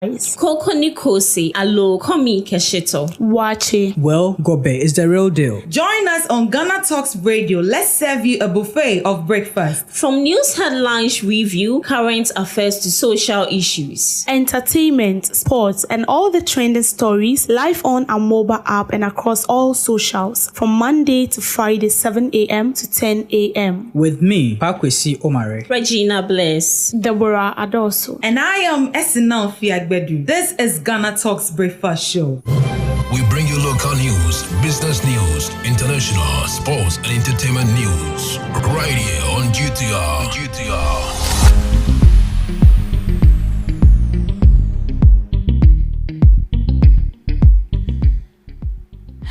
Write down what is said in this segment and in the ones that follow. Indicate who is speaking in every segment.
Speaker 1: Koko Nikosi alo komi keshito.
Speaker 2: Wachi.
Speaker 3: Well, Gobe is the real deal.
Speaker 4: Join us on GhanaTalks Radio. Let's serve you a buffet of breakfast.
Speaker 1: From news headlines review, current affairs to social issues,
Speaker 2: entertainment, sports, and all the trending stories live on our mobile app and across all socials from Monday to Friday 7 a.m. to 10 a.m.
Speaker 3: With me, Pakwesi Omare,
Speaker 1: Regina Bless,
Speaker 2: Deborah Adoso,
Speaker 4: and I am Esinal Fiagbedu. This is GhanaTalks Breakfast Show.
Speaker 5: We bring you local news, business news, international, sports, and entertainment news right here on GTR.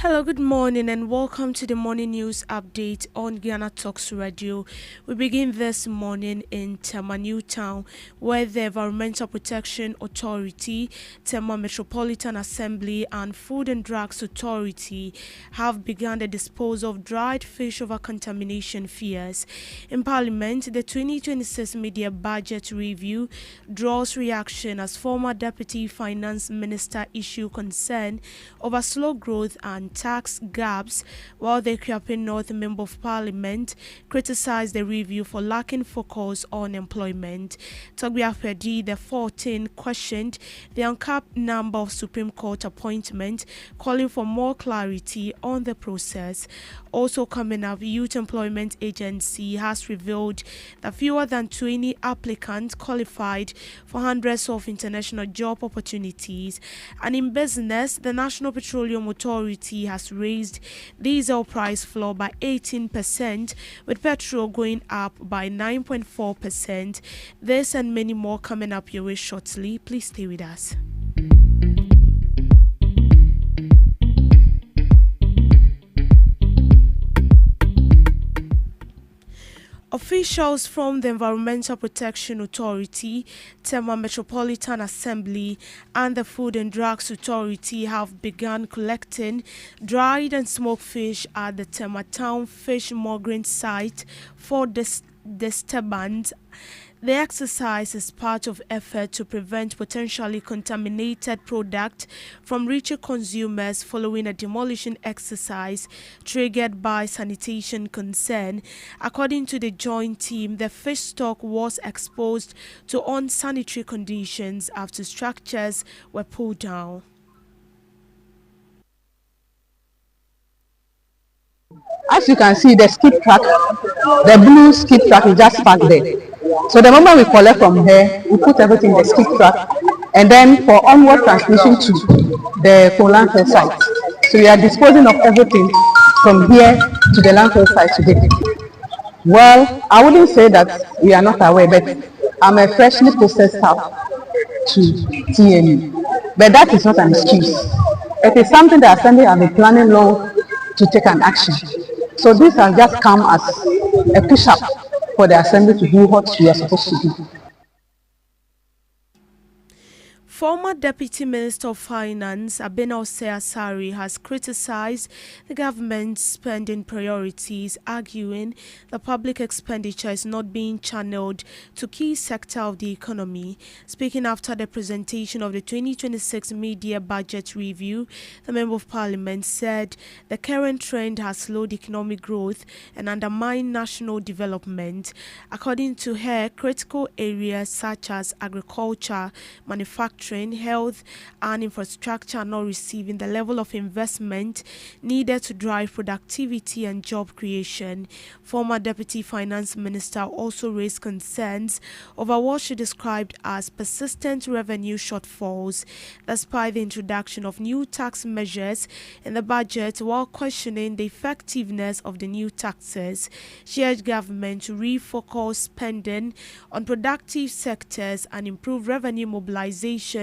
Speaker 2: Hello, good morning and welcome to the morning news update on GhanaTalks Radio. We begin this morning in Tema Newtown, where the Environmental Protection Authority, Tema Metropolitan Assembly and Food and Drugs Authority have begun the disposal of dried fish over contamination fears. In Parliament, the 2026 Media Budget Review draws reaction as former Deputy Finance Minister issue concern over slow growth and tax gaps, while the Kriapin North Member of Parliament criticized the review for lacking focus on employment. Togbia Pedi, the 14, questioned the uncapped number of Supreme Court appointments, calling for more clarity on the process. Also coming up, Youth Employment Agency has revealed that fewer than 20 applicants qualified for hundreds of international job opportunities. And in business, the National Petroleum Authority has raised diesel price floor by 18%, with petrol going up by 9.4%. This and many more coming up your way shortly. Please stay with us. Officials from the Environmental Protection Authority, Tema Metropolitan Assembly, and the Food and Drugs Authority have begun collecting dried and smoked fish at the Tema Town Fish Mogging Site for disturbance. The exercise is part of effort to prevent potentially contaminated product from reaching consumers following a demolition exercise triggered by sanitation concern. According to the joint team, the fish stock was exposed to unsanitary conditions after structures were pulled down.
Speaker 6: As you can see, the skip track, the blue skip track is just parked there. So the moment we collect from here, we put everything in the skip track, and then for onward transmission to the landfill site. So we are disposing of everything from here to the landfill site today. Well, I wouldn't say that we are not aware, but I'm a freshly processed staff to TNU. But that is not an excuse. It is something the Assembly have been planning long to take an action. So this has just come as a push-up for the Assembly to do what we are supposed to do.
Speaker 2: Former Deputy Minister of Finance Abena Osei-Asari has criticized the government's spending priorities, arguing the public expenditure is not being channeled to key sector of the economy. Speaking after the presentation of the 2026 Media Budget Review, the Member of Parliament said the current trend has slowed economic growth and undermined national development. According to her, critical areas such as agriculture, manufacturing, health and infrastructure are not receiving the level of investment needed to drive productivity and job creation. Former Deputy Finance Minister also raised concerns over what she described as persistent revenue shortfalls, despite the introduction of new tax measures in the budget, while questioning the effectiveness of the new taxes. She urged government to refocus spending on productive sectors and improve revenue mobilization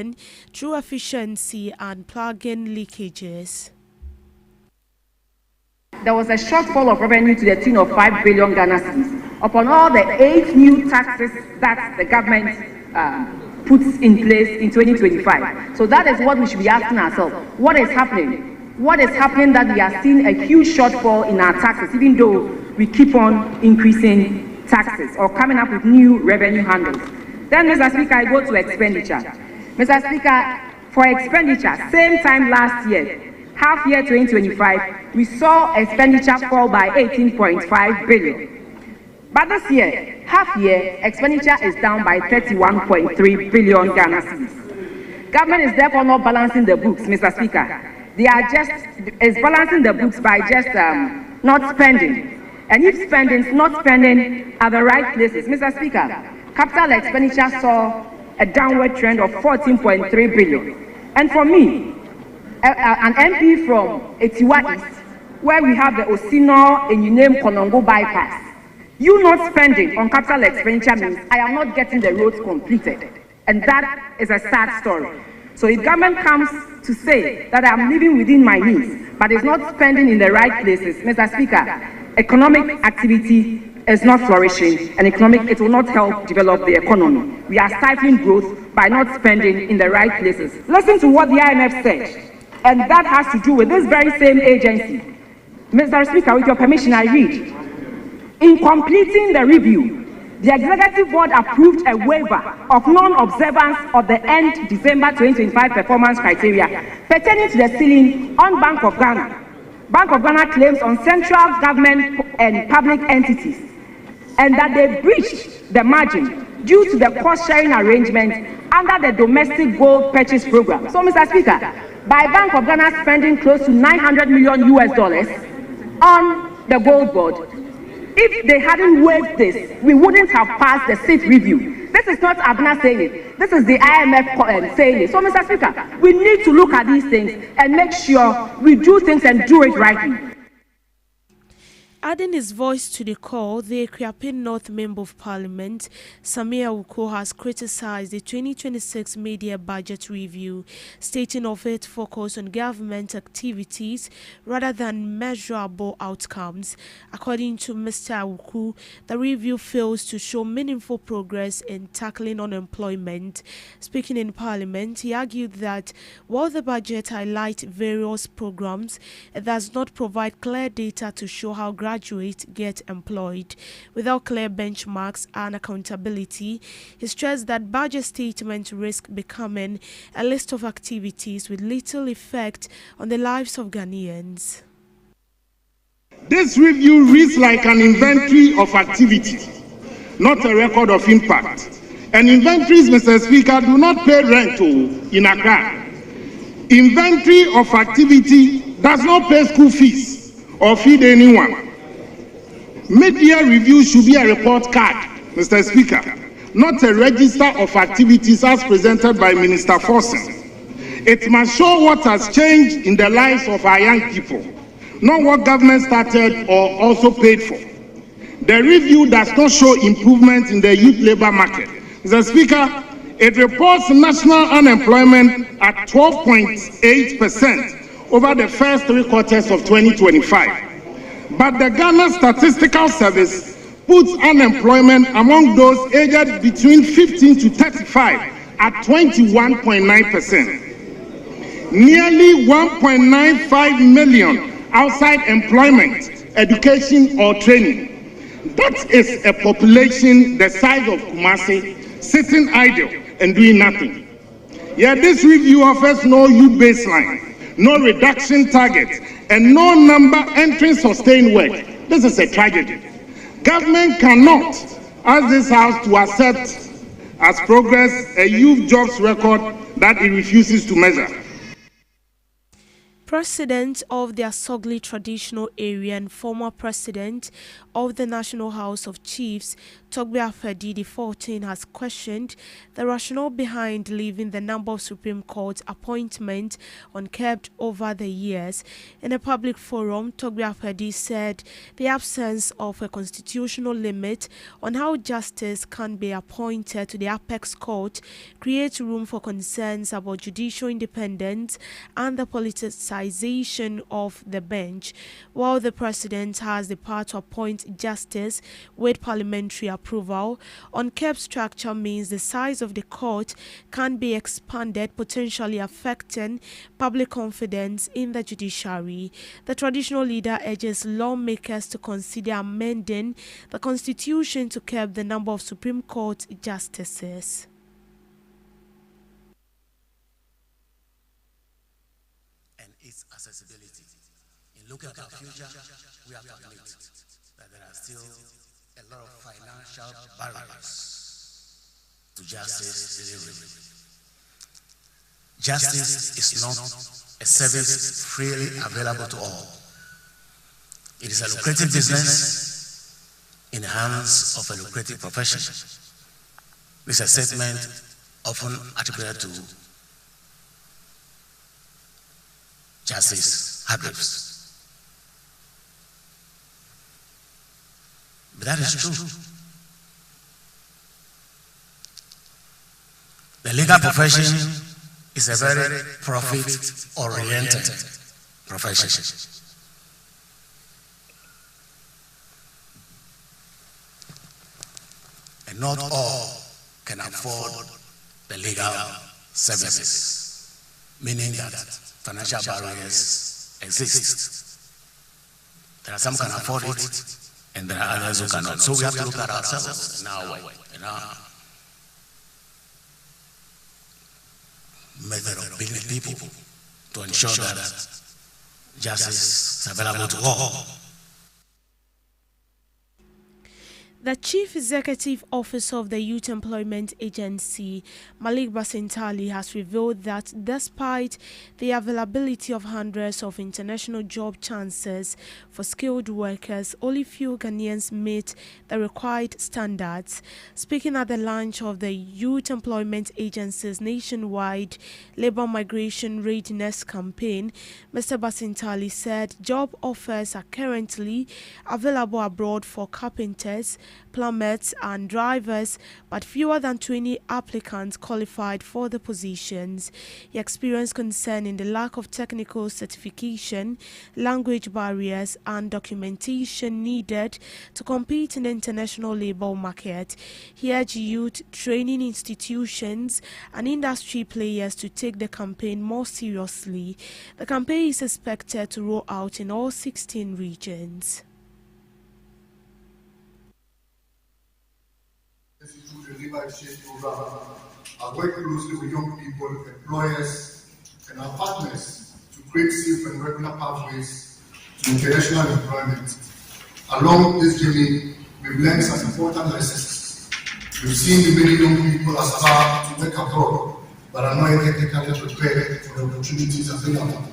Speaker 2: through efficiency and plug-in leakages.
Speaker 7: There was a shortfall of revenue to the tune of 5 billion Ghana cedis upon all the 8 new taxes that the government puts in place in 2025. So that is what we should be asking ourselves. What is happening? What is happening that we are seeing a huge shortfall in our taxes, even though we keep on increasing taxes or coming up with new revenue handles? Then, Mr. Speaker, I go to expenditure. Mr. Speaker, for expenditure, same time last year, half year 2025, we saw expenditure fall by 18.5 billion. But this year, half year, expenditure is down by 31.3 billion Ghana cedis. Government is therefore not balancing the books, Mr. Speaker. They are is balancing the books by just not spending. And if not spending at the right places, Mr. Speaker, capital expenditure saw a downward trend of 14.3 billion. And for me, an MP from Etiwa East, where we have the Osino and Enyinem Konongo bypass, you not spending on capital expenditure means I am not getting the roads completed. And that is a sad story. So if government comes to say that I'm living within my means, but is not spending in the right places, Mr. Speaker, economic activity is not flourishing, and it will not help develop the economy. We are stifling growth by not spending in the right places. Listen to what the IMF said, and that has to do with this very same agency. Mr. Speaker, with your permission, I read. In completing the review, the Executive Board approved a waiver of non-observance of the end December 2025 performance criteria pertaining to the ceiling on Bank of Ghana. Bank of Ghana claims on central government and public entities, and that they breached the margin due to the cost-sharing arrangement under the domestic gold purchase program. So, Mr. Speaker, by Bank of Ghana spending close to $900 million on the gold board, if they hadn't waived this, we wouldn't have passed the SIT review. This is not Abna saying it. This is the IMF saying it. So, Mr. Speaker, we need to look at these things and make sure we do things and do it rightly.
Speaker 2: Adding his voice to the call, the Kriapin North Member of Parliament, Samia Uko, has criticized the 2026 media budget review, stating of it focus on government activities rather than measurable outcomes. According to Mr. Uko, the review fails to show meaningful progress in tackling unemployment. Speaking in Parliament, he argued that while the budget highlights various programs, it does not provide clear data to show how graduates get employed. Without clear benchmarks and accountability, he stressed that budget statements risk becoming a list of activities with little effect on the lives of Ghanaians.
Speaker 8: This review reads like an inventory of activity, not a record of impact. And inventories, Mr. Speaker, do not pay rent in Accra. Inventory of activity does not pay school fees or feed anyone. Media review should be a report card, Mr. Speaker, not a register of activities as presented by Minister Forson. It must show what has changed in the lives of our young people, not what government started or also paid for. The review does not show improvement in the youth labor market. Mr. Speaker, it reports national unemployment at 12.8% over the first 3 quarters of 2025. But the Ghana Statistical Service puts unemployment among those aged between 15 to 35 at 21.9%. Nearly 1.95 million outside employment, education or training. That is a population the size of Kumasi sitting idle and doing nothing. Yet this review offers no youth baseline, no reduction target, and no number entering sustained work. This is a tragedy. Government cannot ask this House to accept as progress a youth jobs record that it refuses to measure.
Speaker 2: President of the Asogli Traditional Area and former President of the National House of Chiefs, Togbe Afedi XIV, has questioned the rationale behind leaving the number of Supreme Court appointments unkept over the years. In a public forum, Togbe Afedi said the absence of a constitutional limit on how justice can be appointed to the apex court creates room for concerns about judicial independence and the politicization of the bench. While the president has the power to appoint justice with parliamentary approval, unkept structure means the size of the court can be expanded, potentially affecting public confidence in the judiciary. The traditional leader urges lawmakers to consider amending the constitution to curb the number of Supreme Court justices.
Speaker 9: its accessibility. In looking at our future, we have to admit that there are still a lot of financial barriers to justice delivery. Justice is not a service freely available to all. It is a lucrative business in the hands of a lucrative profession. This is a statement often attributed to Justice Hargreaves. But that is true. The legal profession is a very profit-oriented profession. And not all can afford the legal services, meaning that financial barriers exist. There are some who can afford it, and there are others who cannot. So we have to look at ourselves in our way, in our method of building people to ensure that justice is available to all.
Speaker 2: The Chief Executive Officer of the Youth Employment Agency, Malik Basintali, has revealed that despite the availability of hundreds of international job chances for skilled workers, only few Ghanaians meet the required standards. Speaking at the launch of the Youth Employment Agency's nationwide labor migration readiness campaign, Mr. Basintali said job offers are currently available abroad for carpenters, plumbers and drivers, but fewer than 20 applicants qualified for the positions. He experienced concern in the lack of technical certification, language barriers and documentation needed to compete in the international labor market. He urged youth training institutions and industry players to take the campaign more seriously. The campaign is expected to roll out in all 16 regions.
Speaker 10: To the labor exchange program, I work closely with young people, employers, and our partners to create safe and regular pathways to international employment. Along this journey, we've learned some important lessons. We've seen the many young people aspire to work abroad, but are not technically prepared for the opportunities available.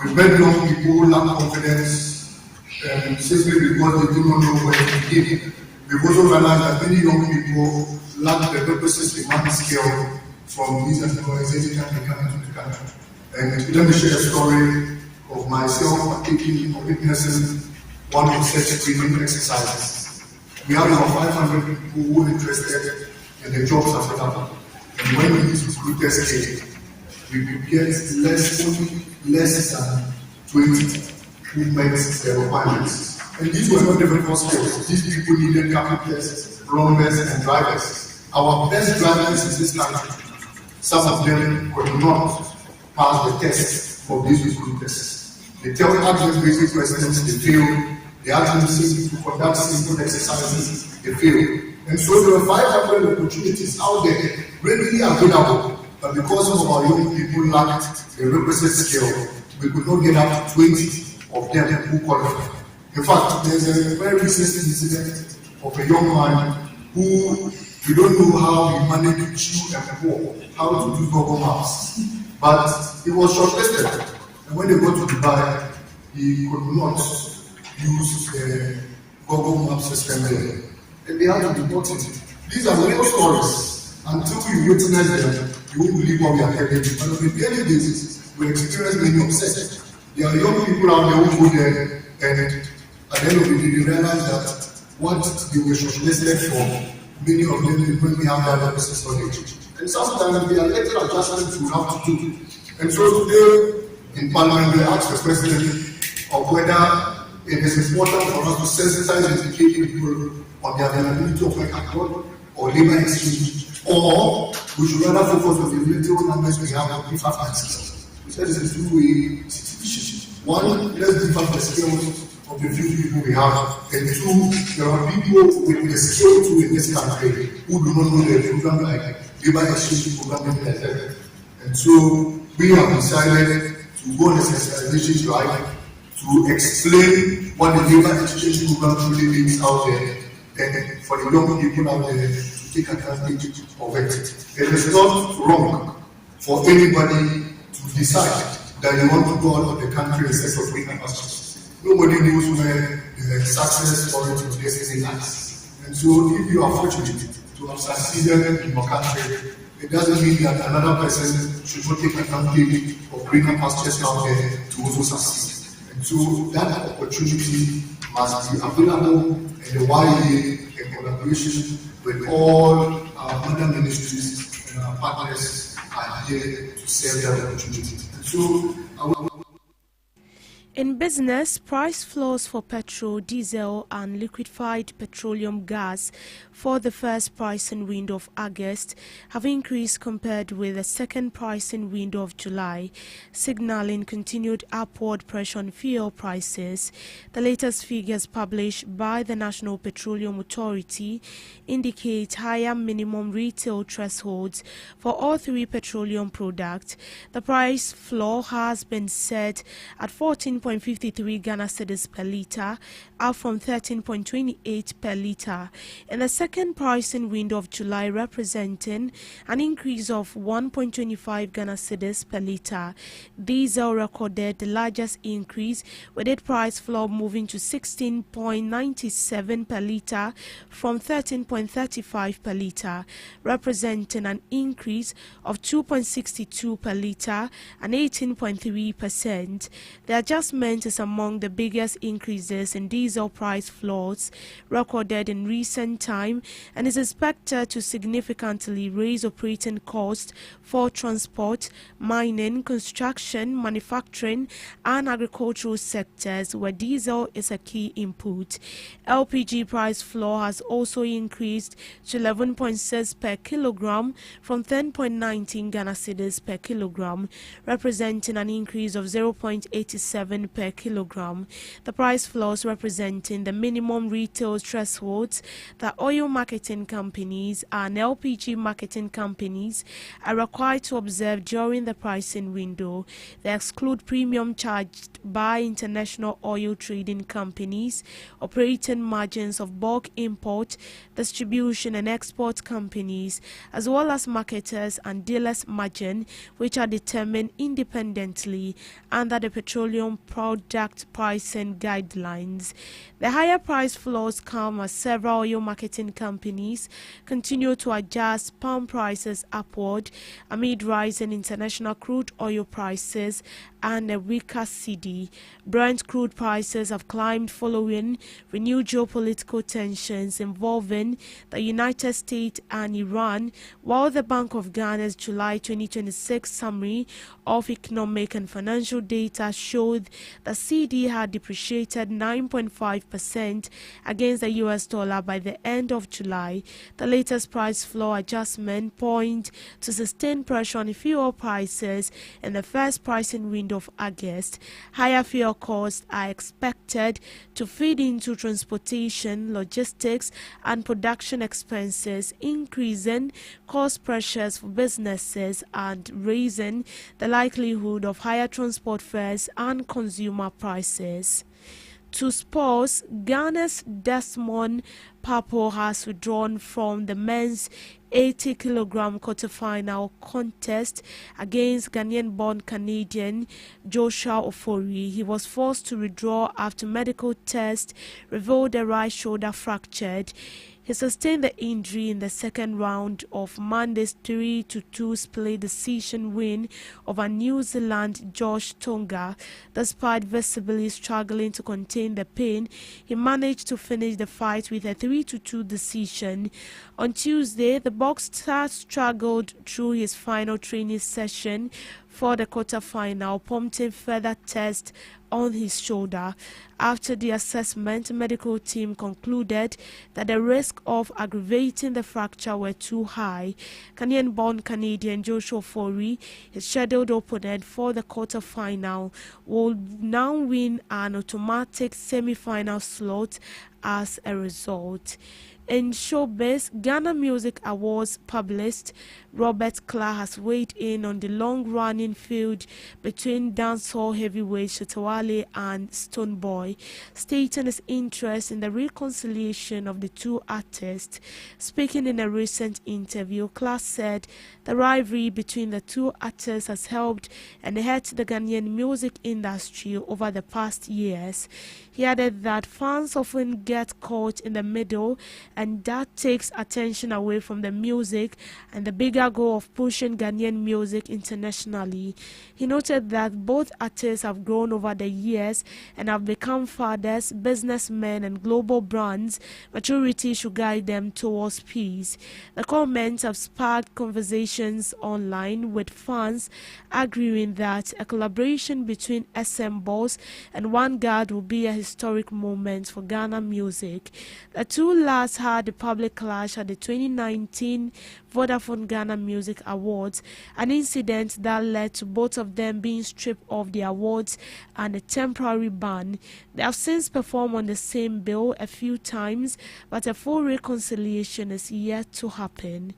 Speaker 10: We've met young people who lack confidence simply because they do not know where to begin. We've also realized that many young people lack the requisite demand skill from these organizations that come into the country. And let me share a story of myself partaking or witnessing one of such screening exercises. We have about 500 people who are interested in the jobs available. And when these recruiters came, we prepared only less than 20 who met their requirements. And these were not difficult skills. These people needed carpenters, plumbers, and drivers. Our best drivers in this country, some of them could not pass the test of these recruiters. They tell them basic questions, they fail. They ask them to conduct simple exercises, they fail. And so there were 500 opportunities out there readily available, but because of our young people lacked the requisite skill, we could not get up to 20 of them who qualified. In fact, there's a very recent incident of a young man who we don't know how he managed to chew and pour, how to do Google Maps. But he was shortlisted. And when they got to Dubai, he could not use the Google Maps system there. And they had to report it. These are real stories. Until you witness them, you won't believe what we are telling you. But on a daily basis, we experience many upsets. There are young people out there who go there and at the end of the day, they realize that what they were shortlisted for, many of them when we have that business knowledge. And sometimes there are little adjustments we have to do. And so today in Parliament, we asked the President of whether it is important for us to sensitize and educate people on the availability of work abroad or labor exchange, or we should rather focus on the little numbers we have of different skills. We said this is a two-way situation. One, let's develop the skills of the few people we have, and two, there are people with the skill to in this country who do not know the program like labor exchange program like that. And so we have decided to go on a sensitization drive to explain what the labor exchange program truly means out there, and for the young people out there to take advantage of it. It is not wrong for anybody to decide that they want to go out of the country and set for greener pastures. Nobody knows where the success story of this lies. And so if you are fortunate to have succeeded in your country, it doesn't mean that another person should not take advantage of greener pastures out there to also succeed. And so that opportunity must be available in the YA in collaboration with all our other ministries and our partners are here to serve that opportunity. And so
Speaker 2: in business, price floors for petrol, diesel and liquefied petroleum gas for the first pricing window of August have increased compared with the second pricing window of July, signaling continued upward pressure on fuel prices. The latest figures published by the National Petroleum Authority indicate higher minimum retail thresholds for all three petroleum products. The price floor has been set at 14.53 Ghana cedis per litre, up from 13.28 per litre. In the second pricing window of July, representing an increase of 1.25 Ghana cedis per litre. Diesel recorded the largest increase, with its price floor moving to 16.97 per litre from 13.35 per litre, representing an increase of 2.62 per litre and 18.3%. The adjustment is among the biggest increases in diesel price floors recorded in recent time and is expected to significantly raise operating costs for transport, mining, construction, manufacturing and agricultural sectors where diesel is a key input. LPG price floor has also increased to 11.6 per kilogram from 10.19 Ghana cedis per kilogram, representing an increase of 0.87 per kilogram. The price floors representing the minimum retail thresholds that oil marketing companies and LPG marketing companies are required to observe during the pricing window. They exclude premium charged by international oil trading companies, operating margins of bulk import, distribution and export companies, as well as marketers and dealers' margin, which are determined independently under the Petroleum Product Pricing Guidelines. The higher price floors come as several oil marketing companies continue to adjust palm prices upward amid rising international crude oil prices and a weaker cedi. Brent crude prices have climbed following renewed geopolitical tensions involving the United States and Iran, while the Bank of Ghana's July 2026 summary of economic and financial data showed the cedi had depreciated 9.5% against the US dollar by the end of July. The latest price floor adjustment point to sustained pressure on fuel prices in the first pricing window of August. Higher fuel costs are expected to feed into transportation, logistics and production expenses, increasing cost pressures for businesses and raising the likelihood of higher transport fares and consumer prices. To sports, Ghana's Desmond Papo has withdrawn from the men's 80-kilogram quarterfinal contest against Ghanaian-born Canadian Joshua Ofori. He was forced to withdraw after medical tests revealed the right shoulder fractured. He sustained the injury in the second round of Monday's 3-2 split decision win over New Zealand Josh Tonga. Despite visibly struggling to contain the pain, he managed to finish the fight with a 3-2 decision. On Tuesday, the boxer struggled through his final training session for the quarterfinal, prompting further tests on his shoulder. After the assessment, the medical team concluded that the risk of aggravating the fracture were too high. Ghanaian-born Canadian Joshua Ofori, his scheduled opponent for the quarterfinal, will now win an automatic semi-final slot as a result. In showbiz, Ghana Music Awards published, Robert Clark has weighed in on the long-running feud between dancehall heavyweight Shetawale and Stonebwoy, stating his interest in the reconciliation of the two artists. Speaking in a recent interview, Clark said the rivalry between the two artists has helped and hurt the Ghanaian music industry over the past years. He added that fans often get caught in the middle and that takes attention away from the music and the bigger goal of pushing Ghanaian music internationally. He noted that both artists have grown over the years and have become fathers, businessmen and global brands. Maturity should guide them towards peace. The comments have sparked conversations online with fans arguing that a collaboration between SM Boss and One God will be a historic moment for Ghana music. The two last had a public clash at the 2019 Vodafone Ghana Music Awards, an incident that led to both of them being stripped of the awards and a temporary ban. They have since performed on the same bill a few times, but a full reconciliation is yet to happen.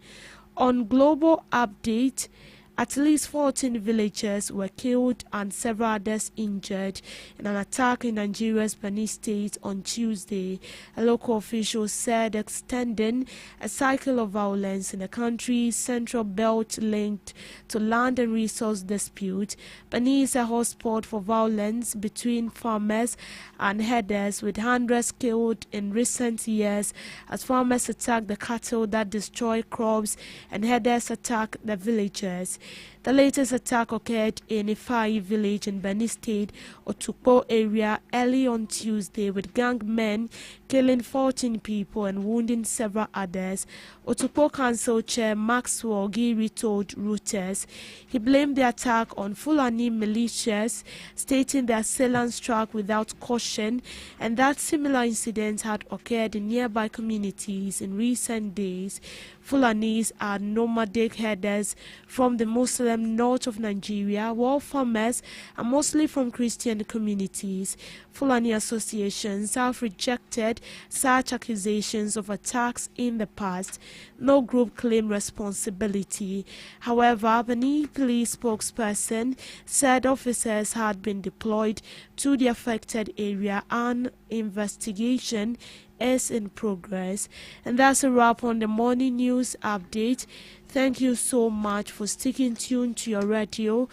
Speaker 2: On Global Update, at least 14 villagers were killed and several others injured in an attack in Nigeria's Benin State on Tuesday. A local official said extending a cycle of violence in the country's central belt linked to land and resource dispute. Benin is a hotspot for violence between farmers and herders, with hundreds killed in recent years as farmers attack the cattle that destroy crops and herders attack the villagers. The latest attack occurred in Ifai village in Benin State, Otukpo area, early on Tuesday, with gang men killing 14 people and wounding several others. Otukpo Council Chair Maxwell Giri told Reuters he blamed the attack on Fulani militias, stating the assailants struck without caution and that similar incidents had occurred in nearby communities in recent days. Fulanis are nomadic herders from the Muslim north of Nigeria, while farmers are mostly from Christian communities. Fulani associations have rejected such accusations of attacks in the past. No group claimed responsibility. However, Benin police spokesperson said officers had been deployed to the affected area and investigation is in progress. And that's a wrap on the morning news update. Thank you so much for sticking tuned to your radio.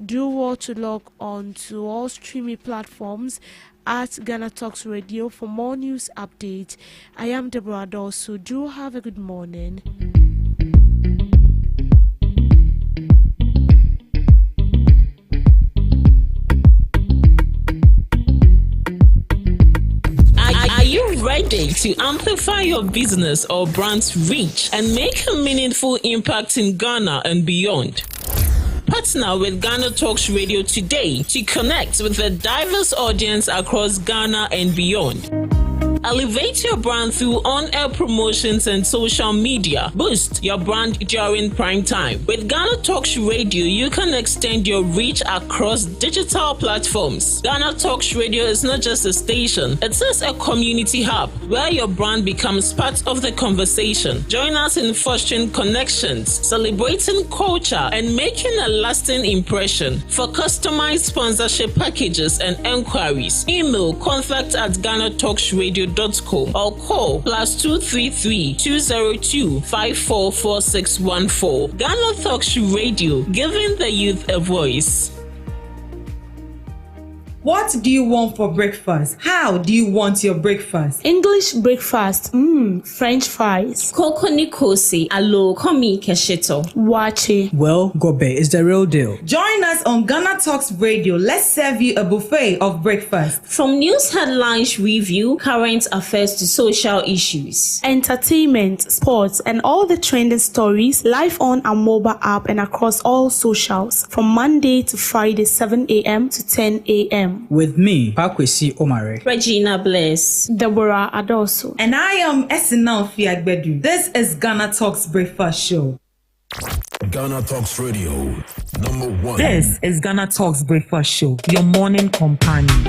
Speaker 2: Do well to log on to all streaming platforms at GhanaTalks Radio for more news updates. I am Deborah Dosu. Do have a good morning.
Speaker 1: Ready to amplify your business or brand's reach and make a meaningful impact in Ghana and beyond? Partner with GhanaTalks Radio today to connect with a diverse audience across Ghana and beyond. Elevate your brand through on-air promotions and social media. Boost your brand during prime time. With GhanaTalks Radio, you can extend your reach across digital platforms. GhanaTalks Radio is not just a station, it is a community hub where your brand becomes part of the conversation. Join us in fostering connections, celebrating culture, and making a lasting impression. For customized sponsorship packages and enquiries, email contact@GhanaTalksRadio.com or call +233 202 544614. GhanaTalks Radio, giving the youth a voice.
Speaker 4: What do you want for breakfast? How do you want your breakfast?
Speaker 2: English breakfast, French fries,
Speaker 1: Koko Nikosi, alo komi kesheto.
Speaker 2: wache.
Speaker 3: Well, Gobe is the real deal.
Speaker 4: Join us on Ghana Talks Radio. Let's serve you a buffet of breakfast.
Speaker 1: From news headlines review, current affairs to social issues.
Speaker 2: Entertainment, sports, and all the trending stories live on our mobile app and across all socials from Monday to Friday, 7 a.m. to 10 a.m.
Speaker 3: With me, Pakwesi Omare.
Speaker 1: Regina Bless.
Speaker 2: Deborah Adosu.
Speaker 4: And I am Esina Fiagbedu. This is Ghana Talks Breakfast Show.
Speaker 5: Ghana Talks Radio, #1.
Speaker 4: This is Ghana Talks Breakfast Show, your morning companion.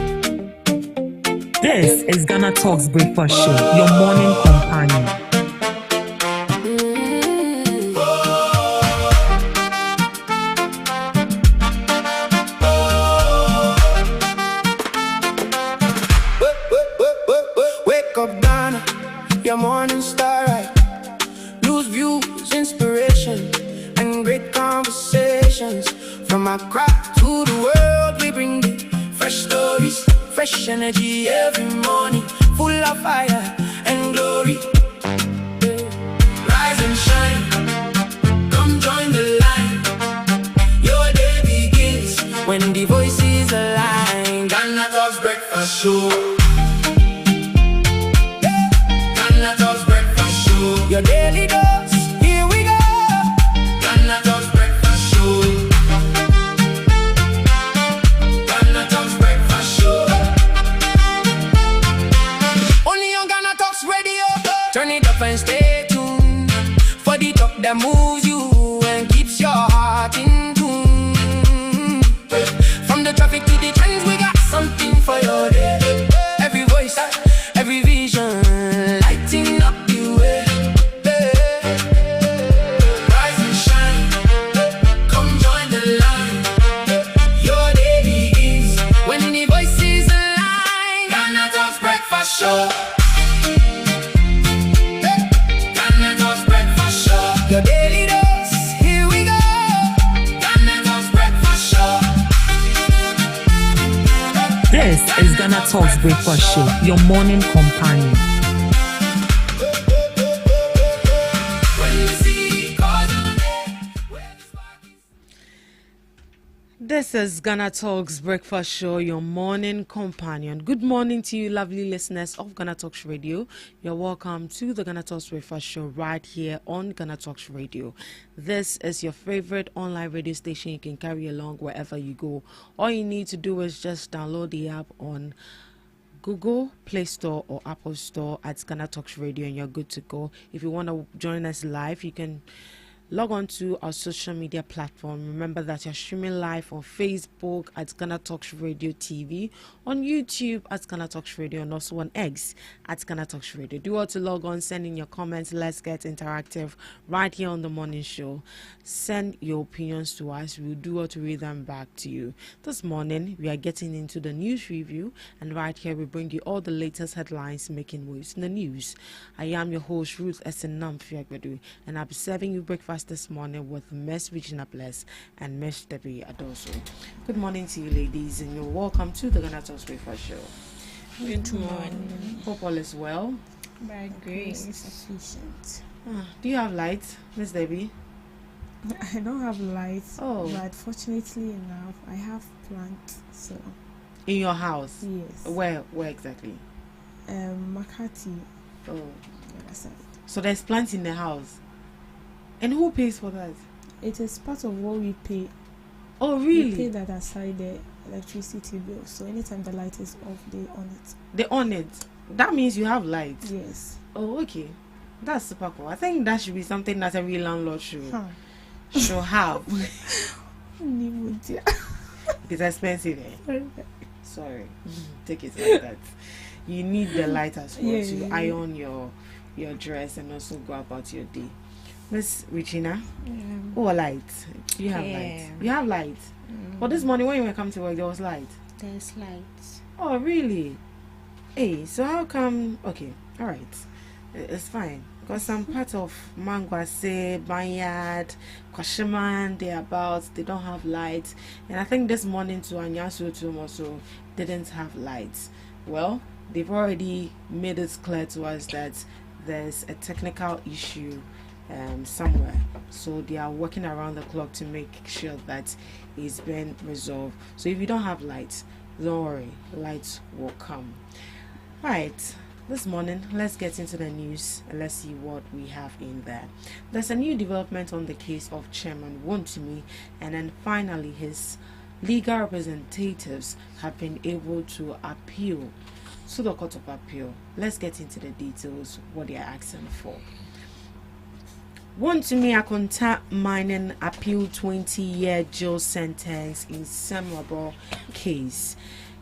Speaker 4: This is Ghana Talks Breakfast Show, your morning companion.
Speaker 11: From Accra to the world, we bring the fresh stories, fresh energy every morning, full of fire and glory. Rise and shine, come join the line. Your day begins when the voices align. GhanaTalks breakfast show. GhanaTalks breakfast show. Your daily dose, here we go. GhanaTalks breakfast show. GhanaTalks breakfast show. Only on GhanaTalks radio. Turn it up and stay tuned for the talk that moves you and keeps your heart in tune. From the traffic to the trends, we got something for your day. Every voice, every vision, lighting up the way. Rise and shine, come join the line. Your day begins when the voices align. GhanaTalks breakfast show. GhanaTalks breakfast show. Your daily dose, here we go. GhanaTalks breakfast show.
Speaker 12: This is GhanaTalks Breakfast Show, your morning companion.
Speaker 11: When you see cause on it, where the spark is.
Speaker 2: This is GhanaTalks Breakfast Show, your morning companion. Good morning to you, lovely listeners of GhanaTalks Radio. You're welcome to the GhanaTalks Breakfast Show right here on GhanaTalks Radio. This is your favorite online radio station you can carry along wherever you go. All you need to do is just download the app on Google Play Store or Apple Store at GhanaTalks Radio and you're good to go. If you want to join us live, you can log on to our social media platform. Remember that you're streaming live on Facebook at GhanaTalks Radio TV, on YouTube at GhanaTalks Radio, and also on X at GhanaTalks Radio. Do want to log on, send in your comments. Let's get interactive right here on the morning show. Send your opinions to us. We'll do what to read them back to you. This morning, we are getting into the news review, and right here we bring you all the latest headlines making waves in the news. I am your host, Ruth Esenam-Fiagbedu, and I'll be serving you breakfast this morning with Miss Regina Bless and Miss Debbie Adoso. Good morning to you, ladies, and you're welcome to the GhanaTalks Breakfast Show.
Speaker 13: Good morning.
Speaker 2: Hope all is well.
Speaker 13: By grace is sufficient.
Speaker 2: Do you have lights, Miss Debbie?
Speaker 13: I don't have lights,
Speaker 2: Oh.
Speaker 13: but fortunately enough, I have plants. So
Speaker 2: In your house?
Speaker 13: yes,
Speaker 2: Where exactly?
Speaker 13: Makati.
Speaker 2: Oh,
Speaker 13: the other side.
Speaker 2: so there's plants in the house. And who pays for that?
Speaker 13: It is part of what we pay.
Speaker 2: Oh,
Speaker 13: We
Speaker 2: really?
Speaker 13: pay that aside the electricity bill. So anytime the light is off, they on it.
Speaker 2: They own it. That means you have lights.
Speaker 13: Yes.
Speaker 2: Oh, okay. That's super cool. I think that should be something that every landlord should
Speaker 13: Huh.
Speaker 2: have.
Speaker 13: Nimudia.
Speaker 2: It's expensive, eh? Sorry. Take it like that. You need the light as well
Speaker 13: Yeah,
Speaker 2: to
Speaker 13: yeah, yeah.
Speaker 2: iron your dress and also go about your day. Miss Regina, oh, light. You have light. You have light. But this morning when you were coming to work, there was light.
Speaker 14: There's lights.
Speaker 2: Oh, really? Hey, so how come? Okay, all right, it's fine. Because some part of Mangwase, Banyard, Kwashiman, thereabouts, they don't have lights. And I think this morning to Anyasu too also didn't have lights. Well, they've already made it clear to us that there's a technical issue somewhere, so they are working around the clock to make sure that it's been resolved. So if you don't have lights, don't worry, lights will come. Right, this morning let's get into the news and let's see what we have in there. There's a new development on the case of Chairman Wontumi, and then finally his legal representatives have been able to appeal to the Court of Appeal. Let's get into the details, what they are asking for. Wontumi Akonta mining appeal 20-year jail sentence in Semrabo case.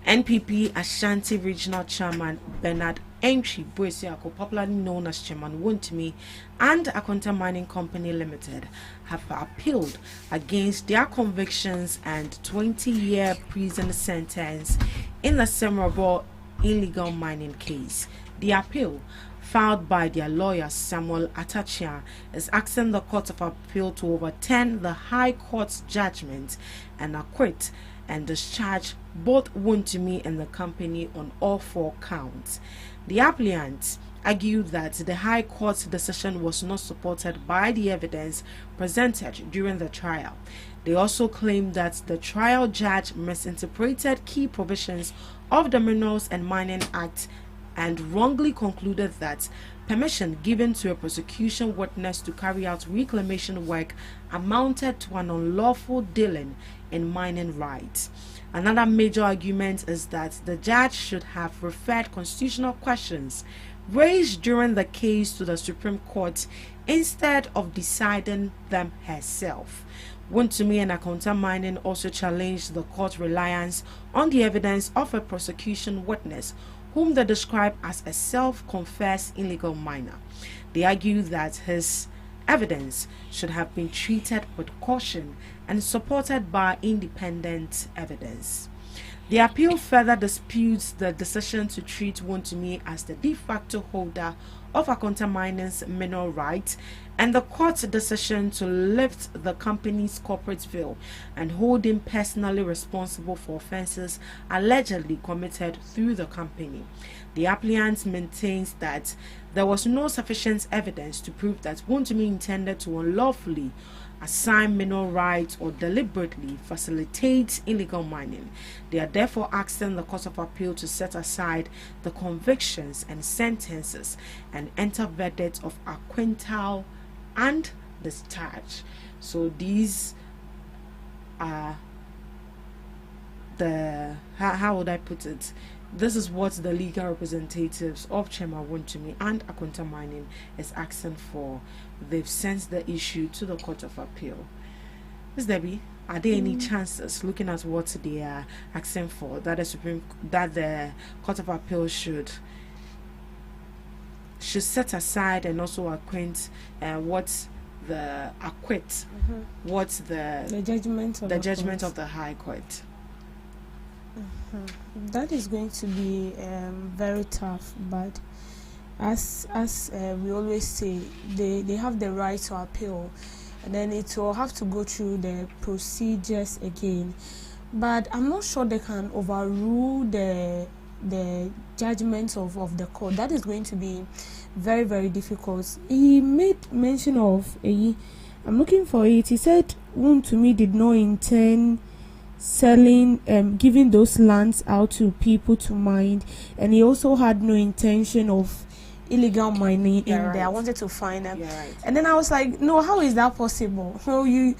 Speaker 2: NPP Ashanti Regional Chairman Bernard Entry Boesiako, popularly known as Chairman Wontumi, and Akonta Mining Company Limited have appealed against their convictions and 20-year prison sentence in the Semrabo illegal mining case. The appeal
Speaker 14: filed by their lawyer Samuel Atachia, is asking the Court of Appeal to overturn the High Court's judgment and acquit and discharge both Wontumi and the company on all 4 counts. The applicants argued that the High Court's decision was not supported by the evidence presented during the trial. They also claimed that the trial judge misinterpreted key provisions of the Minerals and Mining Act and wrongly concluded that permission given to a prosecution witness to carry out reclamation work amounted to an unlawful dealing in mining rights. Another major argument is that the judge should have referred constitutional questions raised during the case to the Supreme Court instead of deciding them herself. Wontumi and Akonta Mining also challenged the court's reliance on the evidence of a prosecution witness whom they describe as a self-confessed illegal miner. They argue that his evidence should have been treated with caution and supported by independent evidence. The appeal further disputes the decision to treat Wontumi as the de facto holder of Akonta Mining's mineral rights and the court's decision to lift the company's corporate veil and hold him personally responsible for offences allegedly committed through the company. The applicant maintains that there was no sufficient evidence to prove that Wontumi intended to unlawfully assign mineral rights or deliberately facilitate illegal mining. They are therefore asking the Court of Appeal to set aside the convictions and sentences and enter verdicts of acquittal and discharge. So these are the, how would I put it? This is what the legal representatives of Chema Wontumi and Akonta Mining is asking for. They've sent the issue to the Court of Appeal. Ms. Debbie, are there any chances, looking at what they are asking for, that the Court of Appeal should set aside and also acquit what the judgment of the High Court?
Speaker 13: That is going to be very tough, but as we always say, they have the right to appeal, and then it will have to go through the procedures again. But I'm not sure they can overrule the judgment of the court. That is going to be very, very difficult. He made mention of I'm looking for it. He said Wontumi did not intend selling giving those lands out to people to mine, and he also had no intention of illegal mining in there. I wanted to find them, and then I was like, no, how is that possible? So you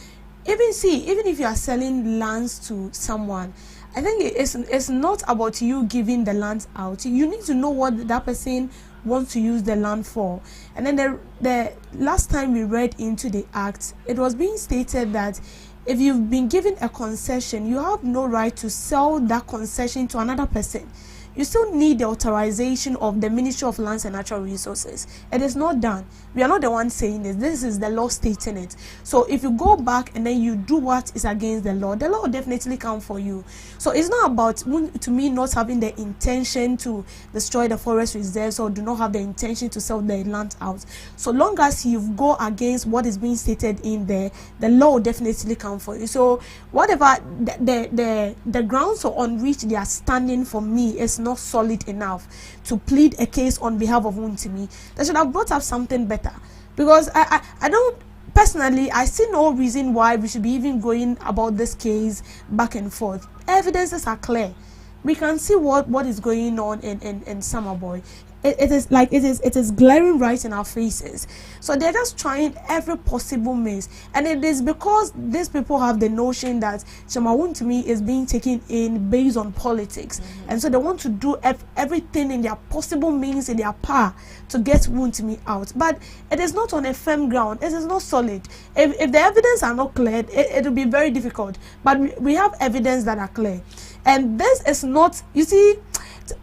Speaker 13: even if you are selling lands to someone, I think it's not about you giving the land out. You need to know what that person wants to use the land for. And then the last time we read into the act, it was being stated that if you've been given a concession, you have no right to sell that concession to another person. You still need the authorization of the Ministry of Lands and Natural Resources. It is not done. We are not the ones saying this. This is the law stating it. So if you go back and then you do what is against the law will definitely come for you. So it's not about, to me, not having the intention to destroy the forest reserves or do not have the intention to sell the land out. So long as you go against what is being stated in there, the law will definitely come for you. So whatever the grounds on which they are standing for me is not solid enough to plead a case on behalf of Wontumi. They should have brought up something better, because I don't personally, I see no reason why we should be even going about this case back and forth. Evidences are clear. We can see what is going on in Summer Boy. It is glaring right in our faces. So they're just trying every possible means, and it is because these people have the notion that Chema Wontumi is being taken in based on politics, and so they want to do everything in their possible means, in their power, to get Wontumi out. But it is not on a firm ground. It is not solid. If the evidence are not cleared, it will be very difficult. But we have evidence that are clear, and this is not. You see,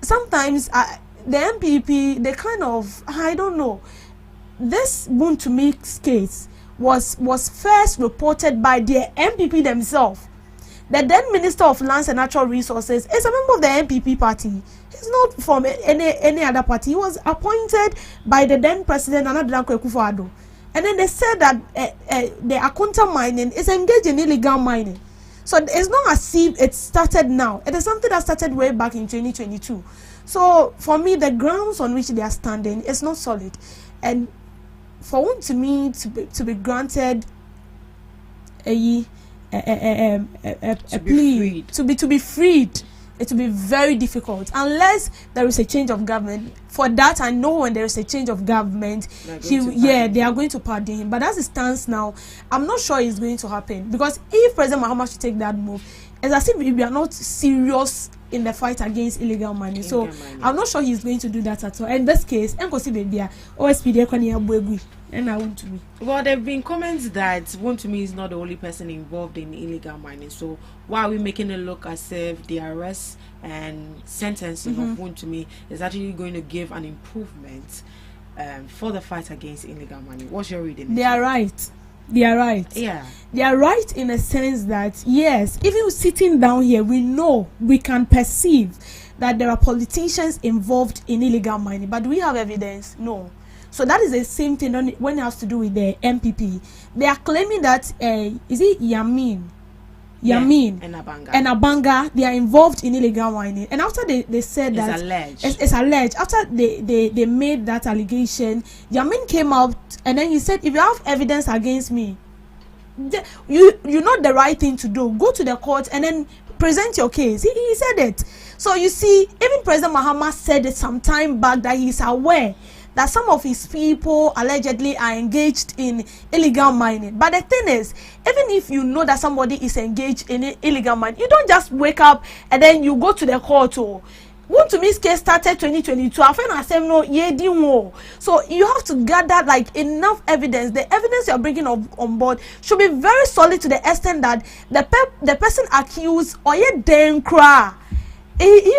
Speaker 13: sometimes the MPP, they kind of, I don't know, this Wontumi case was first reported by the MPP themselves. The then Minister of Lands and Natural Resources is a member of the MPP party. He's He's not from any other party. He was appointed by the then president Nana Akufo-Addo. And then they said that the Akonta mining is engaged in illegal mining. So it's not as if it started now. It is something that started way back in 2022. So for me, the grounds on which they are standing is not solid. And for one to me to be granted a plea to be freed, it will be very difficult unless there is a change of government. For that, I know when there is a change of government, they are going to pardon him. But as it stands now, I'm not sure it's going to happen, because if President Mahama should take that move, it's as if we are not serious in the fight against illegal mining. So I'm not sure he's going to do that at all. In this case, and I want to be.
Speaker 14: Well, there have been comments that Wontumi is not the only person involved in illegal mining. So why are we making it look as if the arrest and sentencing of Wontumi is actually going to give an improvement for the fight against illegal mining? What's your reading?
Speaker 13: They are right. They are right.
Speaker 14: Yeah.
Speaker 13: They are right in a sense that, yes, even sitting down here, we can perceive that there are politicians involved in illegal mining. But do we have evidence? No. So that is the same thing when it has to do with the MPP. They are claiming that, is it Yamin and Abanga, they are involved in illegal mining. And after they said that it's alleged, after they made that allegation, Yamin came out and then he said, if you have evidence against me, you know the right thing to do. Go to the court and then present your case. He said it. So you see, even President Mahama said it some time back that he is aware that some of his people allegedly are engaged in illegal mining. But the thing is, even if you know that somebody is engaged in illegal mining, you don't just wake up and then you go to the court. Wontumi's case started 2022. So you have to gather like enough evidence. The evidence you're bringing on board should be very solid to the extent that the person accused or he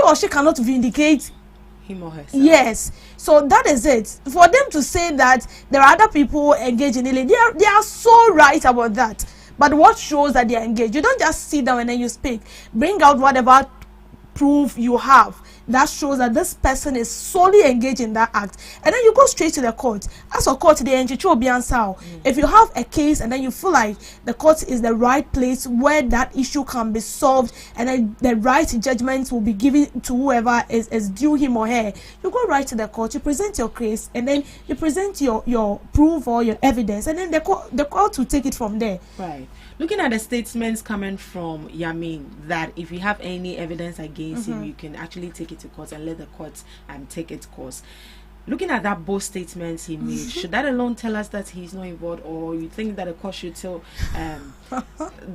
Speaker 13: or she cannot vindicate
Speaker 14: him or herself.
Speaker 13: Yes. So that is it. For them to say that there are other people engaged in it, they are so right about that. But what shows that they are engaged? You don't just sit down and then you speak. Bring out whatever proof you have that shows that this person is solely engaged in that act, and then you go straight to the court. As a court, if you have a case and then you feel like the court is the right place where that issue can be solved and then the right judgment will be given to whoever is due him or her, you go right to the court, you present your case, and then you present your proof or your evidence, and then the court will take it from there.
Speaker 14: Right. Looking at the statements coming from Yamin that if you have any evidence against him, you can actually take it to court and let the court take its course. Looking at that both statements he made, should that alone tell us that he's not involved, or you think that the court should tell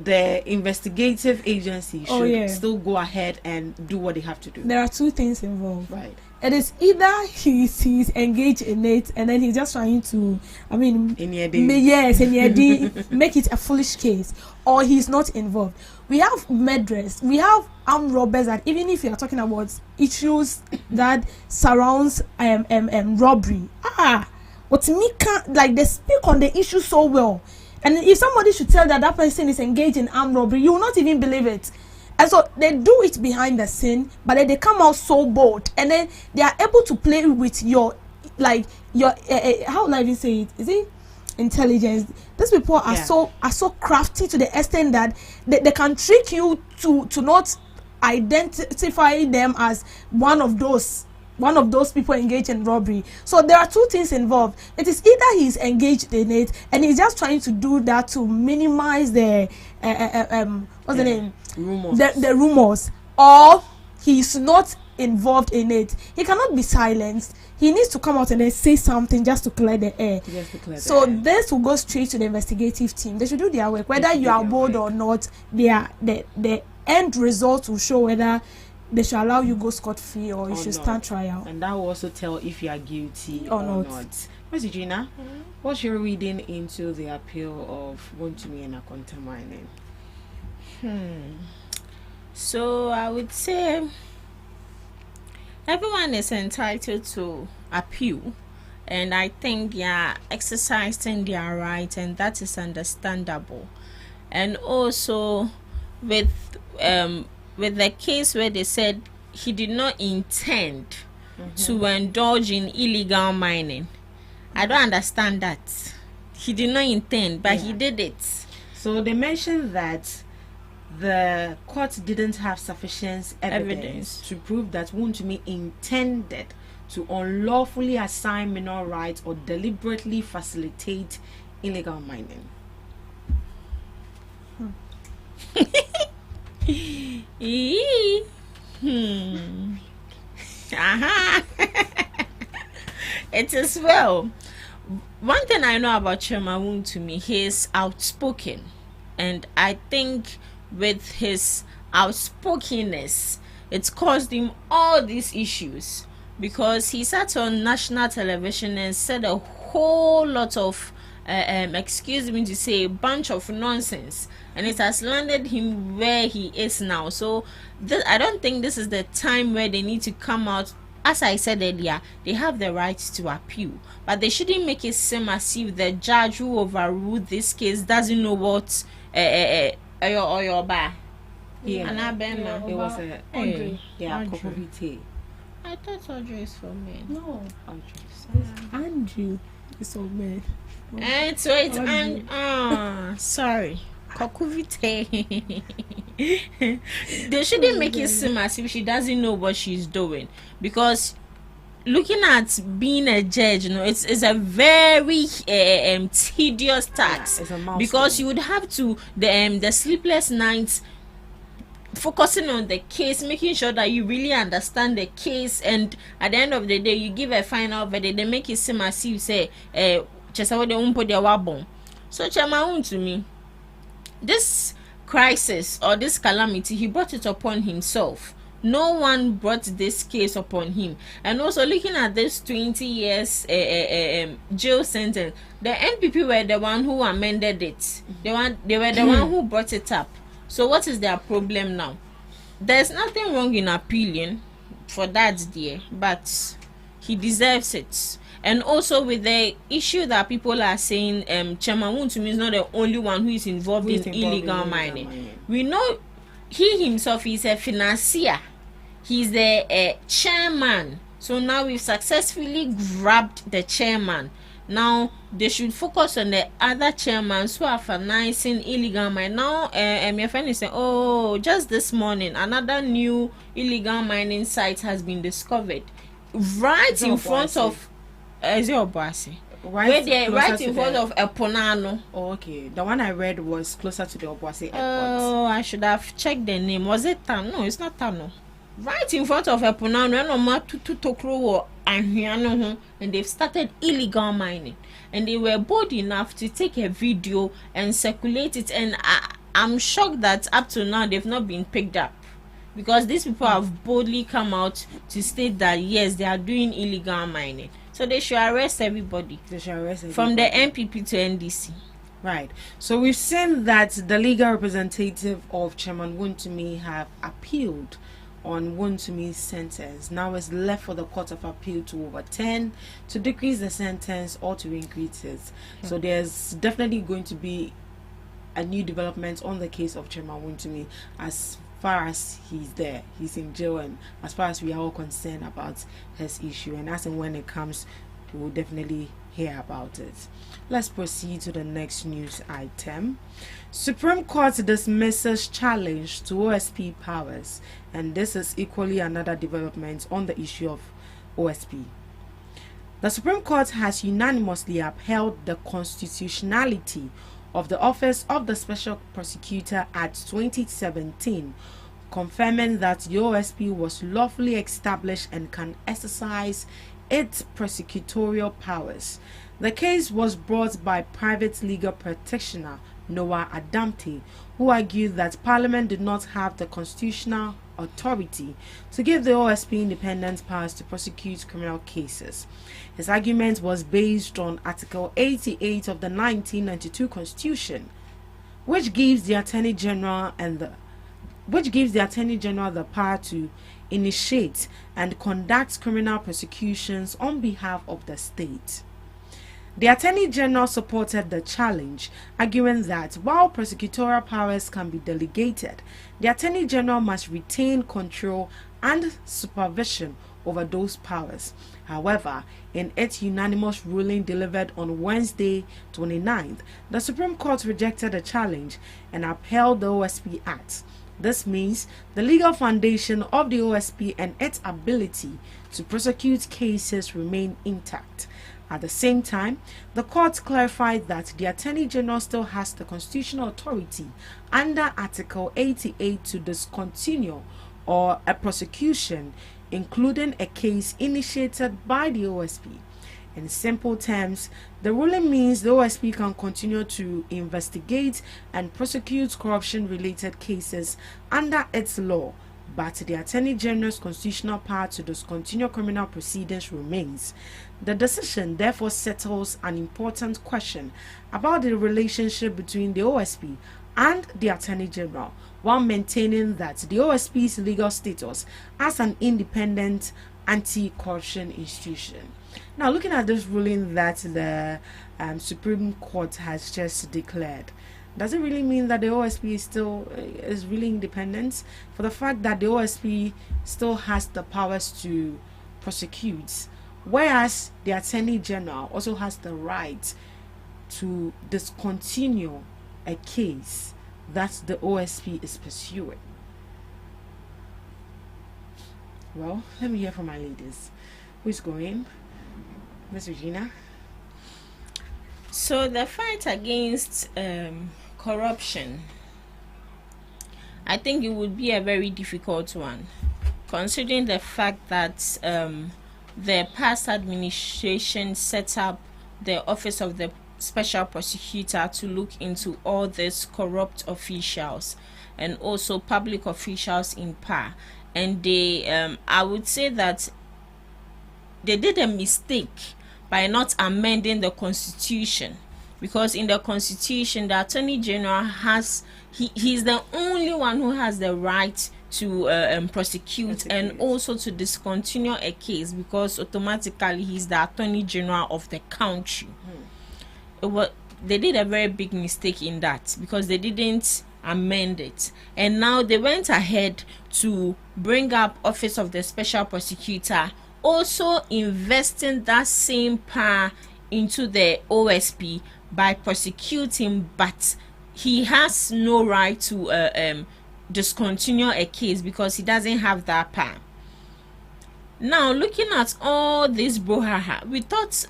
Speaker 14: the investigative agency should still go ahead and do what they have to do?
Speaker 13: There are two things involved.
Speaker 14: Right.
Speaker 13: It is either he's engaged in it and then he's just trying to, make it a foolish case, or he's not involved. We have murderers, we have armed robbers, that even if you are talking about issues that surrounds robbery, what me can't, like, they speak on the issue so well, and if somebody should tell that person is engaged in armed robbery, you will not even believe it. And so they do it behind the scene, but then they come out so bold, and then they are able to play with your how will I say it? Is it intelligence? These people are so crafty to the extent that they can trick you to not identify them as one of those people engaged in robbery. So there are two things involved. It is either he's engaged in it and he's just trying to do that to minimize the what's the name?
Speaker 14: Rumors.
Speaker 13: The rumors, or he's not involved in it. He cannot be silenced. He needs to come out and then say something just to clear the air. So this will go straight to the investigative team. They should do their work. Whether you are bold or not, the end result will show whether they should allow you go scot-free or you should stand trial.
Speaker 14: And that will also tell if you are guilty or not. Miss Gina, what's your reading into the appeal of Wontumi and Akonta mining?
Speaker 1: So I would say everyone is entitled to appeal, and I think they are exercising their right, and that is understandable. And also with the case where they said
Speaker 15: he did not intend to indulge in illegal mining. I don't understand that. He did not intend, but he did it.
Speaker 14: So they mentioned that the court didn't have sufficient evidence to prove that Wontumi intended to unlawfully assign mineral rights or deliberately facilitate illegal mining.
Speaker 15: It is well. One thing I know about Chairman Wontumi, he is outspoken, and I think with his outspokenness, it's caused him all these issues, because he sat on national television and said a whole lot of excuse me to say, a bunch of nonsense, and it has landed him where he is now. So I don't think this is the time where they need to come out. As I said earlier, they have the right to appeal, but they shouldn't make it seem as if the judge who overruled this case doesn't know what your bar.
Speaker 14: It was Audrey.
Speaker 15: I thought Audrey is for men.
Speaker 13: No, Andrew is for men.
Speaker 15: And so it's sorry. Kokuvite. They shouldn't make it seem as if she doesn't know what she's doing, because looking at being a judge, it's a very tedious task, because you would have to the sleepless nights focusing on the case, making sure that you really understand the case, and at the end of the day you give a final verdict. They make it seem as if you say so Chairman to me, this crisis or this calamity, he brought it upon himself. No one brought this case upon him. And also looking at this 20 years jail sentence, the NPP were the one who amended it. They were the one who brought it up. So what is their problem now? There's nothing wrong in appealing for that, dear, but he deserves it. And also with the issue that people are saying, Chairman Wontumi is not the only one who is involved in illegal mining. We know he himself is a financier. He's the chairman. So now we've successfully grabbed the chairman. Now they should focus on the other chairmen who are financing illegal mining. Now my friend is saying, oh, just this morning another new illegal mining site has been discovered right in front of right in front of Eponano.
Speaker 14: Oh, okay. The one I read was closer to the Obuasi airport.
Speaker 15: Oh, I should have checked the name. Was it Tano? No, it's not Tano. Right in front of Eponano, and they've started illegal mining. And they were bold enough to take a video and circulate it. And I'm shocked that up to now they've not been picked up, because these people have boldly come out to state that yes, they are doing illegal mining. So they should arrest everybody. From the NPP to NDC.
Speaker 14: Right. So we've seen that the legal representative of Chairman Wontumi have appealed on Wontumi's sentence. Now it's left for the Court of Appeal to overturn, to decrease the sentence, or to increase it. So there's definitely going to be a new development on the case of Chairman Wontumi as far as he's in jail, and as far as we are all concerned about his issue, and as and when it comes, we will definitely hear about it. Let's proceed to the next news item. Supreme Court dismisses challenge to OSP powers, and this is equally another development on the issue of OSP. The Supreme Court has unanimously upheld the constitutionality of the Office of the Special Prosecutor Act 2017, confirming that the OSP was lawfully established and can exercise its prosecutorial powers. The case was brought by private legal practitioner Noah Adamte, who argued that Parliament did not have the constitutional authority to give the OSP independent powers to prosecute criminal cases. His argument was based on Article 88 of the 1992 Constitution, which gives the Attorney General the power to initiate and conduct criminal prosecutions on behalf of the state. The Attorney General supported the challenge, arguing that while prosecutorial powers can be delegated, the Attorney General must retain control and supervision over those powers. However, in its unanimous ruling delivered on Wednesday 29th, the Supreme Court rejected the challenge and upheld the OSP Act. This means the legal foundation of the OSP and its ability to prosecute cases remain intact. At the same time, the court clarified that the Attorney General still has the constitutional authority under Article 88 to discontinue or a prosecution, including a case initiated by the OSP. In simple terms, the ruling means the OSP can continue to investigate and prosecute corruption-related cases under its law, but the Attorney General's constitutional power to discontinue criminal proceedings remains. The decision therefore settles an important question about the relationship between the OSP and the Attorney General, while maintaining that the OSP's legal status as an independent anti-corruption institution. Now, looking at this ruling that the Supreme Court has just declared, does it really mean that the OSP is really independent? For the fact that the OSP still has the powers to prosecute, whereas the Attorney General also has the right to discontinue a case that the OSP is pursuing. Well, let me hear from my ladies. Who's going? Miss Regina?
Speaker 15: So the fight against corruption, I think it would be a very difficult one, considering the fact that the past administration set up the Office of the Special Prosecutor to look into all these corrupt officials and also public officials in power. And they, I would say that they did a mistake by not amending the constitution, because in the constitution the Attorney General has he's the only one who has the right to prosecute and also to discontinue a case, because automatically he's the Attorney General of the country. They did a very big mistake in that, because they didn't amend it, and now they went ahead to bring up Office of the Special Prosecutor, also investing that same power into the OSP by prosecuting, but he has no right to discontinue a case because he doesn't have that power. Now, looking at all this brouhaha, we thought,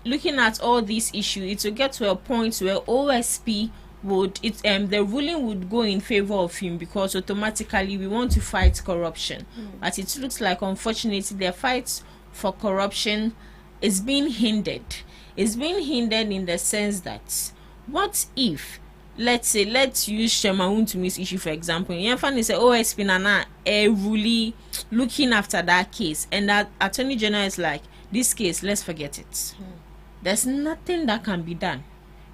Speaker 15: looking at all these issues, it will get to a point where OSP would the ruling would go in favor of him, because automatically we want to fight corruption. But it looks like, unfortunately, the fight for corruption is being hindered. It's being hindered in the sense that, what if, let's use Shema Untumi's issue for example. Yefan is a OSP Nana really looking after that case, and that Attorney General is like, this case, let's forget it. There's nothing that can be done,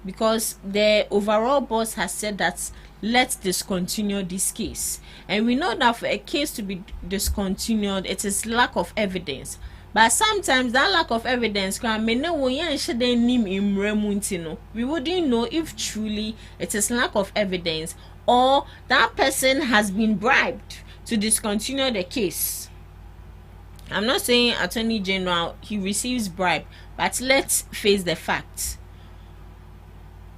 Speaker 15: because the overall boss has said that let's discontinue this case. And we know that for a case to be discontinued, it is lack of evidence. But sometimes that lack of evidence can mean we wouldn't know if truly it is lack of evidence or that person has been bribed to discontinue the case. I'm not saying Attorney General he receives bribe, but let's face the facts.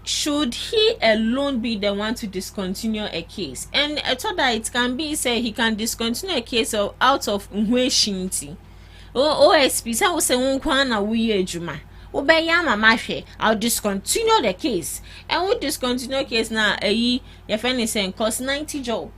Speaker 15: Should he alone be the one to discontinue a case? And I thought that it can be say he can discontinue a case out of Shinti. OSP say we say unkwana wuye ejuma. Obeyama mahwe, I'll discontinue the case. And we discontinue case now your friend is saying cost 90 job.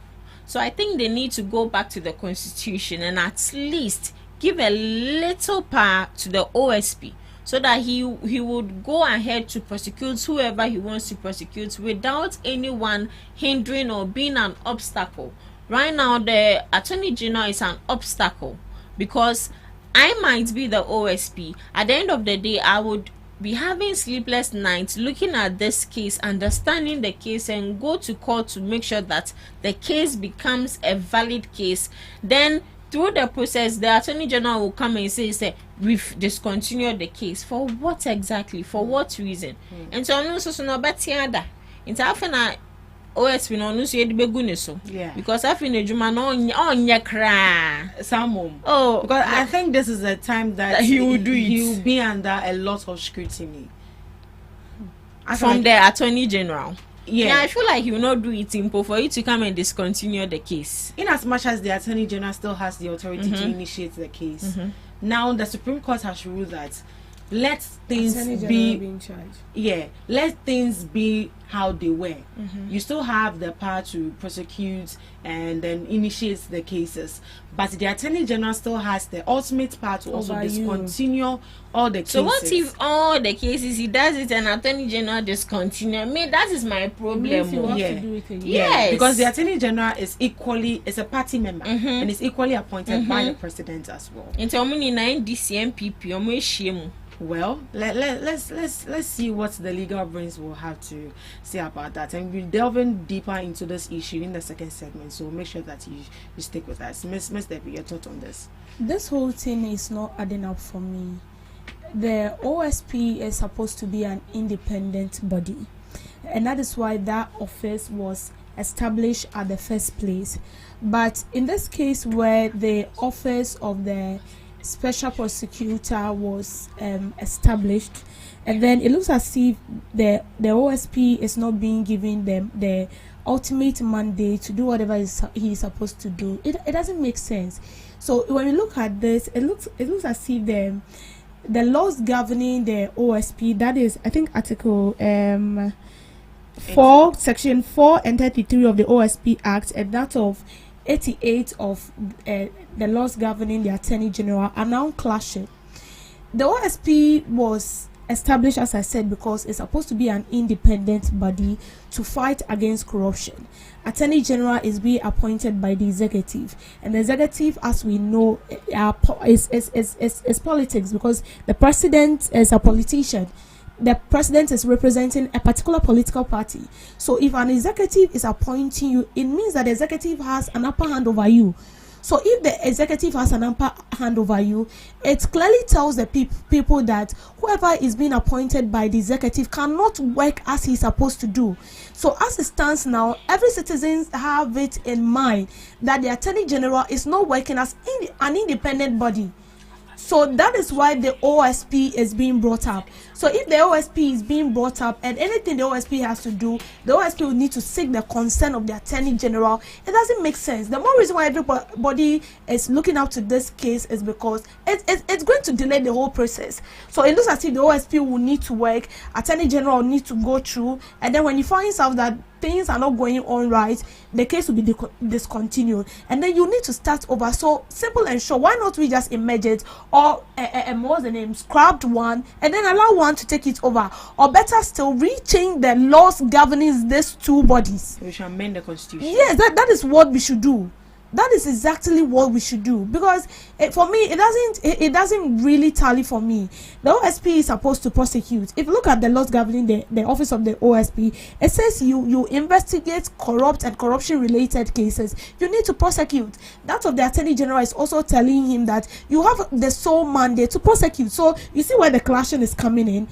Speaker 15: So I think they need to go back to the constitution and at least give a little power to the OSP, so that he would go ahead to prosecute whoever he wants to prosecute without anyone hindering or being an obstacle. Right now, the Attorney General is an obstacle, because I might be the OSP. At the end of the day, I would be having sleepless nights looking at this case, understanding the case, and go to court to make sure that the case becomes a valid case. Then through the process, the Attorney General will come and say we've discontinued the case. For what exactly? For what reason? And so no so no better that. It's often OSP no so yedi begune so.
Speaker 14: Yeah.
Speaker 15: Because I feel ejuma no onye kra.
Speaker 14: Samum.
Speaker 15: Oh,
Speaker 14: because I think this is a time that
Speaker 15: he will do it.
Speaker 14: He will be under a lot of scrutiny.
Speaker 15: From the Attorney General.
Speaker 14: Yeah,
Speaker 15: I feel like he will not do it simple for you to come and discontinue the case.
Speaker 14: In as much as the Attorney General still has the authority to initiate the case, now the Supreme Court has ruled that let things be in charge. Yeah, let things be how they were. You still have the power to prosecute and then initiate the cases, but the Attorney General still has the ultimate power to also discontinue all the cases.
Speaker 15: So what if all the cases he does it and Attorney General discontinue? I mean, that is my problem.
Speaker 14: Yes, because the Attorney General is a party member and is equally appointed by the president as well. Well, let's see what the legal brains will have to say about that, and we're delving deeper into this issue in the second segment. So make sure that you stick with us. Miss Debbie, your thought on this?
Speaker 13: This whole thing is not adding up for me. The OSP is supposed to be an independent body, and that is why that office was established at the first place. But in this case, where the office of the special prosecutor was established, and then it looks as if the OSP is not being given them the ultimate mandate to do whatever he is supposed to do. It doesn't make sense. So when you look at this, it looks as if the laws governing the OSP, that is, I think Article 4, Section 4 and 33 of the OSP Act, and that of 88 of the laws governing the Attorney General, are now clashing. The OSP was established, as I said, because it's supposed to be an independent body to fight against corruption. Attorney General is being appointed by the executive, and the executive, as we know, is politics, because the president is a politician. The president is representing a particular political party. So if an executive is appointing you, it means that the executive has an upper hand over you. So if the executive has an upper hand over you, it clearly tells the people that whoever is being appointed by the executive cannot work as he's supposed to do. So as it stands now, every citizen have it in mind that the Attorney General is not working as an independent body. So that is why the OSP is being brought up. So if the OSP is being brought up, and anything the OSP has to do, the OSP will need to seek the consent of the Attorney General. It doesn't make sense. The more reason why everybody is looking up to this case is because it's going to delay the whole process. So it looks as if the OSP will need to work, Attorney General will need to go through, and then when you find out that things are not going on right, the case will be discontinued, and then you need to start over. So simple and short, why not we just emerge it, or what's the name, scrapped one, and then allow one to take it over, or better still, rechange the laws governing these two bodies.
Speaker 14: We should amend the constitution.
Speaker 13: Yes, that is what we should do. That is exactly what we should do, because for me it doesn't really tally for me. The OSP is supposed to prosecute. If you look at the laws governing the office of the OSP, it says you investigate corrupt and corruption related cases. You need to prosecute. That of the Attorney General is also telling him that you have the sole mandate to prosecute. So you see where the clashing is coming in.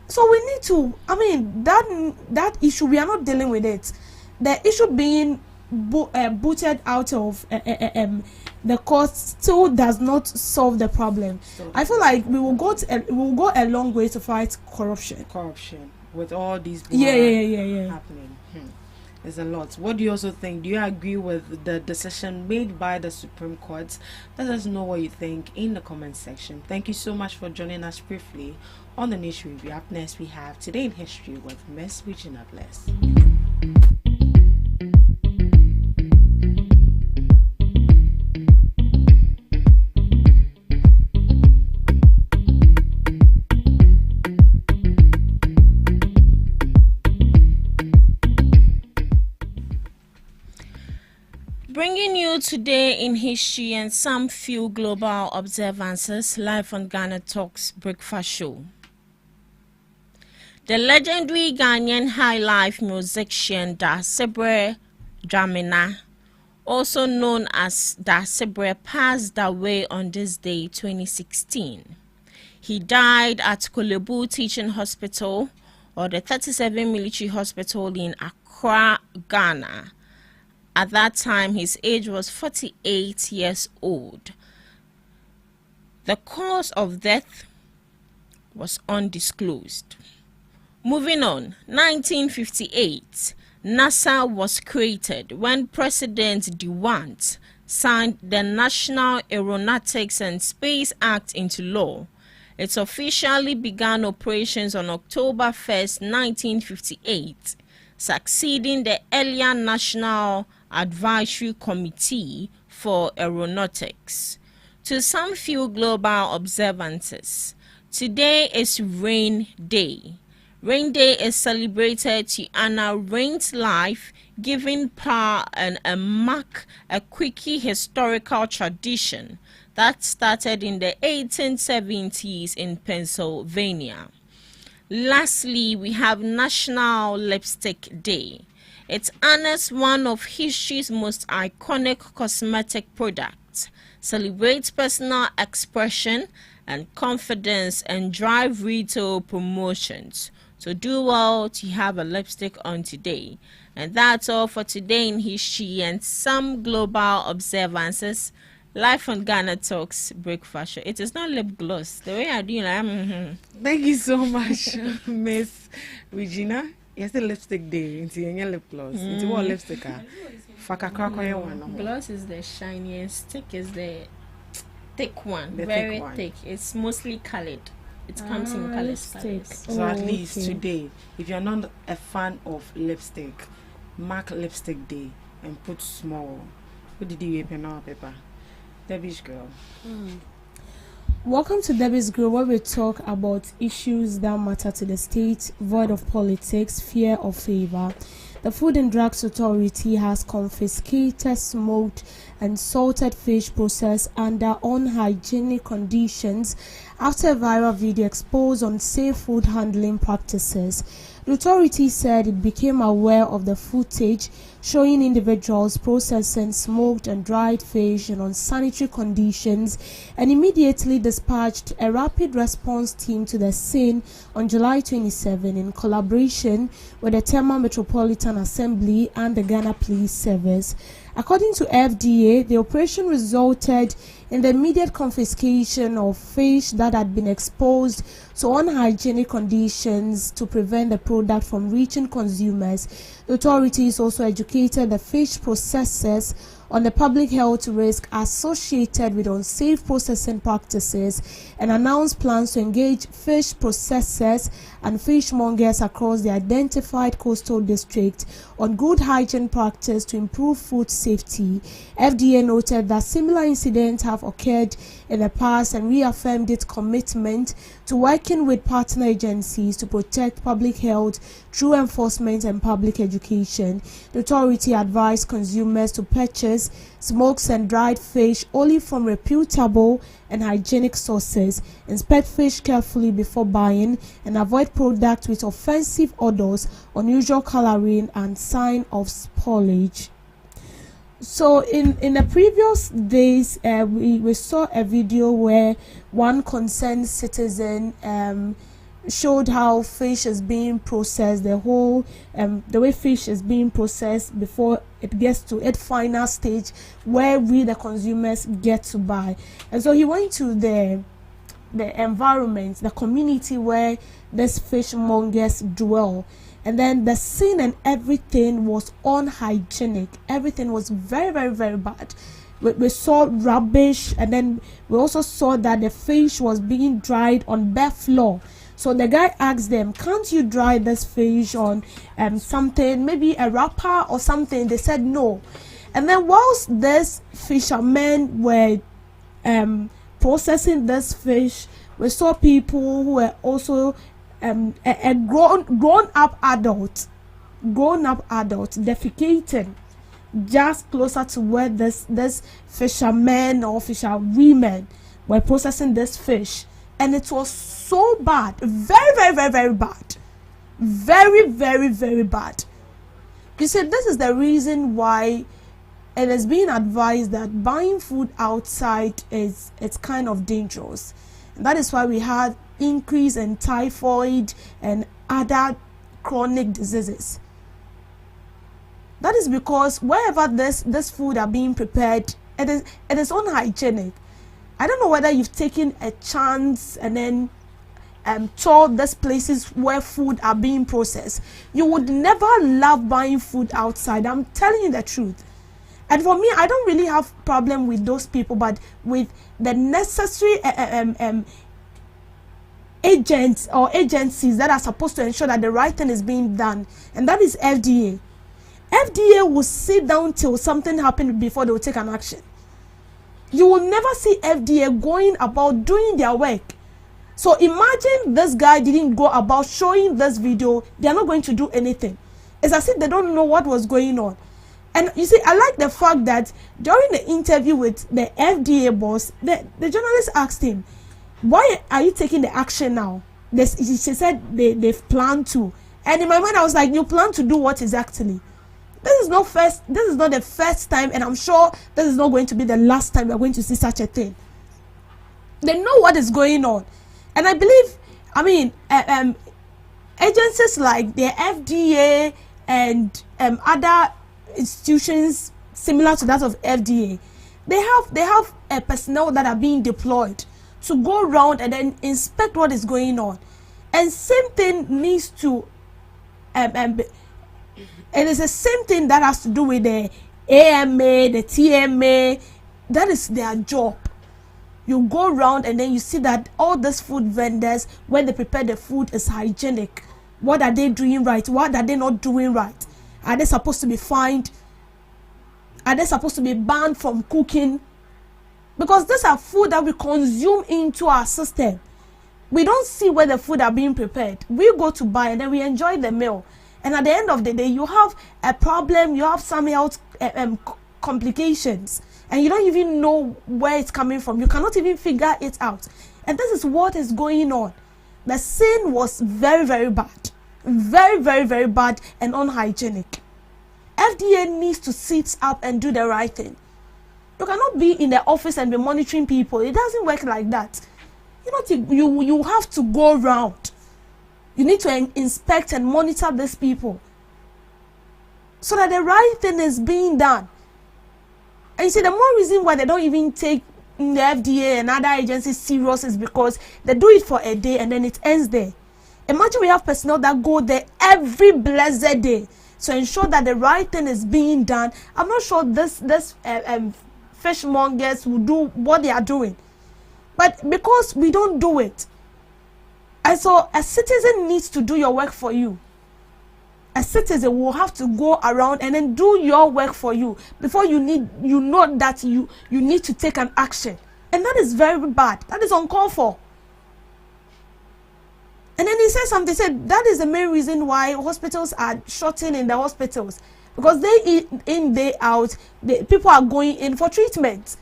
Speaker 13: So we need to, that issue, we are not dealing with it. The issue being booted out of the court still does not solve the problem. I feel like we will go a long way to fight corruption
Speaker 14: with all these happening. There's a lot. What do you also think? Do you agree with the decision made by the Supreme Court? Let us know what you think in the comment section. Thank you so much for joining us briefly on the News Review. Up next, we have Today in History with Miss Regina Bless.
Speaker 15: Bringing you Today in History and some few global observances live on GhanaTalks Breakfast Show. The legendary Ghanaian high life musician Da Sebre Dramina also known as Dasebre, passed away on this day 2016. He died at Kolebu Teaching Hospital, or the 37 Military Hospital in Accra, Ghana. At that time, his age was 48 years old. The cause of death was undisclosed. Moving on, 1958, NASA was created when President DeWant signed the National Aeronautics and Space Act into law. It officially began operations on October 1st, 1958, succeeding the earlier National Advisory Committee for Aeronautics. To some few global observances, today is Rain Day. Rain Day is celebrated to honor rain's life, giving power and mark a quickie historical tradition that started in the 1870s in Pennsylvania. Lastly, we have National Lipstick Day. It honors one of history's most iconic cosmetic products, celebrates personal expression and confidence, and drive retail promotions. So do well to have a lipstick on today. And that's all for today in history and some global observances. Live on Ghana Talks Breakfast Show. It is not lip gloss. The way I do it,
Speaker 14: Thank you so much, Miss Regina. Yes, the lipstick day. It's your lip gloss. It's what lipstick?
Speaker 15: Gloss is the shiniest. Stick is the thick one.
Speaker 14: The
Speaker 15: very
Speaker 14: thick one.
Speaker 15: thick. It's mostly colored. It comes in colors.
Speaker 14: So at least today, if you're not a fan of lipstick, mark lipstick day and put small. What did you pen on paper? Debbie's girl.
Speaker 13: Welcome to Debbie's Girl, where we talk about issues that matter to the state, void of politics, fear or favor. The Food and Drugs Authority has confiscated smoked and salted fish processed under unhygienic conditions after a viral video exposed unsafe food handling practices. The authority said it became aware of the footage showing individuals processing smoked and dried fish in unsanitary conditions and immediately dispatched a rapid response team to the scene on July 27 in collaboration with the Tema Metropolitan Assembly and the Ghana Police Service. According to FDA, the operation resulted in the immediate confiscation of fish that had been exposed to unhygienic conditions to prevent the product from reaching consumers. The authorities also educated the fish processors on the public health risk associated with unsafe processing practices and announced plans to engage fish processors and fishmongers across the identified coastal district on good hygiene practice to improve food safety. FDA noted that similar incidents have occurred in the past and reaffirmed its commitment to working with partner agencies to protect public health through enforcement and public education. The authority advised consumers to purchase smoked and dried fish only from reputable and hygienic sources, inspect fish carefully before buying, and avoid products with offensive odors, unusual coloring, and sign of spoilage. So in the previous days, we saw a video where one concerned citizen showed how fish is being processed, the way fish is being processed before it gets to its final stage where we the consumers get to buy. And so he went to the environment, the community where these fishmongers dwell. And then the scene and everything was unhygienic. Everything was very, very, very bad. We saw rubbish, and then we also saw that the fish was being dried on bare floor. So the guy asked them, can't you dry this fish on something, maybe a wrapper or something? They said no. And then whilst these fishermen were processing this fish, we saw people who were also a grown-up adult defecating just closer to where this fishermen or fisherwomen were processing this fish. And it was so bad, very, very, very, very bad, very, very, very bad. You see, this is the reason why it is being advised that buying food outside it's kind of dangerous. And that is why we had increase in typhoid and other chronic diseases. That is because wherever this food are being prepared, it is unhygienic. I don't know whether you've taken a chance and then told these places where food are being processed. You would never love buying food outside. I'm telling you the truth. And for me, I don't really have problem with those people, but with the necessary agents or agencies that are supposed to ensure that the right thing is being done, and that is FDA. FDA will sit down till something happens before they will take an action. You will never see FDA going about doing their work. So imagine this guy didn't go about showing this video, they are not going to do anything. It's as if they don't know what was going on. And you see, I like the fact that during the interview with the FDA boss, the journalist asked him, why are you taking the action now? She said they've planned to. And in my mind, I was like, you plan to do what exactly? This is not the first time, and I'm sure this is not going to be the last time we're going to see such a thing. They know what is going on. And I believe, agencies like the FDA and other institutions similar to that of FDA, they have a personnel that are being deployed to go around and then inspect what is going on. And same thing needs to it is the same thing that has to do with the AMA, the TMA. That is their job. You go around and then you see that all these food vendors, when they prepare the food, is hygienic. What are they doing right? What are they not doing right? Are they supposed to be fined? Are they supposed to be banned from cooking? Because these are food that we consume into our system. We don't see where the food are being prepared. We go to buy and then we enjoy the meal. And at the end of the day, you have a problem, you have some health complications, and you don't even know where it's coming from. You cannot even figure it out. And this is what is going on. The sin was very, very bad. Very, very, very bad and unhygienic. FDA needs to sit up and do the right thing. You cannot be in the office and be monitoring people. It doesn't work like that. You have to go around. You need to inspect and monitor these people so that the right thing is being done. And you see, the more reason why they don't even take the FDA and other agencies serious is because they do it for a day and then it ends there. Imagine we have personnel that go there every blessed day to ensure that the right thing is being done. I'm not sure this fishmongers will do what they are doing, but because we don't do it. And so a citizen needs to do your work for you. A citizen will have to go around and then do your work for you before you know that you need to take an action. And that is very bad. That is uncalled for. And then he said something, he said that is the main reason why hospitals are shutting in the hospitals. Because day in, day out, people are going in for treatment.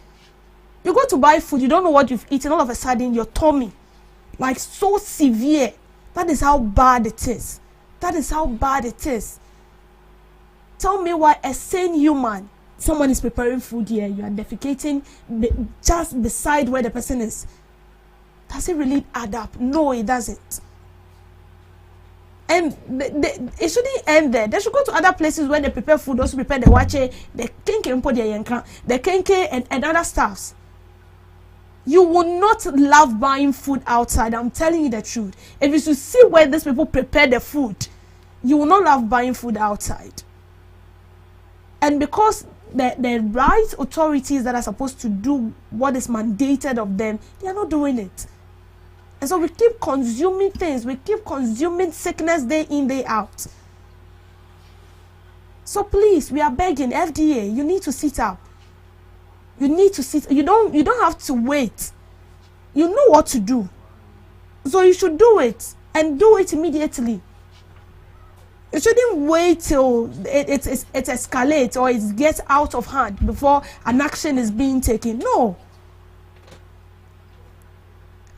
Speaker 13: You go to buy food, you don't know what you've eaten, all of a sudden your tummy, like so severe. That is how bad it is. That is how bad it is. Tell me why a sane human, someone is preparing food here, you are defecating just beside where the person is. Does it really add up? No, it doesn't. And it shouldn't end there. They should go to other places where they prepare food, also prepare the wache, the kenke and other stuffs. You will not love buying food outside. I'm telling you the truth. If you should see where these people prepare the food, you will not love buying food outside. And because the right authorities that are supposed to do what is mandated of them, they are not doing it. And so we keep consuming things. We keep consuming sickness day in, day out. So please, we are begging FDA, you need to sit up. You need to sit. You don't have to wait. You know what to do. So you should do it and do it immediately. You shouldn't wait till it escalates or it gets out of hand before an action is being taken. No.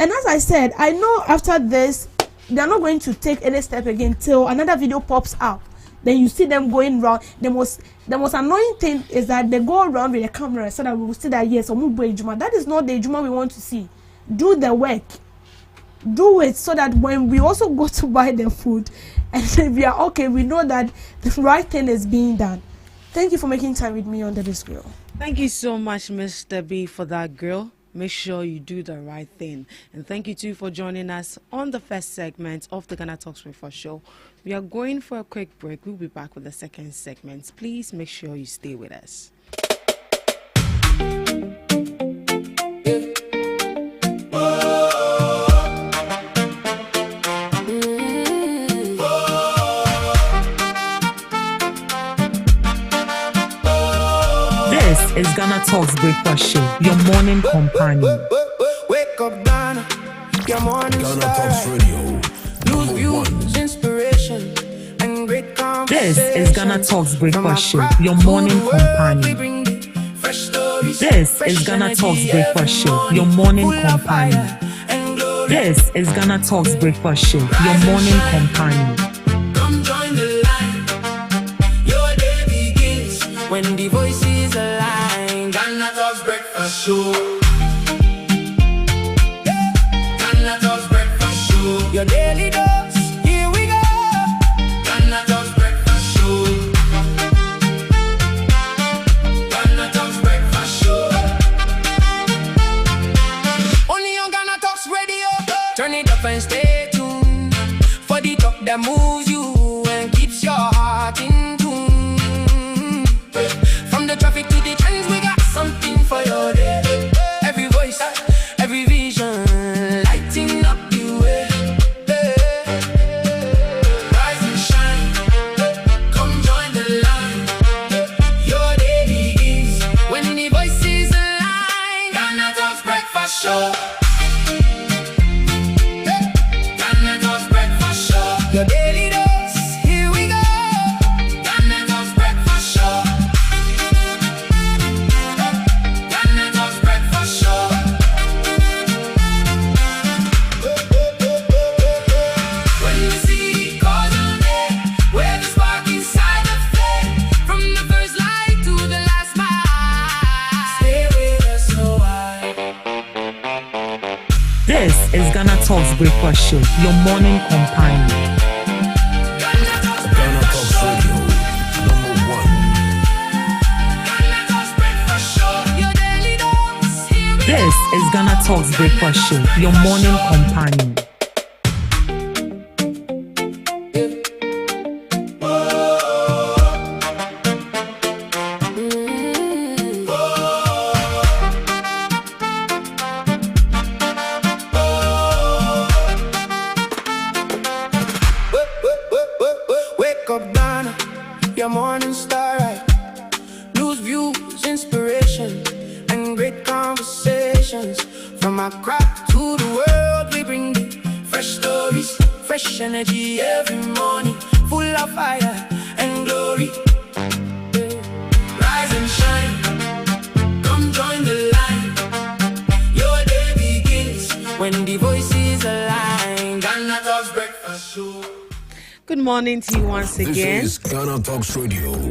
Speaker 13: And as I said, I know after this, they are not going to take any step again till another video pops up Then you see them going round. The most annoying thing is that they go around with the camera so that we will see that yes, that is not the Juma we want to see. Do the work. Do it so that when we also go to buy the food and we are okay, we know that the right thing is being done. Thank you for making time with me on this girl.
Speaker 14: Thank you so much, Mr. B, for that girl. Make sure you do the right thing. And thank you too for joining us on the first segment of the Ghana Talks Breakfast Show. We are going for a quick break. We'll be back with the second segment. Please make sure you stay with us.
Speaker 12: Is GhanaTalks Breakfast Show, your morning companion.
Speaker 11: Wake up, Ghana, your morning
Speaker 5: GhanaTalks Radio.
Speaker 11: News, views, inspiration, and great conversation.
Speaker 12: This is GhanaTalks Breakfast Show, your morning companion. This is GhanaTalks Breakfast Show, your morning companion. This is GhanaTalks Breakfast Show, your morning companion.
Speaker 11: Come join the line. Your day begins when the voices align. GhanaTalks Breakfast Show. GhanaTalks Breakfast Show. Your daily dose. Here we go. GhanaTalks Breakfast Show. GhanaTalks Breakfast Show. Only on GhanaTalks Radio. Turn it up and stay tuned for the talk that moves you and keeps your heart in tune. From the traffic to the trends, we got something for your day. Every voice, every vision, lighting up the way. Rise and shine, come join the line. Your day begins when the voices align. GhanaTalks Breakfast Show. GhanaTalks Breakfast Show. Your daily dose, here we go. GhanaTalks Breakfast Show. GhanaTalks Breakfast Show. When you see cause on there, where the spark inside the flame, from the first light to the last mile, stay with us so wide.
Speaker 12: This is GhanaTalks Breakfast Show, your morning companion.
Speaker 5: GhanaTalks Radio. Number one.
Speaker 11: GhanaTalks Breakfast Show. Your daily dose, here we
Speaker 12: This is GhanaTalks Breakfast Show, your morning companion.
Speaker 11: Wake up, Ghana, your morning star, right? News, views, inspiration, and great conversations. From Accra to the world, we bring the fresh stories, fresh energy every morning, full of fire and glory. Rise and shine, come join the line. Your day begins when the voices align. GhanaTalks Breakfast Show.
Speaker 14: Good morning to you once again.
Speaker 5: This is GhanaTalks Radio.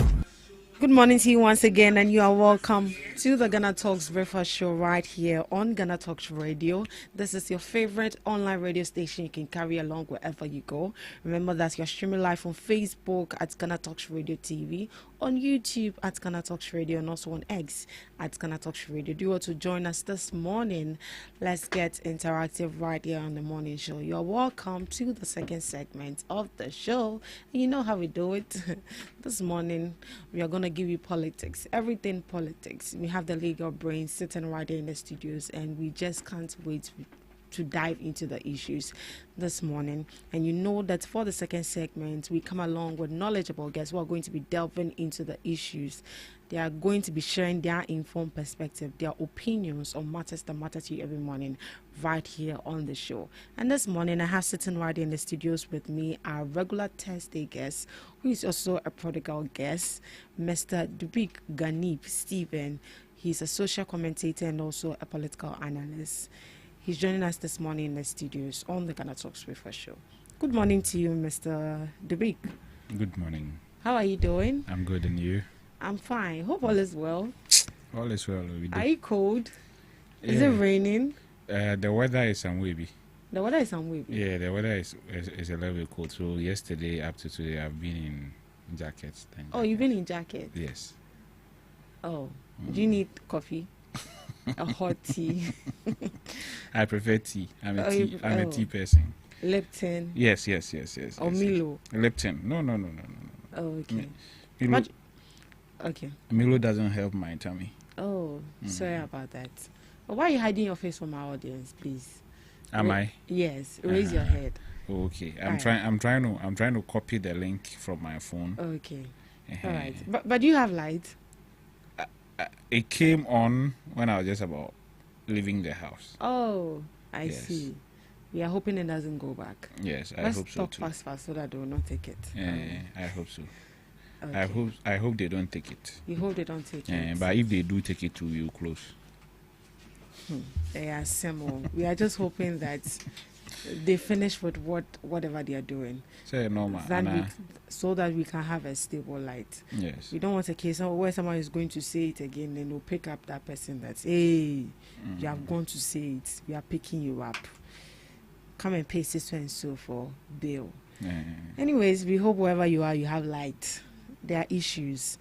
Speaker 14: Good morning to you once again, and you are welcome to the GhanaTalks Breakfast Show right here on GhanaTalks Radio. This is your favorite online radio station you can carry along wherever you go. Remember that you're streaming live on Facebook at GhanaTalks Radio TV, on YouTube at GhanaTalks Radio, and also on X at GhanaTalks Radio. Do you want to join us this morning? Let's get interactive right here on the morning show. You're welcome to the second segment of the show. And you know how we do it. This morning, we are going to give you politics, everything politics. We have the legal brain sitting right there in the studios, and we just can't wait to dive into the issues this morning. And you know that for the second segment, we come along with knowledgeable guests who are going to be delving into the issues. They are going to be sharing their informed perspective, their opinions on matters that matter to you every morning right here on the show. And this morning, I have sitting right in the studios with me our regular Thursday guest, who is also a prodigal guest, Mr. Dubik Ganip Stephen. He's a social commentator and also a political analyst. He's joining us this morning in the studios on the GhanaTalks Breakfast Show. Good morning to you, Mr. Dubik.
Speaker 16: Good morning.
Speaker 14: How are you doing?
Speaker 16: I'm good, and you?
Speaker 14: I'm fine. Hope all is well.
Speaker 16: All is well.
Speaker 14: Are you cold? Is it raining?
Speaker 16: The weather is some wavy.
Speaker 14: The weather is some wavy?
Speaker 16: Yeah, the weather is a little bit cold. So yesterday up to today, I've been in jackets.
Speaker 14: You've been in jackets?
Speaker 16: Yes.
Speaker 14: Oh, do you need coffee? A hot tea?
Speaker 16: I prefer tea. I'm a tea person.
Speaker 14: Lipton?
Speaker 16: Yes.
Speaker 14: Or Milo?
Speaker 16: Lipton. No.
Speaker 14: Oh, okay.
Speaker 16: Milo,
Speaker 14: okay.
Speaker 16: Milo doesn't help my tummy.
Speaker 14: Oh, sorry about that. But why are you hiding your face from our audience, please?
Speaker 16: Am I?
Speaker 14: Yes. Raise your head.
Speaker 16: Okay. I'm trying to copy the link from my phone.
Speaker 14: Okay. All right. But do you have light?
Speaker 16: It came on when I was just about leaving the house.
Speaker 14: Oh, I see. We are hoping it doesn't go back.
Speaker 16: Yes, I hope so too.
Speaker 14: Let's talk fast so that they will not take it.
Speaker 16: I hope so.
Speaker 14: Okay.
Speaker 16: I hope they don't take it.
Speaker 14: You hope they don't take it.
Speaker 16: But if they do take it too, you close.
Speaker 14: They are similar. We are just hoping that they finish with whatever they are doing.
Speaker 16: Say normal.
Speaker 14: So that we can have a stable light.
Speaker 16: Yes.
Speaker 14: We don't want a case where someone is going to say it again and we'll pick up that person that's, hey, you have gone to say it. We are picking you up. Come and pay so and so for bill. Anyways, we hope wherever you are, you have light. There are issues,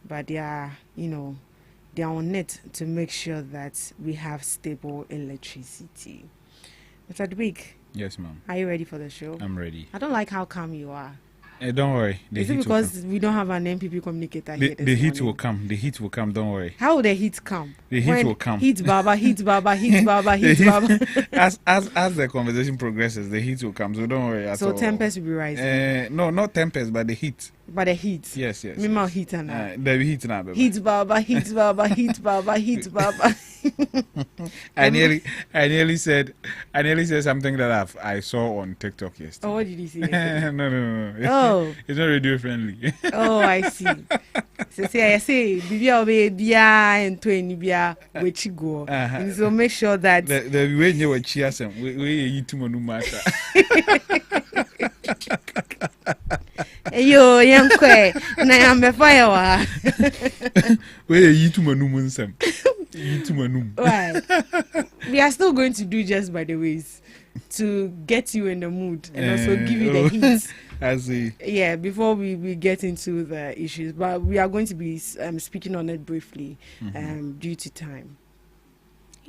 Speaker 14: but they are on it to make sure that we have stable electricity. Mr. Dwig.
Speaker 16: Yes, ma'am.
Speaker 14: Are you ready for the show?
Speaker 16: I'm ready.
Speaker 14: I don't like how calm you are.
Speaker 16: Don't worry.
Speaker 14: Is it because we don't have an MPP communicator here?
Speaker 16: The heat will come. The heat will come. Don't worry.
Speaker 14: How will the heat come?
Speaker 16: The heat will come.
Speaker 14: Heat Baba, heat Baba, heat Baba, heat Baba.
Speaker 16: As the conversation progresses, the heat will come. So don't worry.
Speaker 14: So tempest will be rising.
Speaker 16: No, not tempest, but the heat.
Speaker 14: But the heat.
Speaker 16: Yes.
Speaker 14: Mima heat now.
Speaker 16: The heat now.
Speaker 14: Heat Baba, heat Baba, heat Baba, heat Baba.
Speaker 16: I nearly said something that I saw on TikTok yesterday.
Speaker 14: Oh, what did you say?
Speaker 16: No.
Speaker 14: Oh,
Speaker 16: it's not radio friendly.
Speaker 14: Oh, I see. So I say, Bibia obe bia and twenty bia which go. So make sure that
Speaker 16: the way you were cheersome, we eat too many matter.
Speaker 14: Yo, young kwe, na yambe fire wa.
Speaker 16: We eat too many munsam.
Speaker 14: Right. We are still going to do just by the ways to get you in the mood and also give you the heat.
Speaker 16: I see.
Speaker 14: Yeah, before we get into the issues, but we are going to be speaking on it briefly due to time.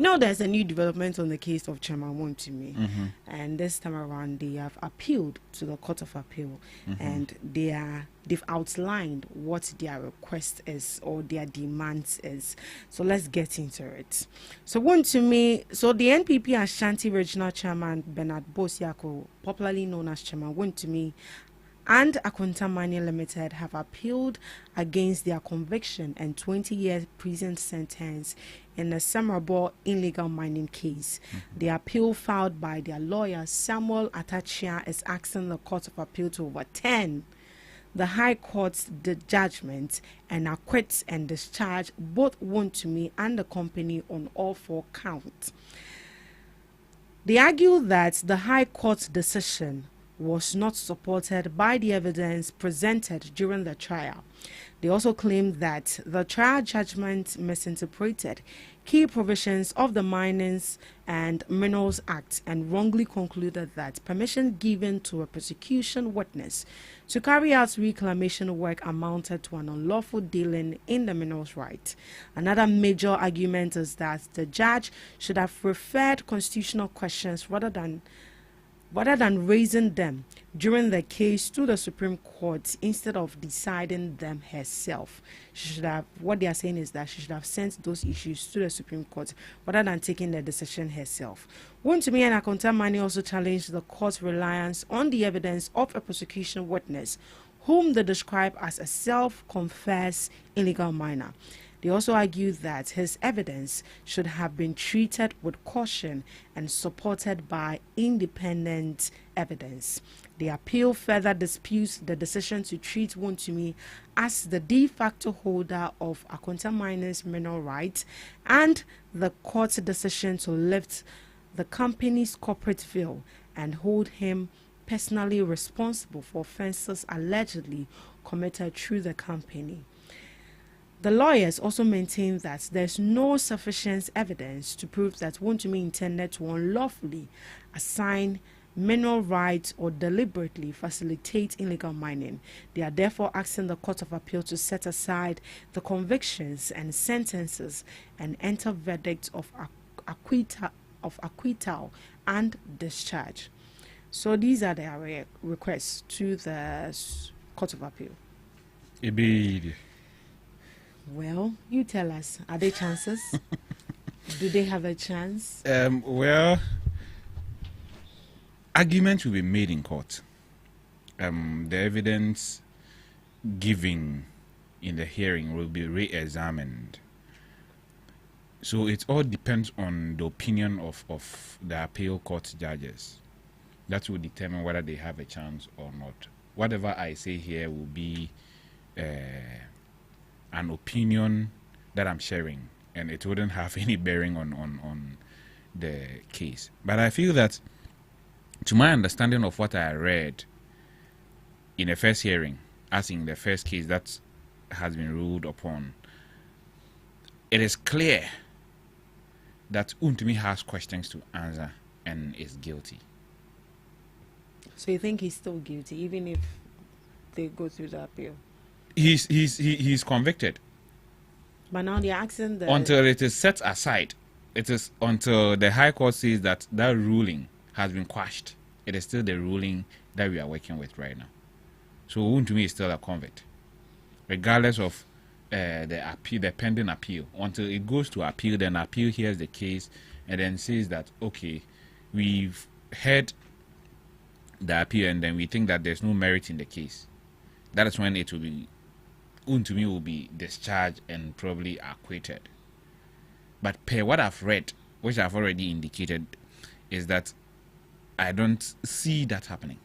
Speaker 14: There's a new development on the case of Chairman Wontumi, and this time around they have appealed to the Court of Appeal, and they've outlined what their request is or their demands is. So let's get into it. So the NPP Ashanti Regional Chairman Bernard Bosiako, popularly known as Chairman Wontumi, and Akonta Mining Limited have appealed against their conviction and 20-year prison sentence in the Samrabo illegal mining case. The appeal filed by their lawyer Samuel Atachia is asking the Court of Appeal to overturn the High Court's judgment and acquit and discharge both Wontumi and the company on all 4 counts. They argue that the High Court's decision was not supported by the evidence presented during the trial. They also claimed that the trial judgment misinterpreted key provisions of the Miners and Minerals Act and wrongly concluded that permission given to a prosecution witness to carry out reclamation work amounted to an unlawful dealing in the minerals right. Another major argument is that the judge should have referred constitutional questions rather than raising them during the case to the Supreme Court instead of deciding them herself. What they are saying is that she should have sent those issues to the Supreme Court rather than taking the decision herself. Wontumi and Akonta Mining also challenged the court's reliance on the evidence of a prosecution witness, whom they describe as a self-confessed illegal miner. They also argued that his evidence should have been treated with caution and supported by independent evidence. The appeal further disputes the decision to treat Wontumi as the de facto holder of Akonta Mining's mineral rights and the court's decision to lift the company's corporate veil and hold him personally responsible for offences allegedly committed through the company. The lawyers also maintain that there's no sufficient evidence to prove that Wontumi intended to unlawfully assign mineral rights or deliberately facilitate illegal mining. They are therefore asking the Court of Appeal to set aside the convictions and sentences and enter verdicts of acquittal and discharge. So these are their requests to the Court of Appeal. Well, you tell us, are there chances? Do they have a chance?
Speaker 16: Well, arguments will be made in court. The evidence given in the hearing will be re-examined. So it all depends on the opinion of the appeal court judges. That will determine whether they have a chance or not. Whatever I say here will be an opinion that I'm sharing, and it wouldn't have any bearing on the case. But I feel that, to my understanding of what I read in the first hearing, as in the first case that has been ruled upon, it is clear that Wontumi has questions to answer and is guilty.
Speaker 14: So you think he's still guilty, even if they go through the appeal?
Speaker 16: He's convicted.
Speaker 14: But now they're asking the...
Speaker 16: Until it is set aside. It is until the High Court says that ruling has been quashed. It is still the ruling that we are working with right now. So Wontumi is still a convict, regardless of the pending appeal. Until it goes to appeal, then appeal hears the case and then says that, okay, we've heard the appeal and then we think that there's no merit in the case. That is when it will be, Wontumi will be discharged and probably acquitted. But per what I've read, which I've already indicated, is that I don't see that happening.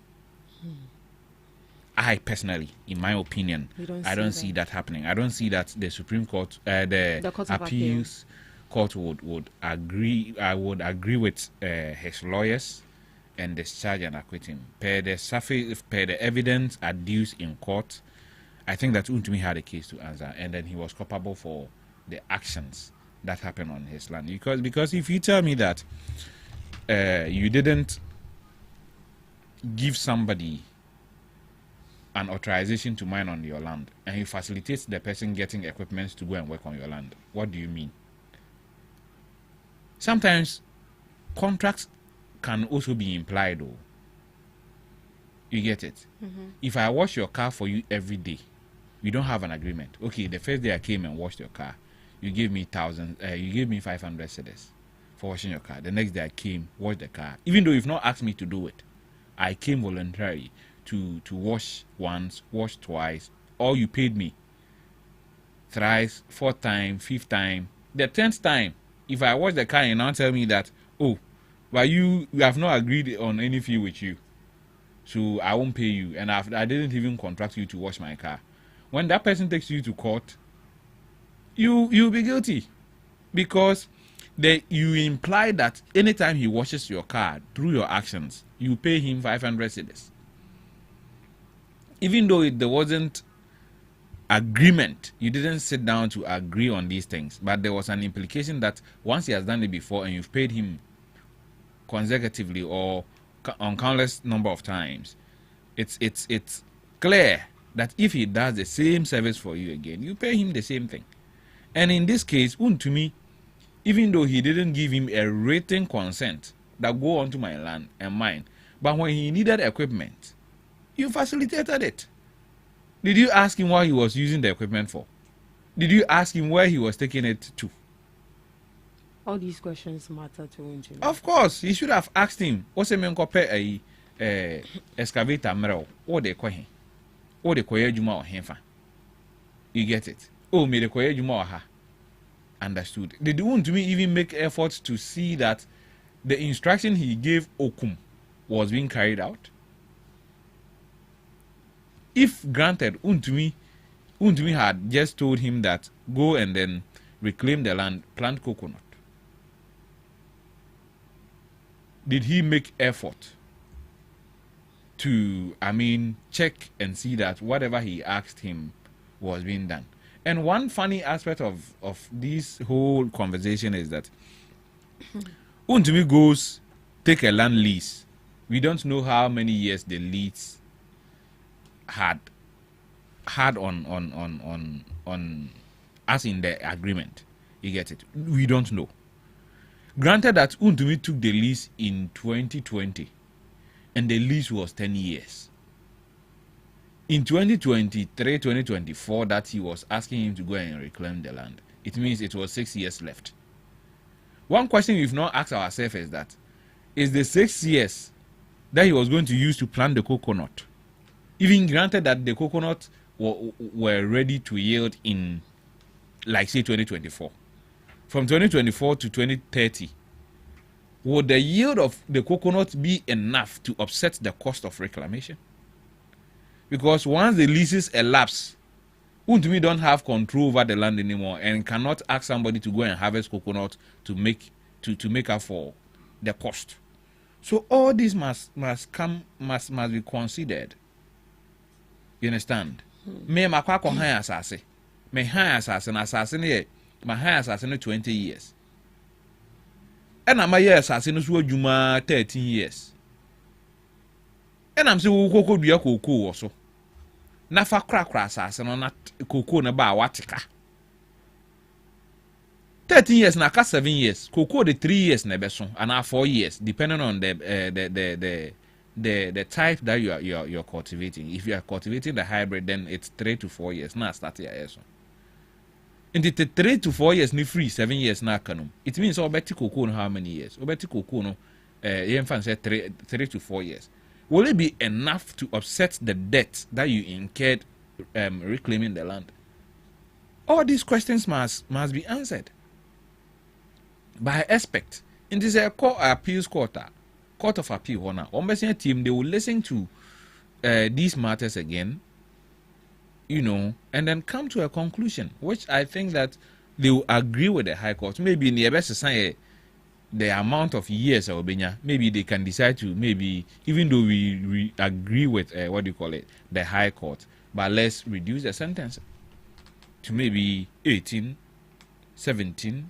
Speaker 16: I personally, in my opinion, I don't see that happening. I don't see that the Supreme Court, the appeals court would agree. I would agree with his lawyers and discharge and acquit him. Per the evidence adduced in court, I think that Wontumi had a case to answer, and then he was culpable for the actions that happened on his land. Because if you tell me that you didn't give somebody an authorization to mine on your land and you facilitate the person getting equipment to go and work on your land, what do you mean? Sometimes contracts can also be implied, though. You get it? If I wash your car for you every day, we don't have an agreement. Okay, the first day I came and washed your car, you gave me 500 cedis for washing your car. The next day I came, washed the car. Even though you've not asked me to do it, I came voluntarily to wash once, wash twice, or you paid me thrice, fourth time, fifth time, the 10th time. If I wash the car and now tell me that, oh, but we have not agreed on any fee with you, so I won't pay you, and I didn't even contract you to wash my car. When that person takes you to court, you'll be guilty, because you imply that anytime he washes your car through your actions, you pay him 500 cedis. Even though there wasn't agreement, you didn't sit down to agree on these things, but there was an implication that once he has done it before and you've paid him consecutively or on countless number of times, it's clear that if he does the same service for you again, you pay him the same thing. And in this case, Wontumi, even though he didn't give him a written consent that go onto my land and mine, but when he needed equipment, you facilitated it. Did you ask him what he was using the equipment for? Did you ask him where he was taking it to?
Speaker 14: All these questions matter to Wontumi.
Speaker 16: Of course, he should have asked him. What's a man compare a excavator mirror? What they call him? What they call Juma or Henfa? You get it? Oh, me the call Juma or ha? Understood. Did Wontumi even make efforts to see that the instruction he gave Okum was being carried out? If granted, Wontumi had just told him that go and then reclaim the land, plant coconut, did he make effort to, I mean, check and see that whatever he asked him was being done. And one funny aspect of this whole conversation is that Untumi goes take a land lease. We don't know how many years the lease had on as in the agreement. You get it? We don't know. Granted that Untumi took the lease in 2020 and the lease was 10 years. In 2023, 2024, that he was asking him to go and reclaim the land. It means it was 6 years left. One question we've not asked ourselves is that, is the 6 years that he was going to use to plant the coconut, even granted that the coconut were ready to yield in, like say 2024, from 2024 to 2030, would the yield of the coconut be enough to offset the cost of reclamation? Because once the leases elapse, Untumi don't have control over the land anymore and cannot ask somebody to go and harvest coconut to make up for the cost. So all this must be considered. You understand? Me makwa ko han asase. Me han asase na asase ne ma han asase no 20 years. And I'm a year asase no so adwuma 13 years. And I'm say wo koko dua koko wo so. Na fa kra asase no na koko na ba watika. 13 years na ka 7 years. Koko the 3 years na beso and 4 years depending on the type that you're cultivating. If you are cultivating the hybrid, then it's 3 to 4 years. Now start your years. In the 3 to 4 years, ni free 7 years na kanum. It means obeti cocoa no how many years? Obeti cocoa no say 3 to 4 years. Will it be enough to offset the debt that you incurred reclaiming the land? All these questions must be answered. But I expect in this appeals court of appeal honor, Ombudsman team, they will listen to these matters again, you know, and then come to a conclusion, which I think that they will agree with the High Court. Maybe in the best society, the amount of years maybe they can decide to, maybe even though we agree with the High Court, but let's reduce the sentence to maybe 18, 17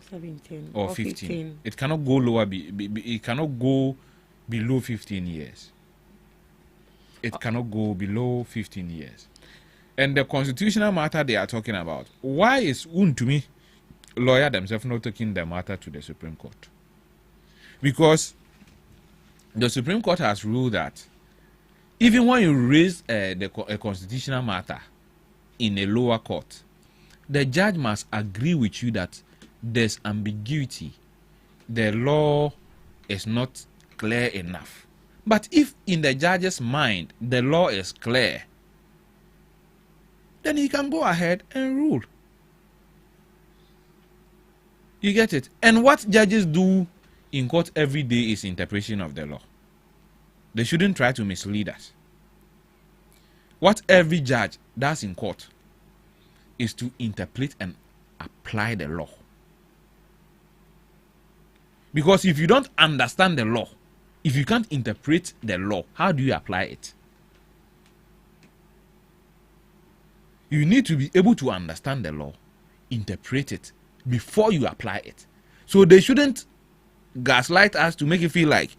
Speaker 16: or 15. It cannot go lower. It cannot go below 15 years. It cannot go below 15 years. And the constitutional matter they are talking about, why is Untumi lawyer themselves not taking the matter to the Supreme Court? Because the Supreme Court has ruled that even when you raise a constitutional matter in a lower court, the judge must agree with you that there's ambiguity. The law is not clear enough. But if in the judge's mind the law is clear, then he can go ahead and rule. You get it? And what judges do in court every day is interpretation of the law. They shouldn't try to mislead us. What every judge does in court is to interpret and apply the law. Because if you don't understand the law, if you can't interpret the law, how do you apply it? You need to be able to understand the law, interpret it before you apply it. So they shouldn't gaslight us to make it feel like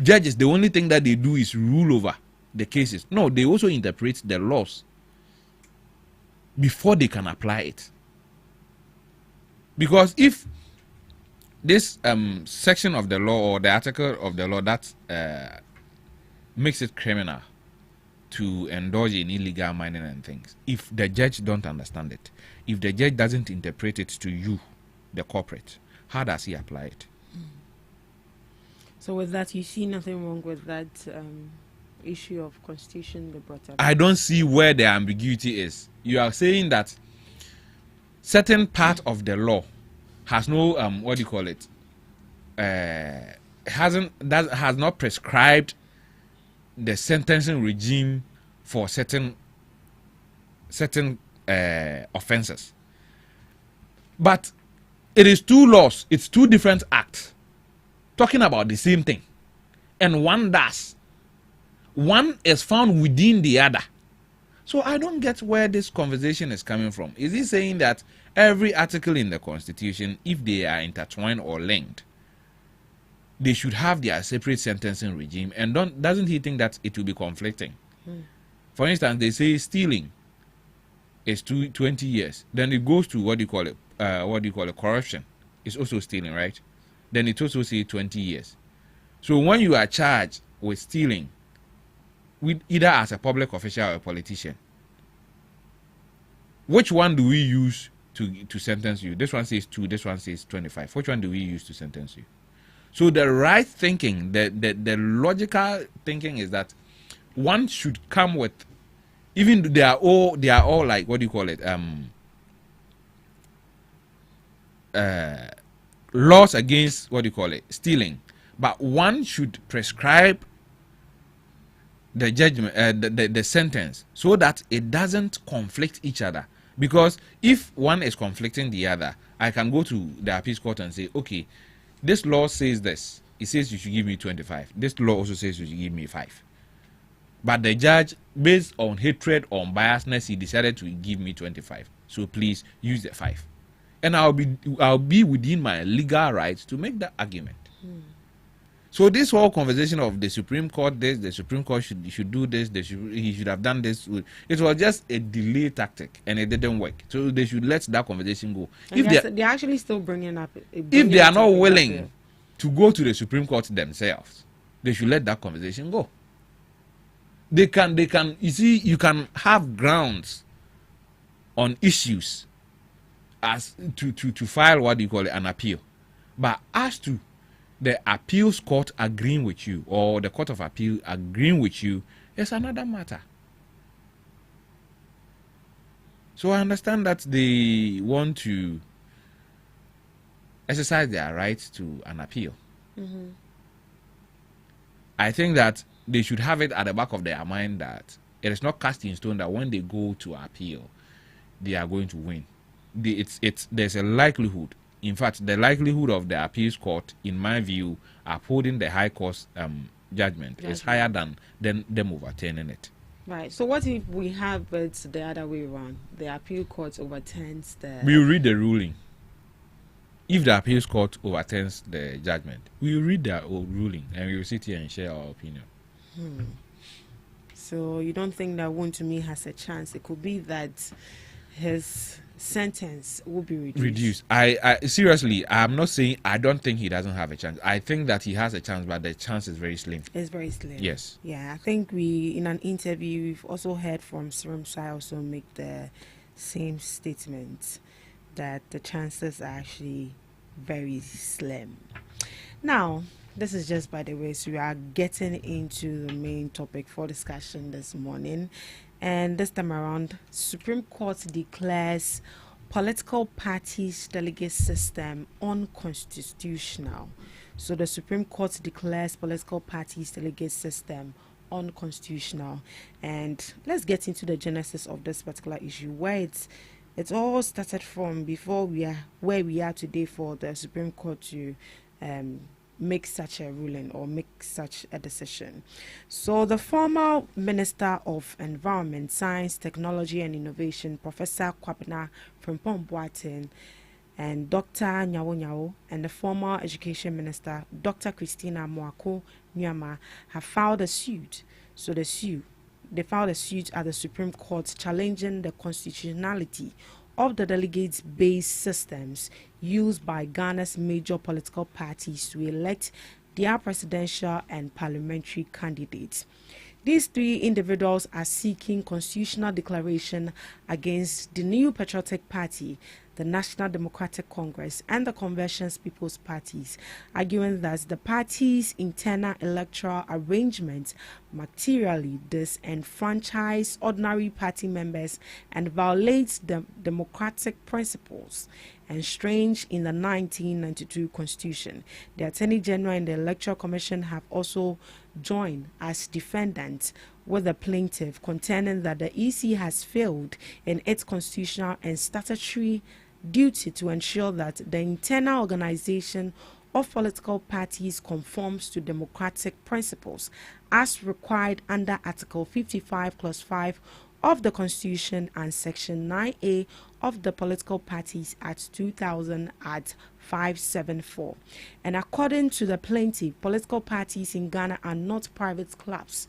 Speaker 16: judges, the only thing that they do is rule over the cases. No, they also interpret the laws before they can apply it. Because if this section of the law or the article of the law that makes it criminal to indulge in illegal mining and things, if the judge don't understand it, if the judge doesn't interpret it to you, the corporate, how does he apply it?
Speaker 14: So with that, you see nothing wrong with that issue of constitution they brought up?
Speaker 16: I don't see where the ambiguity is. You are saying that certain part of the law has no has not prescribed the sentencing regime for certain offenses. But it is two laws, it's two different acts talking about the same thing. And one does one is found within the other. So I don't get where this conversation is coming from. Is he saying that every article in the Constitution, if they are intertwined or linked, they should have their separate sentencing regime? And doesn't he think that it will be conflicting? For instance, they say stealing is 20 years. Then it goes to what do you call it? Corruption. It's also stealing, right? Then it also say 20 years. So when you are charged with stealing, with either as a public official or a politician, which one do we use to sentence you? This one says 2, this one says 25. Which one do we use to sentence you? So the right thinking, the logical thinking is that one should come with, even they are all like, what do you call it? Laws against, what do you call it? Stealing. But one should prescribe the judgment, the sentence, so that it doesn't conflict each other. Because if one is conflicting the other, I can go to the appeals court and say, okay, this law says this. It says you should give me 25. This law also says you should give me 5. But the judge, based on hatred or biasness, he decided to give me 25. So please use the 5. And I'll be within my legal rights to make that argument. So this whole conversation of the Supreme Court this, the Supreme Court should do this, he should have done this, it was just a delay tactic and it didn't work. So they should let that conversation go.
Speaker 14: And they're actually still bringing up.
Speaker 16: If they are not willing to go to the Supreme Court themselves, they should let that conversation go. They can. You see, you can have grounds on issues as to file what you call it, an appeal, but as to the appeals court agreeing with you or the court of appeal agreeing with you, it's another matter. So I understand that they want to exercise their right to an appeal. I think that they should have it at the back of their mind that it is not cast in stone that when they go to appeal, they are going to win. There's a likelihood. In fact, the likelihood of the appeals court, in my view, upholding the high court judgment is higher than them overturning it.
Speaker 14: Right. So what if we have it the other way around? The appeal court overturns the...
Speaker 16: We will read the ruling. If the appeals court overturns the judgment, we will read the ruling and we will sit here and share our opinion.
Speaker 14: So you don't think that Wontumi has a chance? It could be that his sentence will be reduced.
Speaker 16: I seriously, I'm not saying I don't think he doesn't have a chance. I think that he has a chance, but the chance is very slim.
Speaker 14: It's very slim.
Speaker 16: Yes.
Speaker 14: Yeah, I think in an interview, we've also heard from Sirim Sai also make the same statement that the chances are actually very slim. Now, this is just by the way, so we are getting into the main topic for discussion this morning. And this time around, Supreme Court declares political parties delegate system unconstitutional. So the Supreme Court declares political parties delegate system unconstitutional. And let's get into the genesis of this particular issue, where it all started from before we are where we are today for the Supreme Court to make such a ruling or make such a decision. So the former Minister of Environment, Science, Technology and Innovation, Professor Kwabena Frimpong Boateng, and Dr. Nyawo Nyawo, and the former Education Minister, Dr. Christina Moako Nyama, have filed a suit. So they filed a suit at the Supreme Court challenging the constitutionality of the delegates-based systems used by Ghana's major political parties to elect their presidential and parliamentary candidates. These 3 individuals are seeking constitutional declaration against the New Patriotic Party, the National Democratic Congress, and the Conversion's People's Parties, arguing that the party's internal electoral arrangements materially disenfranchise ordinary party members and violates the democratic principles enshrined in the 1992 Constitution. The Attorney General and the Electoral Commission have also joined as defendants with the plaintiff, contending that the EC has failed in its constitutional and statutory duty to ensure that the internal organization of political parties conforms to democratic principles as required under Article 55 Clause 5 of the Constitution and Section 9A of the Political Parties Act 2000 at 574. And according to the plaintiff, political parties in Ghana are not private clubs,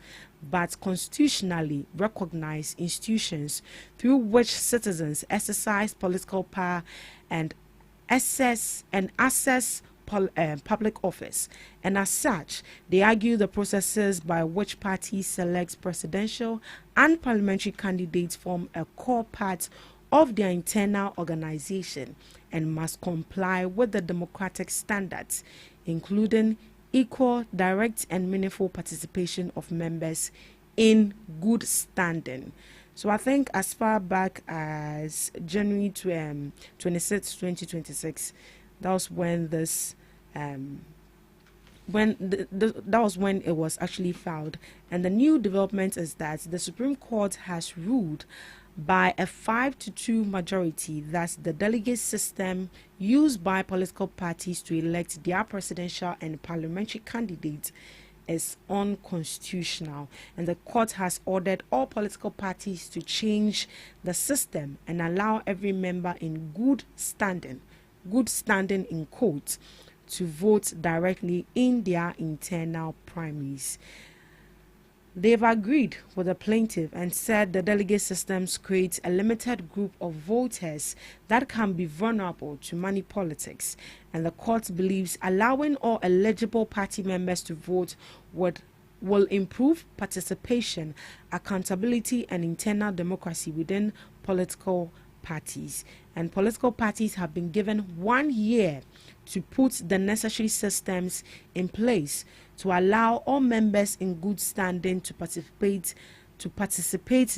Speaker 14: but constitutionally recognized institutions through which citizens exercise political power and access public office. And as such, they argue the processes by which parties select presidential and parliamentary candidates form a core part of their internal organization and must comply with the democratic standards, including equal, direct, and meaningful participation of members in good standing. So I think as far back as January 26, 2026, that was when this that was when it was actually filed. And the new development is that the Supreme Court has ruled by a 5-2 majority that the delegate system used by political parties to elect their presidential and parliamentary candidates is unconstitutional, and the court has ordered all political parties to change the system and allow every member in good standing in quotes, to vote directly in their internal primaries. They've agreed with the plaintiff and said the delegate systems create a limited group of voters that can be vulnerable to money politics, and the court believes allowing all eligible party members to vote will improve participation, accountability, and internal democracy within political parties. And political parties have been given 1 year to put the necessary systems in place to allow all members in good standing to participate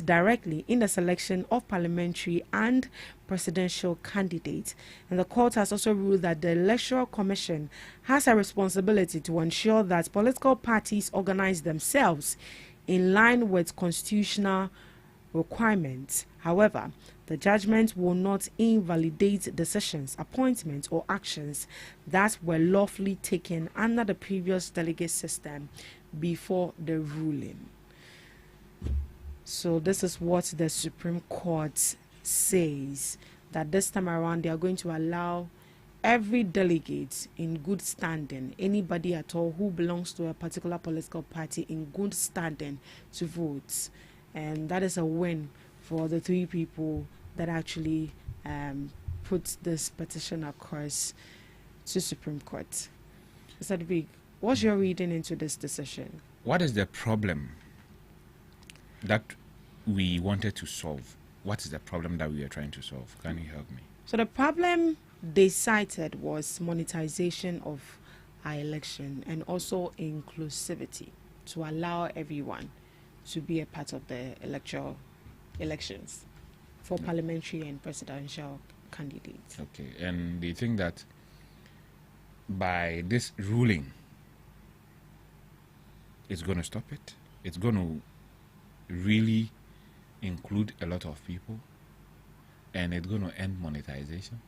Speaker 14: directly in the selection of parliamentary and presidential candidates. And the court has also ruled that the Electoral Commission has a responsibility to ensure that political parties organize themselves in line with constitutional requirements. However, the judgment will not invalidate decisions, appointments, or actions that were lawfully taken under the previous delegate system before the ruling. So this is what the Supreme Court says, that this time around they are going to allow every delegate in good standing, anybody at all who belongs to a particular political party in good standing, to vote. And that is a win for the three people that actually put this petition across to Supreme Court. Mr. Big, what's your reading into this decision?
Speaker 16: What is the problem that we wanted to solve? What is the problem that we are trying to solve? Can you help me?
Speaker 14: So the problem they cited was monetization of our election and also inclusivity, to allow everyone to be a part of the elections for parliamentary and presidential candidates.
Speaker 16: Okay, and they think that by this ruling, it's going to stop it? It's going to really include a lot of people, and it's going to end monetization?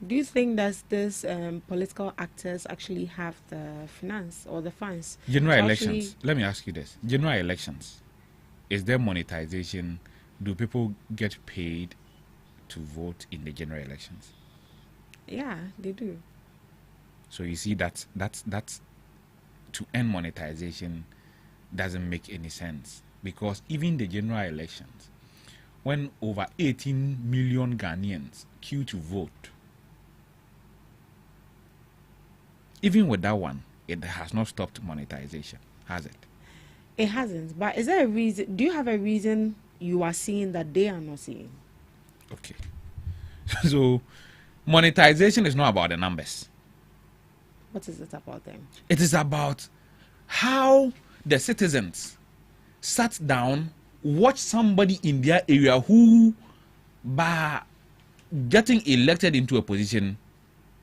Speaker 14: Do you think that this political actors actually have the finance or the funds?
Speaker 16: General elections, let me ask you this. General elections, is there monetization? Do people get paid to vote in the general elections?
Speaker 14: Yeah, they do.
Speaker 16: So you see that's to end monetization doesn't make any sense, because even the general elections, when over 18 million Ghanaians queue to vote, even with that one, it has not stopped monetization, has it?
Speaker 14: It hasn't. But is there a reason? Do you have a reason you are seeing that they are not seeing?
Speaker 16: Okay. So monetization is not about the numbers.
Speaker 14: What is it about them?
Speaker 16: It is about how the citizens sat down, watched somebody in their area who, by getting elected into a position,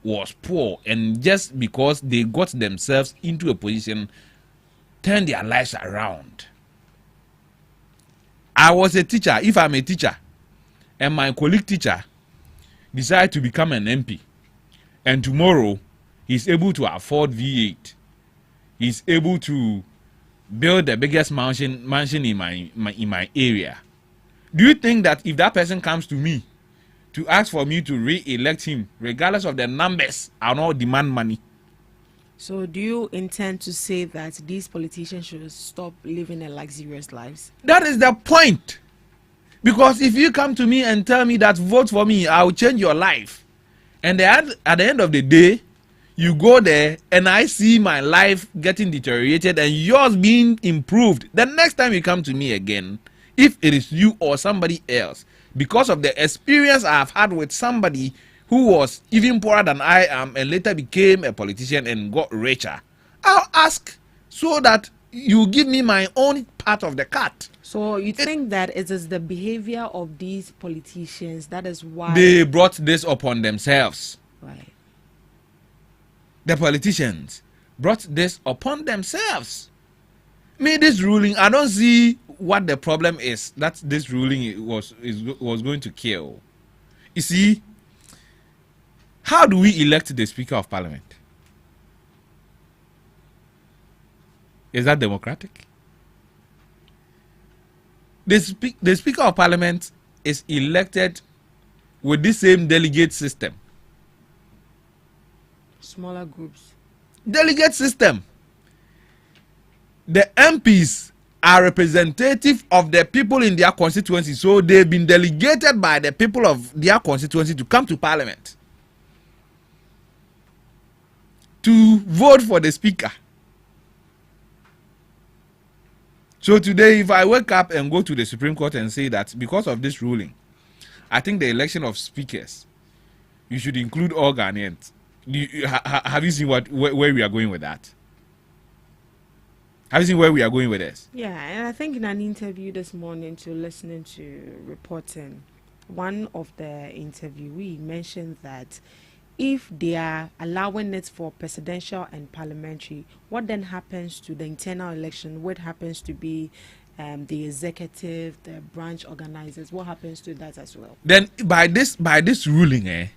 Speaker 16: was poor, and just because they got themselves into a position, turn their lives around. I was a teacher. If I'm a teacher and my colleague teacher decide to become an MP, and tomorrow He's able to afford V8. He's able to build the biggest mansion in my area. Do you think that if that person comes to me to ask for me to re-elect him, regardless of the numbers, I'll not demand money?
Speaker 14: So do you intend to say that these politicians should stop living a luxurious lives?
Speaker 16: That is the point. Because if you come to me and tell me that vote for me, I'll change your life, and at the end of the day, you go there and I see my life getting deteriorated and yours being improved, the next time you come to me again, if it is you or somebody else, because of the experience I've had with somebody who was even poorer than I am and later became a politician and got richer, I'll ask so that you give me my own part of the cut.
Speaker 14: So you think that it is the behavior of these politicians that is why
Speaker 16: they brought this upon themselves?
Speaker 14: Right.
Speaker 16: The politicians brought this upon themselves. Me, this ruling, I don't see what the problem is that this ruling was going to kill. You see, how do we elect the Speaker of Parliament? Is that democratic? The Speaker of Parliament is elected with the same delegate system.
Speaker 14: Smaller groups.
Speaker 16: Delegate system. The MPs are representative of the people in their constituency, so they've been delegated by the people of their constituency to come to Parliament to vote for the Speaker. So today, if I wake up and go to the Supreme Court and say that because of this ruling, I think the election of speakers, you should include all Ghanaians. Have you seen where we are going with that? Have you seen where we are going with this?
Speaker 14: Yeah, and I think in an interview this morning to listening to reporting, one of the interviewee mentioned that if they are allowing it for presidential and parliamentary, what then happens to the internal election? What happens to be the executive, the branch organizers? What happens to that as well?
Speaker 16: Then by this ruling,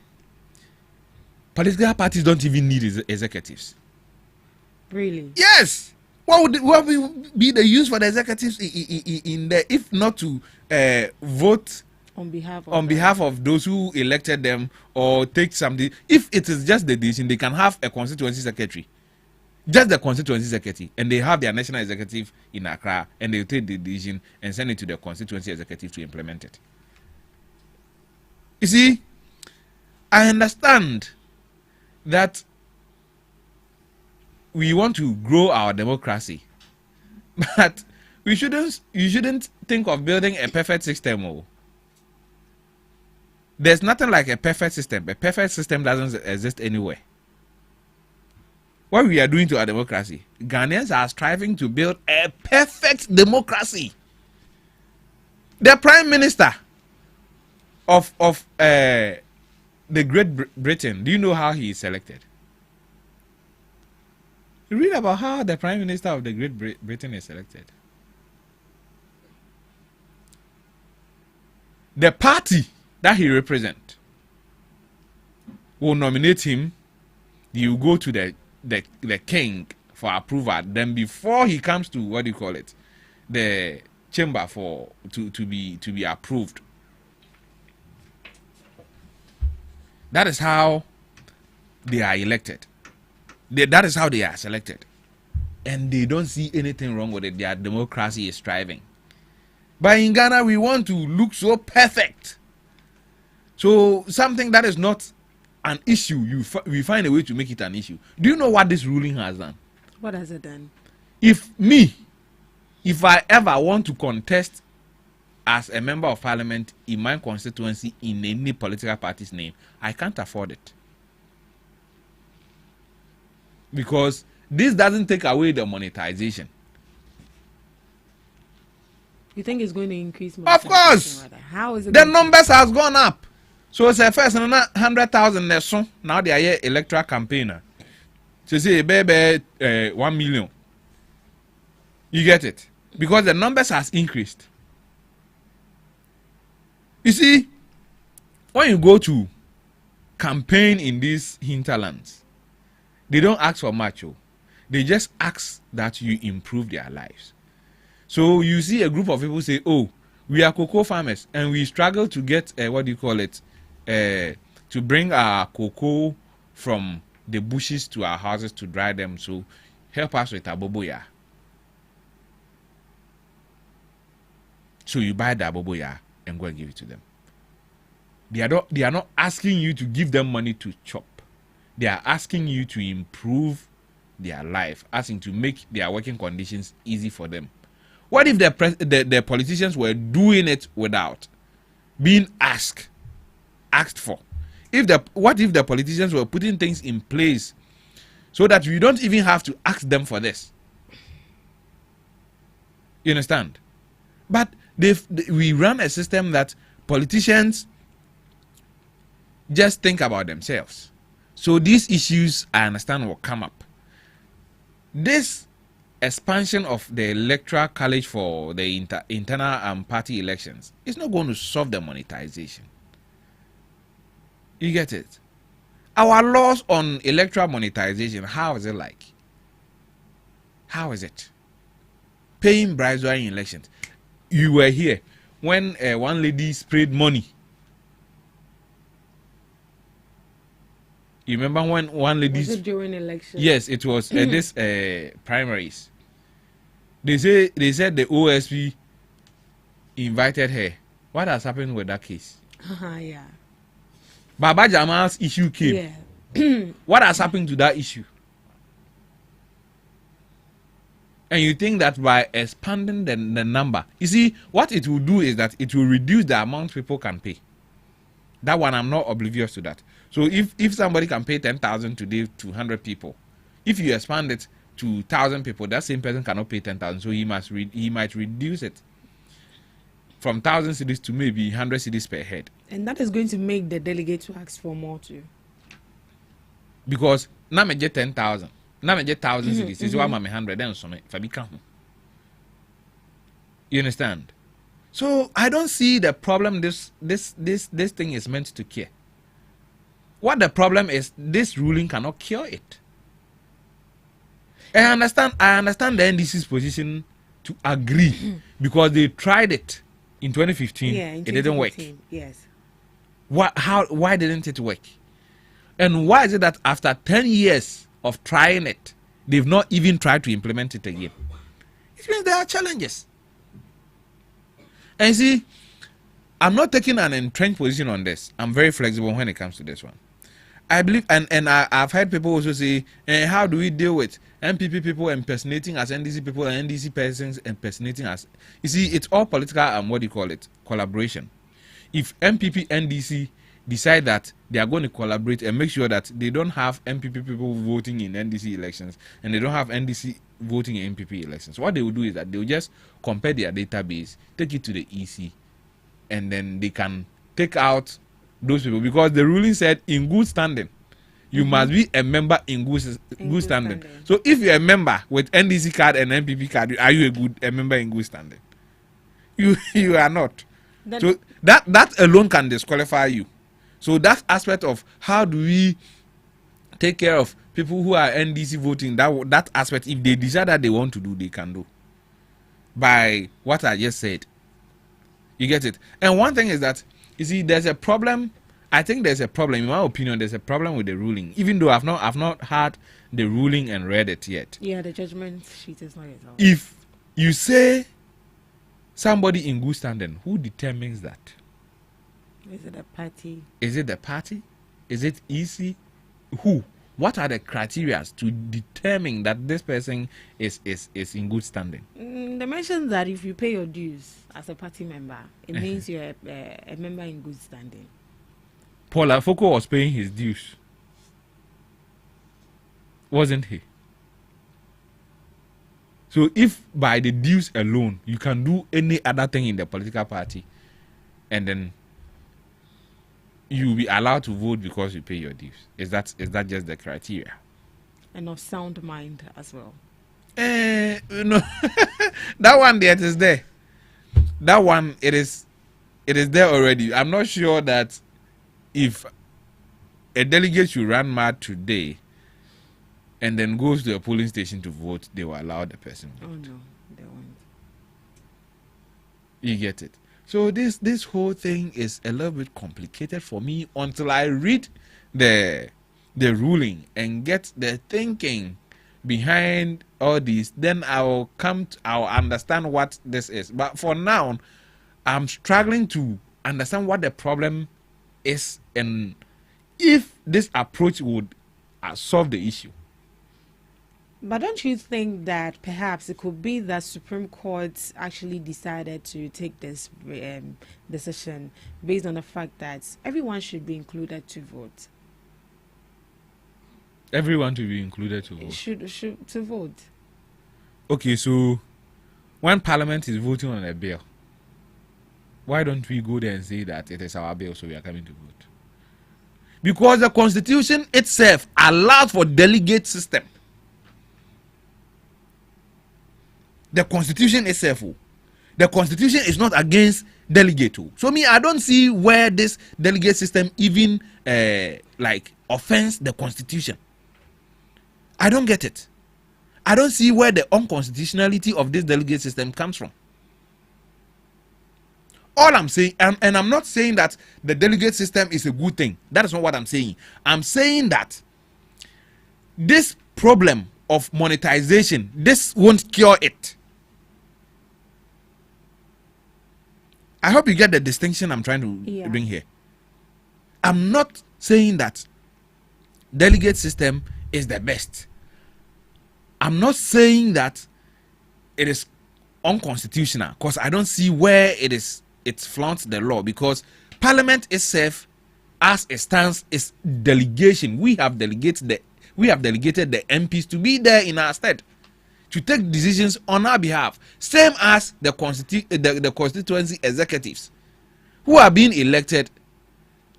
Speaker 16: political parties don't even need executives.
Speaker 14: Really?
Speaker 16: Yes. What would be the use for the executives in the, if not to vote
Speaker 14: on
Speaker 16: behalf of those who elected them, or take something? If it is just the decision, they can have a constituency secretary, just the constituency secretary, and they have their national executive in Accra, and they take the decision and send it to the constituency executive to implement it. You see, I understand that we want to grow our democracy, but you shouldn't think of building a perfect system. There's nothing like a perfect system. A perfect system doesn't exist anywhere. What we are doing to our democracy, Ghanaians are striving to build a perfect democracy. The Prime Minister of the Great Britain, do you know how he is selected? You read about how the Prime Minister of the Great Britain is selected. The party that he represents will nominate him. He will go to the king for approval. Then before he comes to, what do you call it, the chamber to be approved. That is how they are elected. That is how they are selected. And they don't see anything wrong with it. Their democracy is thriving. But in Ghana, we want to look so perfect. So something that is not an issue, we find a way to make it an issue. Do you know what this ruling has done?
Speaker 14: What has it done?
Speaker 16: If I ever want to contest as a member of parliament in my constituency in any political party's name, I can't afford it. Because this doesn't take away the monetization.
Speaker 14: You think it's going to increase?
Speaker 16: Of course.
Speaker 14: How is it?
Speaker 16: The numbers has gone up. So it's a first 100,000 lesson. Now they are here electoral campaigner. So say baby 1 million. You get it? Because the numbers has increased. You see, when you go to campaign in these hinterlands, They don't ask for much. Oh. They just ask that you improve their lives. So you see a group of people say, oh, we are cocoa farmers and we struggle to get, to bring our cocoa from the bushes to our houses to dry them. So help us with aboboya. So you buy the aboboya and go and give it to them. They are not asking you to give them money to chop. They are asking you to improve their life, asking to make their working conditions easy for them. What if the politicians were doing it without being asked for? What if the politicians were putting things in place so that you don't even have to ask them for this? You understand? But we run a system that politicians just think about themselves. So these issues, I understand, will come up. This expansion of the electoral college for the internal party elections is not going to solve the monetization. You get it? Our laws on electoral monetization, how is it like? How is it? Paying bribes during elections. You were here when one lady sprayed money. You remember when one lady...
Speaker 14: Was it during election?
Speaker 16: Yes, it was this primaries. They said the OSP invited her. What has happened with that case?
Speaker 14: Yeah.
Speaker 16: Baba Jamal's issue came.
Speaker 14: Yeah.
Speaker 16: What has happened to that issue? And you think that by expanding the number, you see, what it will do is that it will reduce the amount people can pay. That one, I'm not oblivious to that. So if somebody can pay 10,000 today to 100 people, if you expand it to 1,000 people, that same person cannot pay 10,000. So he might reduce it from 1,000 cedis to maybe 100 cedis per head.
Speaker 14: And that is going to make the delegates ask for more too.
Speaker 16: Because now I get 10,000. Now I get 1,000 cedis. This is why I'm 100. Then so if I become. You understand? So I don't see the problem this thing is meant to cure. What the problem is, this ruling cannot cure it. And I understand the NDC's position to agree because they tried it in 2015.
Speaker 14: Yeah, in 2015,
Speaker 16: it didn't work.
Speaker 14: Yes.
Speaker 16: Why didn't it work? And why is it that after 10 years of trying it, they've not even tried to implement it again? It means there are challenges. And see, I'm not taking an entrenched position on this. I'm very flexible when it comes to this one. I believe, and I've heard people also say, how do we deal with MPP people impersonating as NDC people and NDC persons impersonating as... You see, it's all political, collaboration. If MPP, NDC decide that they are going to collaborate and make sure that they don't have MPP people voting in NDC elections and they don't have NDC voting in MPP elections, what they will do is that they will just compare their database, take it to the EC, and then they can take out those people, because the ruling said in good standing you must be a member in good standing. So if you're a member with NDC card and MPP card, are you a member in good standing? You are not. So that alone can disqualify you. So that aspect of how do we take care of people who are NDC voting, that aspect, if they decide that they want to do, they can do by what I just said. You get it? And one thing is that, you see, there's a problem. I think there's a problem. In my opinion, there's a problem with the ruling. Even though I've not had the ruling and read it yet.
Speaker 14: Yeah, the judgment sheet is not yet out.
Speaker 16: If you say somebody in good standing, who determines that?
Speaker 14: Is it a party?
Speaker 16: Is it the party? Is it EC? Who? What are the criteria to determine that this person is in good standing?
Speaker 14: They mentioned that if you pay your dues as a party member, it means you're a member in good standing.
Speaker 16: Paul Afoko was paying his dues, wasn't he? So if by the dues alone you can do any other thing in the political party, and then you will be allowed to vote because you pay your dues, is that just the criteria?
Speaker 14: And of sound mind as well.
Speaker 16: No, that one there, it is there. That one, it is there already. I'm not sure that if a delegate should run mad today and then goes to a polling station to vote, they will allow the person vote.
Speaker 14: Oh no, they won't.
Speaker 16: You get it? So this whole thing is a little bit complicated for me until I read the ruling and get the thinking behind all these. Then I'll understand what this is. But for now, I'm struggling to understand what the problem is and if this approach would solve the issue.
Speaker 14: But don't you think that perhaps it could be that Supreme Court actually decided to take this decision based on the fact that everyone should be included to vote?
Speaker 16: Everyone to be included to vote.
Speaker 14: Should to vote.
Speaker 16: Okay, so when Parliament is voting on a bill, why don't we go there and say that it is our bill, so we are coming to vote? Because the Constitution itself allows for delegate system. The Constitution itself, the Constitution is not against delegate. So me, I don't see where this delegate system even offends the Constitution. I don't get it. I don't see where the unconstitutionality of this delegate system comes from. All I'm saying, and I'm not saying that the delegate system is a good thing. That is not what I'm saying. I'm saying that this problem of monetization, this won't cure it. I hope you get the distinction I'm trying to bring here. I'm not saying that delegate system is the best. I'm not saying that it is unconstitutional, because I don't see where it flaunts the law, because Parliament itself, as it stands, is delegation. We have delegated the MPs to be there in our stead, to take decisions on our behalf, same as the constituency executives who are being elected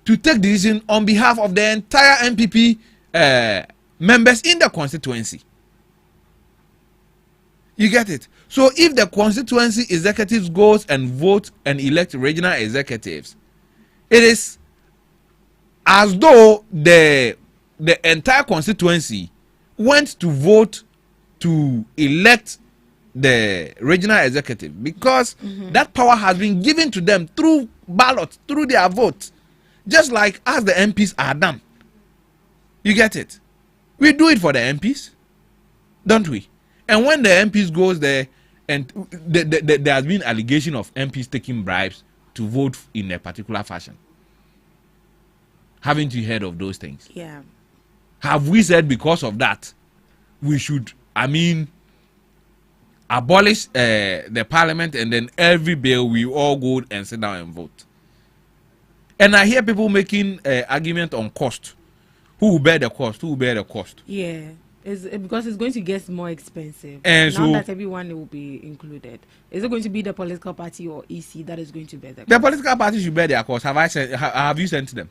Speaker 16: to take decisions on behalf of the entire MPP members in the constituency. You get it? So if the constituency executives goes and vote and elect regional executives, it is as though the entire constituency went to vote to elect the regional executive, because that power has been given to them through ballot, through their vote, just like as the MPs are done. You get it? We do it for the MPs, don't we? And when the MPs goes there, and there has been allegation of MPs taking bribes to vote in a particular fashion. Haven't you heard of those things?
Speaker 14: Yeah.
Speaker 16: Have we said because of that we should, abolish the Parliament, and then every bill we all go and sit down and vote? And I hear people making argument on cost. Who will bear the cost? Who will bear the cost?
Speaker 14: Yeah. Because it's going to get more expensive.
Speaker 16: And
Speaker 14: now
Speaker 16: so,
Speaker 14: that everyone will be included, is it going to be the political party or EC that is going to bear the cost?
Speaker 16: The political party should bear their cost. Have you sent them?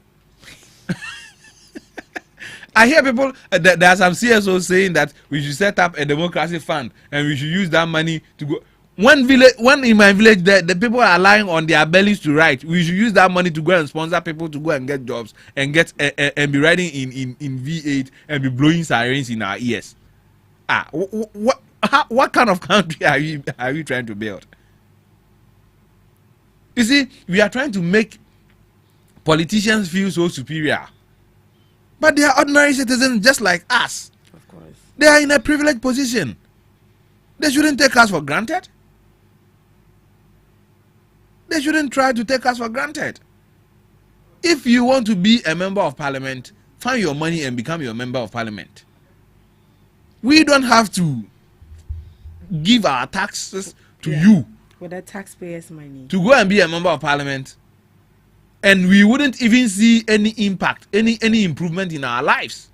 Speaker 16: I hear people, there are some CSOs saying that we should set up a democracy fund and we should use that money to go. When in my village the people are lying on their bellies to write, we should use that money to go and sponsor people to go and get jobs and get and be riding in V8 and be blowing sirens in our ears. What kind of country are we trying to build? You see, we are trying to make politicians feel so superior, but they are ordinary citizens just like us.
Speaker 14: Of course,
Speaker 16: they are in a privileged position. They shouldn't take us for granted. They shouldn't try to take us for granted. If you want to be a member of parliament, find your money and become your member of parliament. We don't have to give our taxes to you
Speaker 14: with the taxpayers' money
Speaker 16: to go and be a member of parliament, and we wouldn't even see any impact, any improvement in our lives.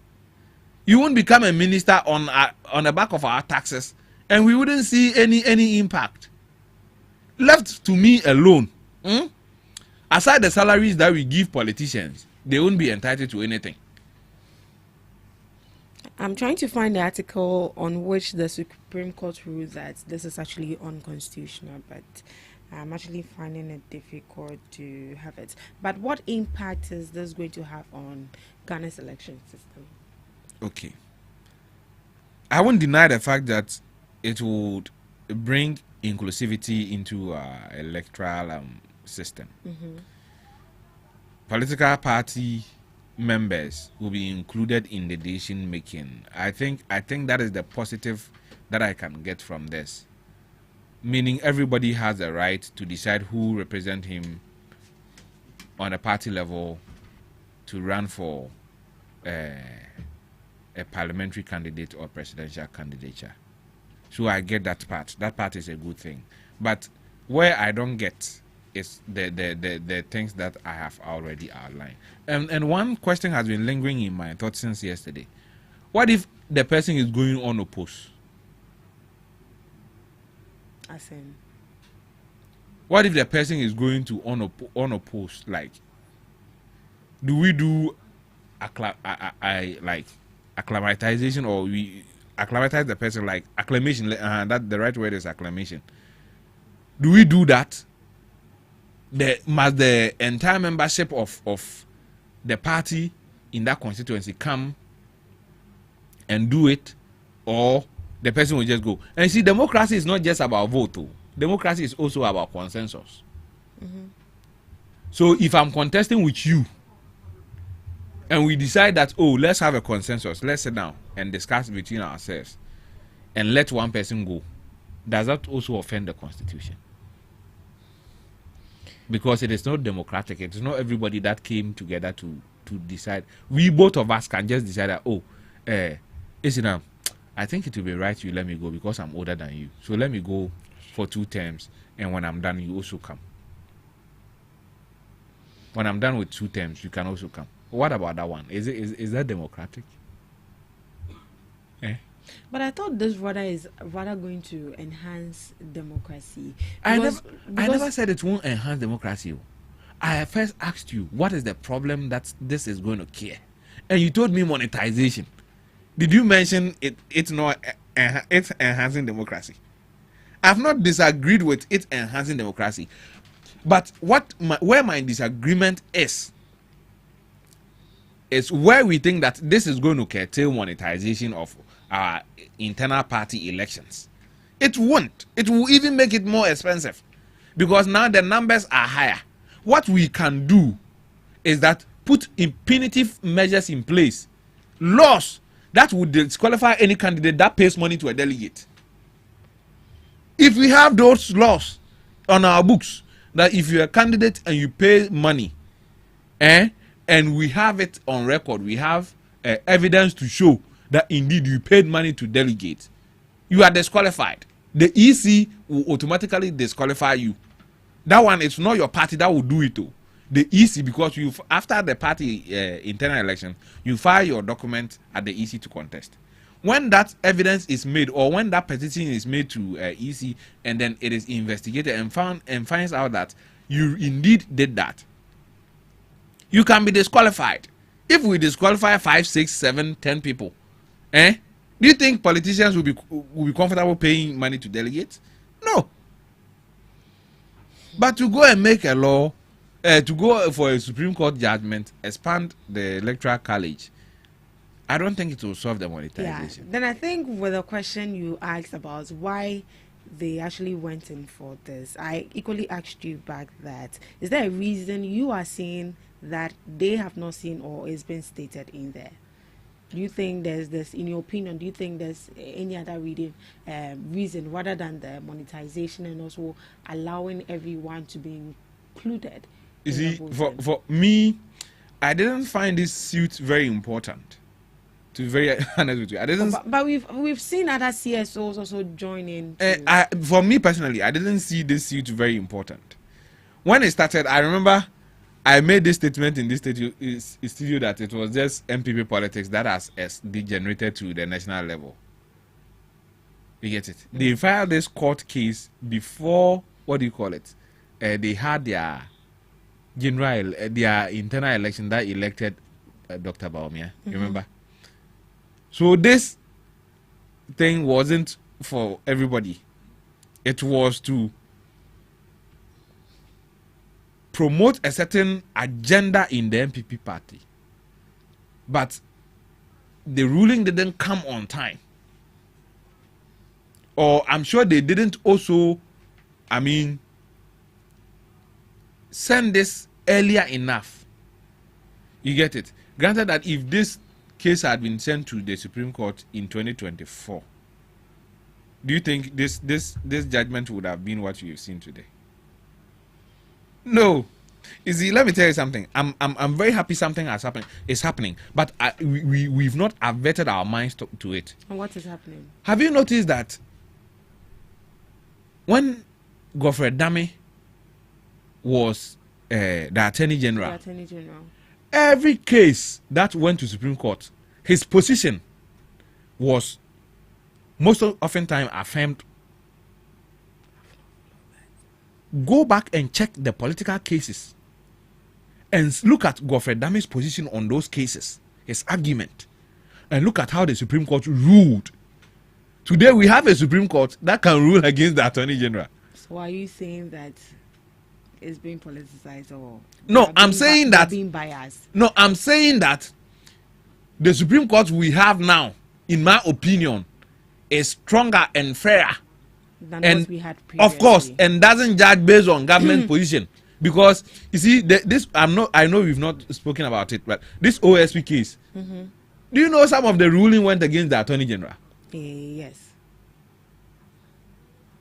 Speaker 16: You won't become a minister on the back of our taxes, and we wouldn't see any impact. Left to me alone, aside the salaries that we give politicians, they won't be entitled to anything.
Speaker 14: I'm trying to find the article on which the Supreme Court rules that this is actually unconstitutional, but I'm actually finding it difficult to have it. But what impact is this going to have on Ghana's election system?
Speaker 16: Okay. I won't deny the fact that it would bring inclusivity into our electoral system. Political party members will be included in the decision making. I think that is the positive that I can get from this. Meaning everybody has a right to decide who represent him on a party level to run for a parliamentary candidate or presidential candidature. So I get that part. That part is a good thing. But where I don't get is the things that I have already outlined. And one question has been lingering in my thoughts since yesterday. What if the person is going unopposed?
Speaker 14: As in?
Speaker 16: What if the person is going to unopposed? Like, do we do acclimatization, or we acclimatize the person, like acclamation? That the right word is acclamation. Do we do that? Must the entire membership of the party in that constituency come and do it, or the person will just go? And see, democracy is not just about vote. Democracy is also about consensus. So if I'm contesting with you and we decide that, oh, let's have a consensus, let's sit down and discuss between ourselves and let one person go, does that also offend the constitution? Because it is not democratic. It is not everybody that came together to decide. We, both of us, can just decide that, oh, Isinam, I think it will be right you let me go because I'm older than you. So let me go for 2 terms, and when I'm done, you also come. When I'm done with 2 terms, you can also come. What about that one? Is that democratic?
Speaker 14: But I thought this is rather going to enhance democracy.
Speaker 16: I never said it won't enhance democracy. I first asked you, what is the problem that this is going to cure? And you told me monetization. Did you mention it's enhancing democracy? I've not disagreed with it enhancing democracy. But where my disagreement is where we think that this is going to curtail monetization of our internal party elections. It won't. It will even make it more expensive because now the numbers are higher. What we can do is that put punitive measures in place, laws that would disqualify any candidate that pays money to a delegate. If we have those laws on our books, that if you're a candidate and you pay money, and we have it on record, we have evidence to show that indeed you paid money to delegate, you are disqualified. The EC will automatically disqualify you. That one, it's not your party that will do it though. The EC, because after the party internal election, you file your document at the EC to contest. When that evidence is made, or when that petition is made to EC, and then it is investigated and finds out that you indeed did that, you can be disqualified. If we disqualify 5, 6, 7, 10 people, do you think politicians will be comfortable paying money to delegates? No. But to go and make a law, to go for a Supreme Court judgment, expand the electoral college, I don't think it will solve the monetization.
Speaker 14: Yeah. Then I think with the question you asked about why they actually went in for this, I equally asked you back that, is there a reason you are seeing that they have not seen or is being stated in there? Do you think there's this, in your opinion, do you think there's any other reason rather than the monetization and also allowing everyone to be included?
Speaker 16: You see, for me, I didn't find this suit very important. To be very honest with you, I didn't.
Speaker 14: But we've seen other CSOs also join in.
Speaker 16: For me personally, I didn't see this suit very important. When it started, I remember I made this statement in this studio that it was just MPP politics that has degenerated to the national level. You get it? Mm-hmm. They filed this court case before, what do you call it? They had their their internal election that elected Dr. Baumia. Mm-hmm. You remember? So this thing wasn't for everybody. It was to promote a certain agenda in the MPP party. But the ruling didn't come on time. or I'm sure they didn't also, send this earlier enough. You get it? Granted that if this case had been sent to the Supreme Court in 2024, do you think this judgment would have been what you've seen today? No. You see, let me tell you something. I'm very happy something has happened. It's happening, but we've not averted our minds to it.
Speaker 14: And what is happening?
Speaker 16: Have you noticed that when Godfrey Dame was the Attorney General, every case that went to Supreme Court, his position was most often time affirmed. Go back and check the political cases and look at Godfrey Dame's position on those cases, his argument, and look at how the Supreme Court ruled. Today we have a Supreme Court that can rule against the Attorney General.
Speaker 14: So are you saying that it's being politicized, or
Speaker 16: no? I'm saying that
Speaker 14: being biased.
Speaker 16: No, I'm saying that the Supreme Court we have now, in my opinion, is stronger and fairer
Speaker 14: than what we had previously.
Speaker 16: Of course, and doesn't judge based on government position. Because you see, this I know we've not spoken about it, but this OSP case, do you know some of the ruling went against the Attorney General?
Speaker 14: Yes.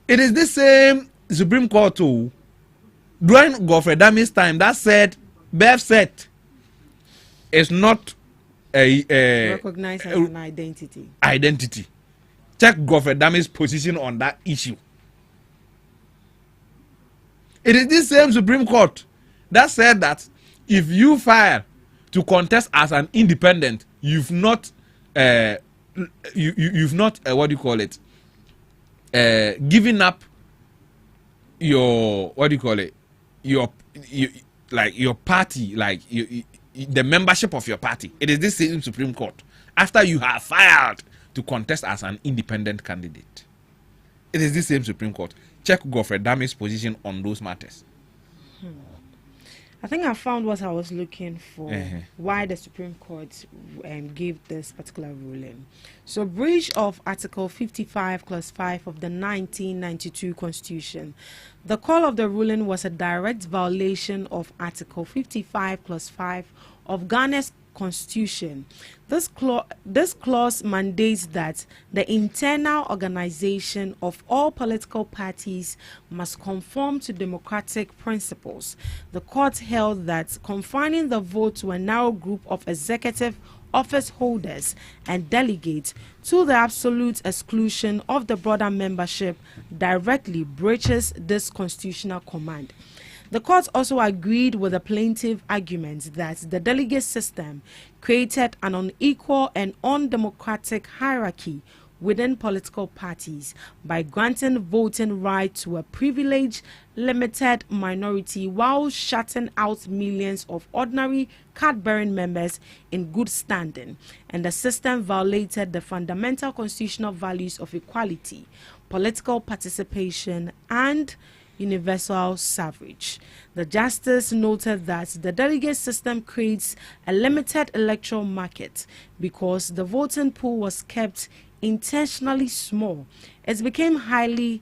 Speaker 16: It is the same Supreme Court too, during Godfrey Dame's time, that said birth set is not
Speaker 14: recognized as an identity.
Speaker 16: Check Godfrey Dame's position on that issue. It is this same Supreme Court that said that if you file to contest as an independent, you've not you've not what do you call it, giving up your what do you call it, your party, like the membership of your party. It is this same Supreme Court after you have filed to contest as an independent candidate. It is the same Supreme Court. Check Godfrey Dame's position on those matters.
Speaker 14: I think I found what I was looking for. Why the Supreme Court gave this particular ruling. So, breach of Article 55 Clause 5 of the 1992 Constitution. The call of the ruling was a direct violation of Article 55 Clause 5 of Ghana's Constitution. This clause mandates that the internal organization of all political parties must conform to democratic principles. The court held that confining the vote to a narrow group of executive office holders and delegates to the absolute exclusion of the broader membership directly breaches this constitutional command. The court also agreed with the plaintiff's argument that the delegate system created an unequal and undemocratic hierarchy within political parties by granting voting rights to a privileged, limited minority while shutting out millions of ordinary card-bearing members in good standing, and the system violated the fundamental constitutional values of equality, political participation, and universal suffrage. The justice noted that the delegate system creates a limited electoral market because the voting pool was kept intentionally small. It became highly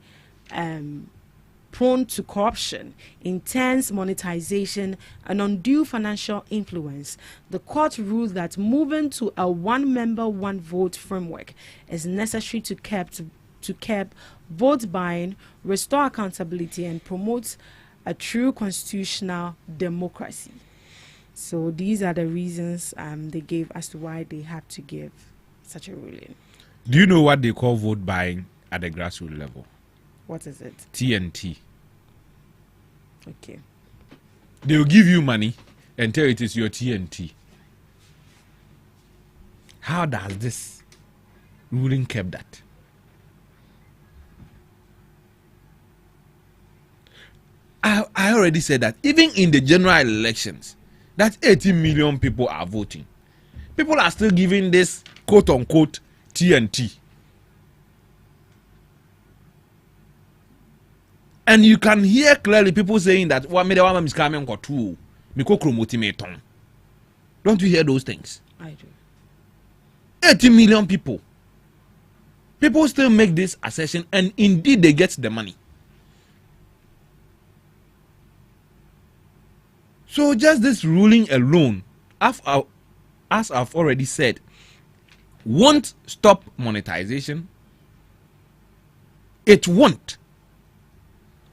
Speaker 14: prone to corruption, intense monetization, and undue financial influence. The court ruled that moving to a one-member, one-vote framework is necessary to curb vote buying, restore accountability, and promote a true constitutional democracy. So these are the reasons they gave as to why they had to give such a ruling.
Speaker 16: Do you know what they call vote buying at the grassroots level?
Speaker 14: What is it?
Speaker 16: TNT.
Speaker 14: Okay.
Speaker 16: They will give you money and tell it is your TNT. How does this ruling keep that? I already said that even in the general elections, that 18 million people are voting. People are still giving this quote-unquote TNT. And you can hear clearly people saying that is coming for two. Don't you hear those things?
Speaker 14: I do.
Speaker 16: 18 million people. People still make this assertion, and indeed they get the money. So just this ruling alone, as I've already said, won't stop monetization. It won't.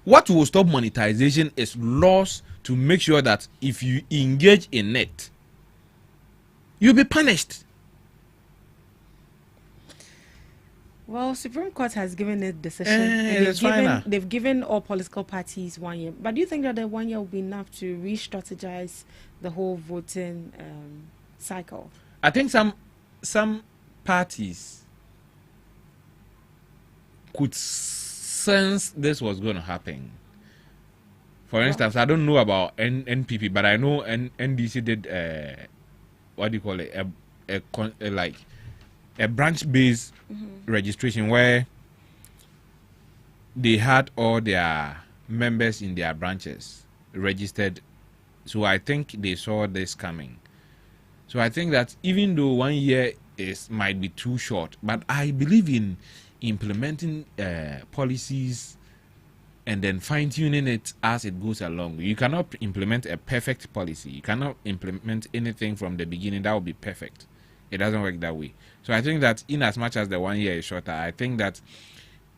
Speaker 16: What will stop monetization is laws to make sure that if you engage in it, you'll be punished.
Speaker 14: Well, Supreme Court has given a decision. And they've given all political parties 1 year. But do you think that the 1 year will be enough to re-strategize the whole voting cycle?
Speaker 16: I think some parties could sense this was going to happen. For instance, I don't know about NPP, but I know NDC did what do you call it? A branch-based registration where they had all their members in their branches registered. So I think they saw this coming. So I think that even though 1 year might be too short, but I believe in implementing policies and then fine-tuning it as it goes along. You cannot implement a perfect policy. You cannot implement anything from the beginning that will be perfect. It doesn't work that way. So I think that in as much as the 1 year is shorter, I think that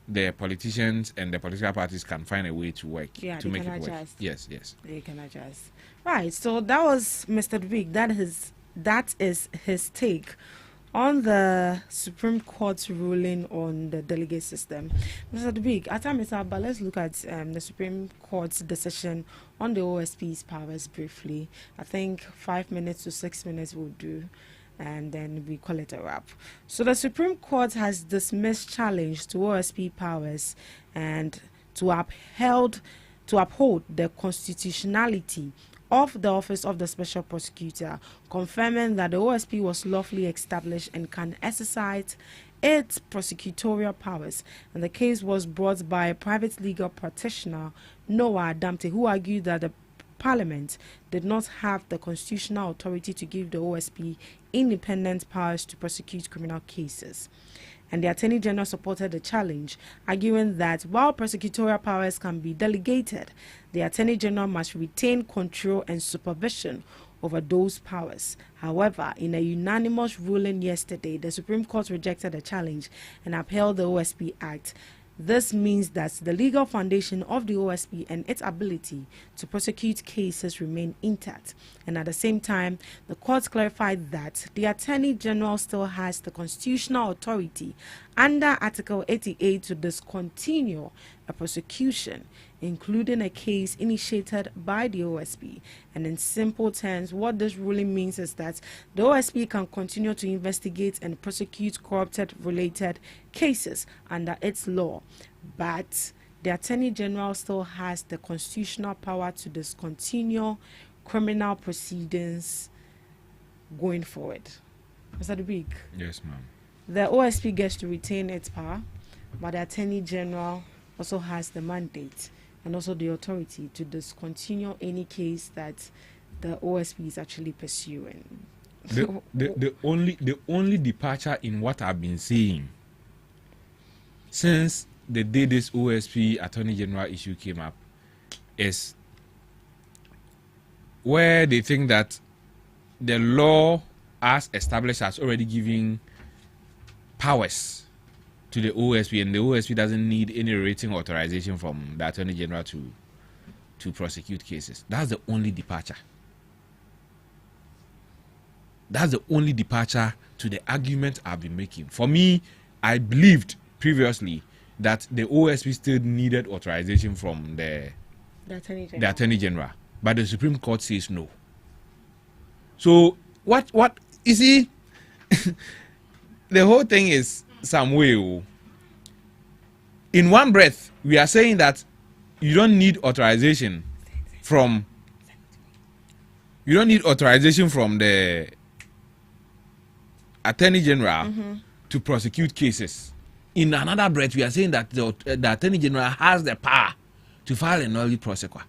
Speaker 16: the politicians and the political parties can find a way to work to make it work. Yes.
Speaker 14: They can adjust. Right. So that was Mr. Dweek. That is his take on the Supreme Court's ruling on the delegate system. Mr. Dweek, at time is up, but let's look at the Supreme Court's decision on the OSP's powers briefly. I think 5 minutes to 6 minutes will do, and then we call it a wrap. So the Supreme Court has dismissed challenge to OSP powers and to uphold the constitutionality of the Office of the Special Prosecutor, confirming that the OSP was lawfully established and can exercise its prosecutorial powers. And the case was brought by a private legal practitioner, Noah Adamte, who argued that the Parliament did not have the constitutional authority to give the OSP independent powers to prosecute criminal cases. And the Attorney General supported the challenge, arguing that while prosecutorial powers can be delegated, the Attorney General must retain control and supervision over those powers. However, in a unanimous ruling yesterday, the Supreme Court rejected the challenge and upheld the OSP Act. This means that the legal foundation of the OSP and its ability to prosecute cases remain intact. And at the same time, the court clarified that the Attorney General still has the constitutional authority under Article 88 to discontinue a prosecution, including a case initiated by the OSP. And in simple terms, what this ruling means is that the OSP can continue to investigate and prosecute corrupted-related cases under its law, but the Attorney General still has the constitutional power to discontinue criminal proceedings going forward. Mr. Dubik?
Speaker 16: Yes, ma'am.
Speaker 14: The OSP gets to retain its power, but the Attorney General also has the mandate and also the authority to discontinue any case that the OSP is actually pursuing.
Speaker 16: The only departure in what I've been saying since the day this OSP Attorney General issue came up is where they think that the law as established has already given powers to the OSP, and the OSP doesn't need any rating authorization from the Attorney General to prosecute cases. That's the only departure. That's the only departure to the argument I've been making. For me, I believed previously that the OSP still needed authorization from the Attorney General, but the Supreme Court says no. So what you see, the whole thing is some way. In one breath, we are saying that you don't need authorization from the Attorney General to prosecute cases. In another breath, we are saying that the Attorney General has the power to file a nollie prosequa.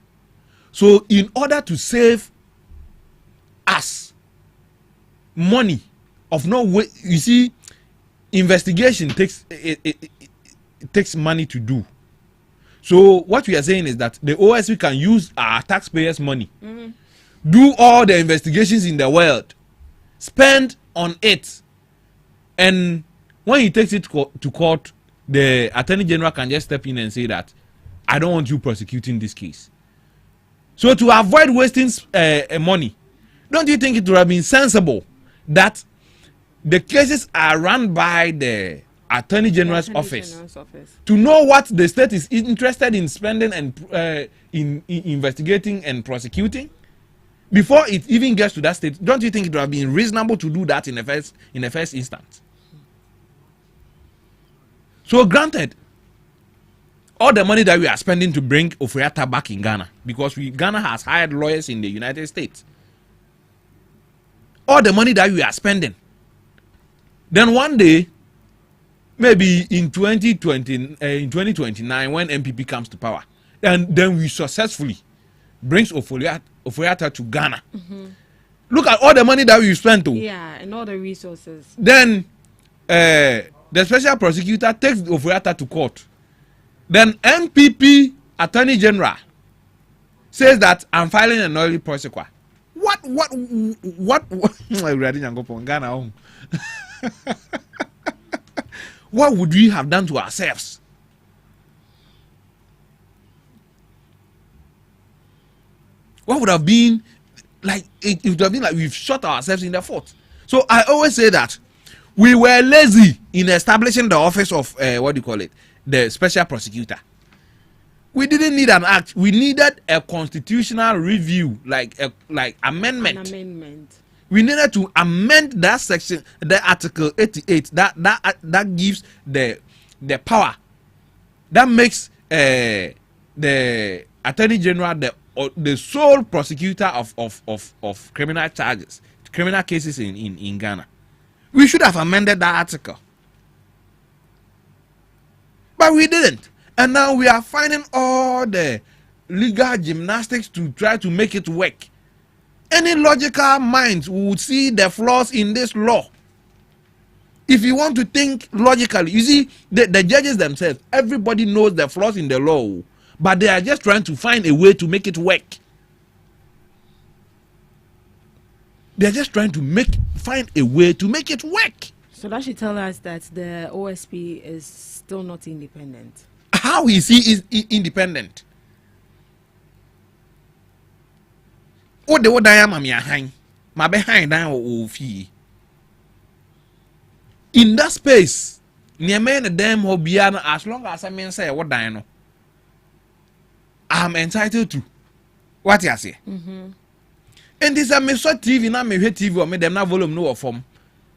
Speaker 16: So in order to save us money of no way, you see, investigation takes money to do. So what we are saying is that the OSP can use our taxpayers' money, do all the investigations in the world, spend on it, and when he takes it to court, the Attorney General can just step in and say that I don't want you prosecuting this case. So to avoid wasting money, don't you think it would have been sensible that the cases are run by the Attorney General's office to know what the state is interested in spending and in investigating and prosecuting before it even gets to that state? Don't you think it would have been reasonable to do that in the first instance? So granted, all the money that we are spending to bring Oforiatta back in Ghana, because Ghana has hired lawyers in the United States. All the money that we are spending, then one day, maybe in 2029, when MPP comes to power, and then we successfully brings Oforiatta to Ghana. Look at all the money that we spent.
Speaker 14: Yeah, and all the resources.
Speaker 16: Then the special prosecutor takes Oforiatta to court. Then MPP Attorney General says that I'm filing an early prosecutor. What what would we have done to ourselves? What would have been like? It would have been like we've shot ourselves in the foot. So I always say that we were lazy in establishing the office of the special prosecutor. We didn't need an act. We needed a constitutional review, like amendment.
Speaker 14: An amendment.
Speaker 16: We needed to amend that section, the Article 88, that gives the power, that makes the Attorney General the sole prosecutor of criminal charges, criminal cases in Ghana. We should have amended that article, but we didn't. And now we are finding all the legal gymnastics to try to make it work. Any logical mind would see the flaws in this law. If you want to think logically, you see, the judges themselves, everybody knows the flaws in the law, but they are just trying to find a way to make it work. They are just trying to find a way to make it work.
Speaker 14: So that should tell us that the OSP is still not independent.
Speaker 16: How is he independent? What the I am behind my behind in that space near me the damn hobiana, as long as I mean say what I know, I'm entitled to what you say. And this I may saw TV na me hwe TV or me them na volume no form.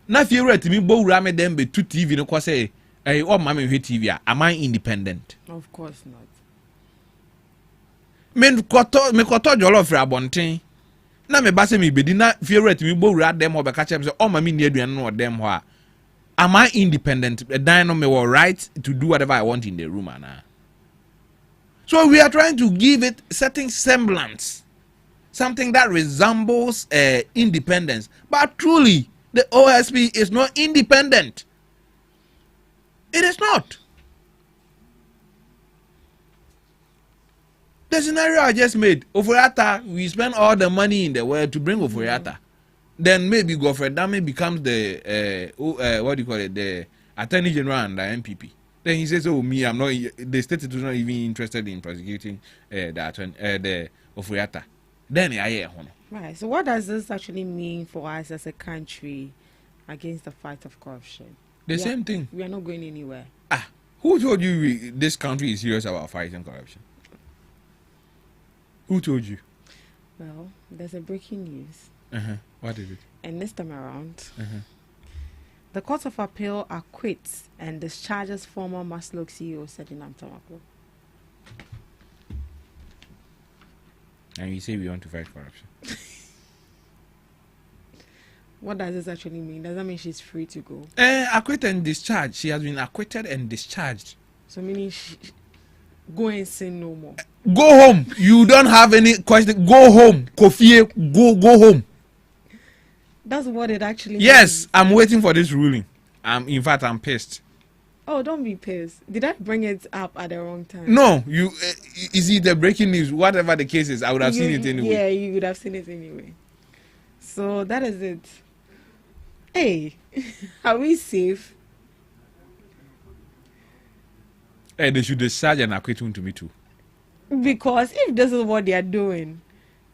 Speaker 16: Na fear at me bo ra me them be 2 TV no kwa say oh mama hwe TV am I independent?
Speaker 14: Of course not.
Speaker 16: Me koto jollof ra bonten. Na me ba se me bedi na fear at me bo ra them or be catch them say oh mama ni aduan no them ho. Am I independent? Dan no me were right to do whatever I want in the room and so we are trying to give it certain semblance. Something that resembles independence. But truly, the OSP is not independent. It is not. The scenario I just made, Oforiatta, we spend all the money in the world to bring Oforiatta. Then maybe Godfrey Dame becomes the, the Attorney General and the MPP. Then he says, oh, me, I'm not, the state is not even interested in prosecuting the Oforiatta. Then I hear
Speaker 14: right. So what does this actually mean for us as a country against the fight of corruption?
Speaker 16: The same thing.
Speaker 14: We are not going anywhere.
Speaker 16: Who told you this country is serious about fighting corruption? Who told you?
Speaker 14: Well, there's a breaking news.
Speaker 16: What is it?
Speaker 14: And this time around, the Court of Appeal acquits and discharges former Maslok CEO Sedinam Tamaklo.
Speaker 16: And you say we want to fight corruption.
Speaker 14: What does this actually mean? Does that mean she's free to go?
Speaker 16: Acquitted and discharged. She has been acquitted and discharged.
Speaker 14: So meaning go and sin no more.
Speaker 16: Go home. You don't have any question. Go home. Kofi, go home.
Speaker 14: That's what it actually
Speaker 16: means.
Speaker 14: Yes,
Speaker 16: I'm waiting for this ruling. In fact, I'm pissed.
Speaker 14: Oh, don't be pissed. Did I bring it up at the wrong time?
Speaker 16: No, you see the breaking news. Whatever the case is, I would have seen it anyway.
Speaker 14: Yeah, you would have seen it anyway. So that is it. Hey, are we safe?
Speaker 16: Hey, they should discharge and acquit him to me too.
Speaker 14: Because if this is what they are doing,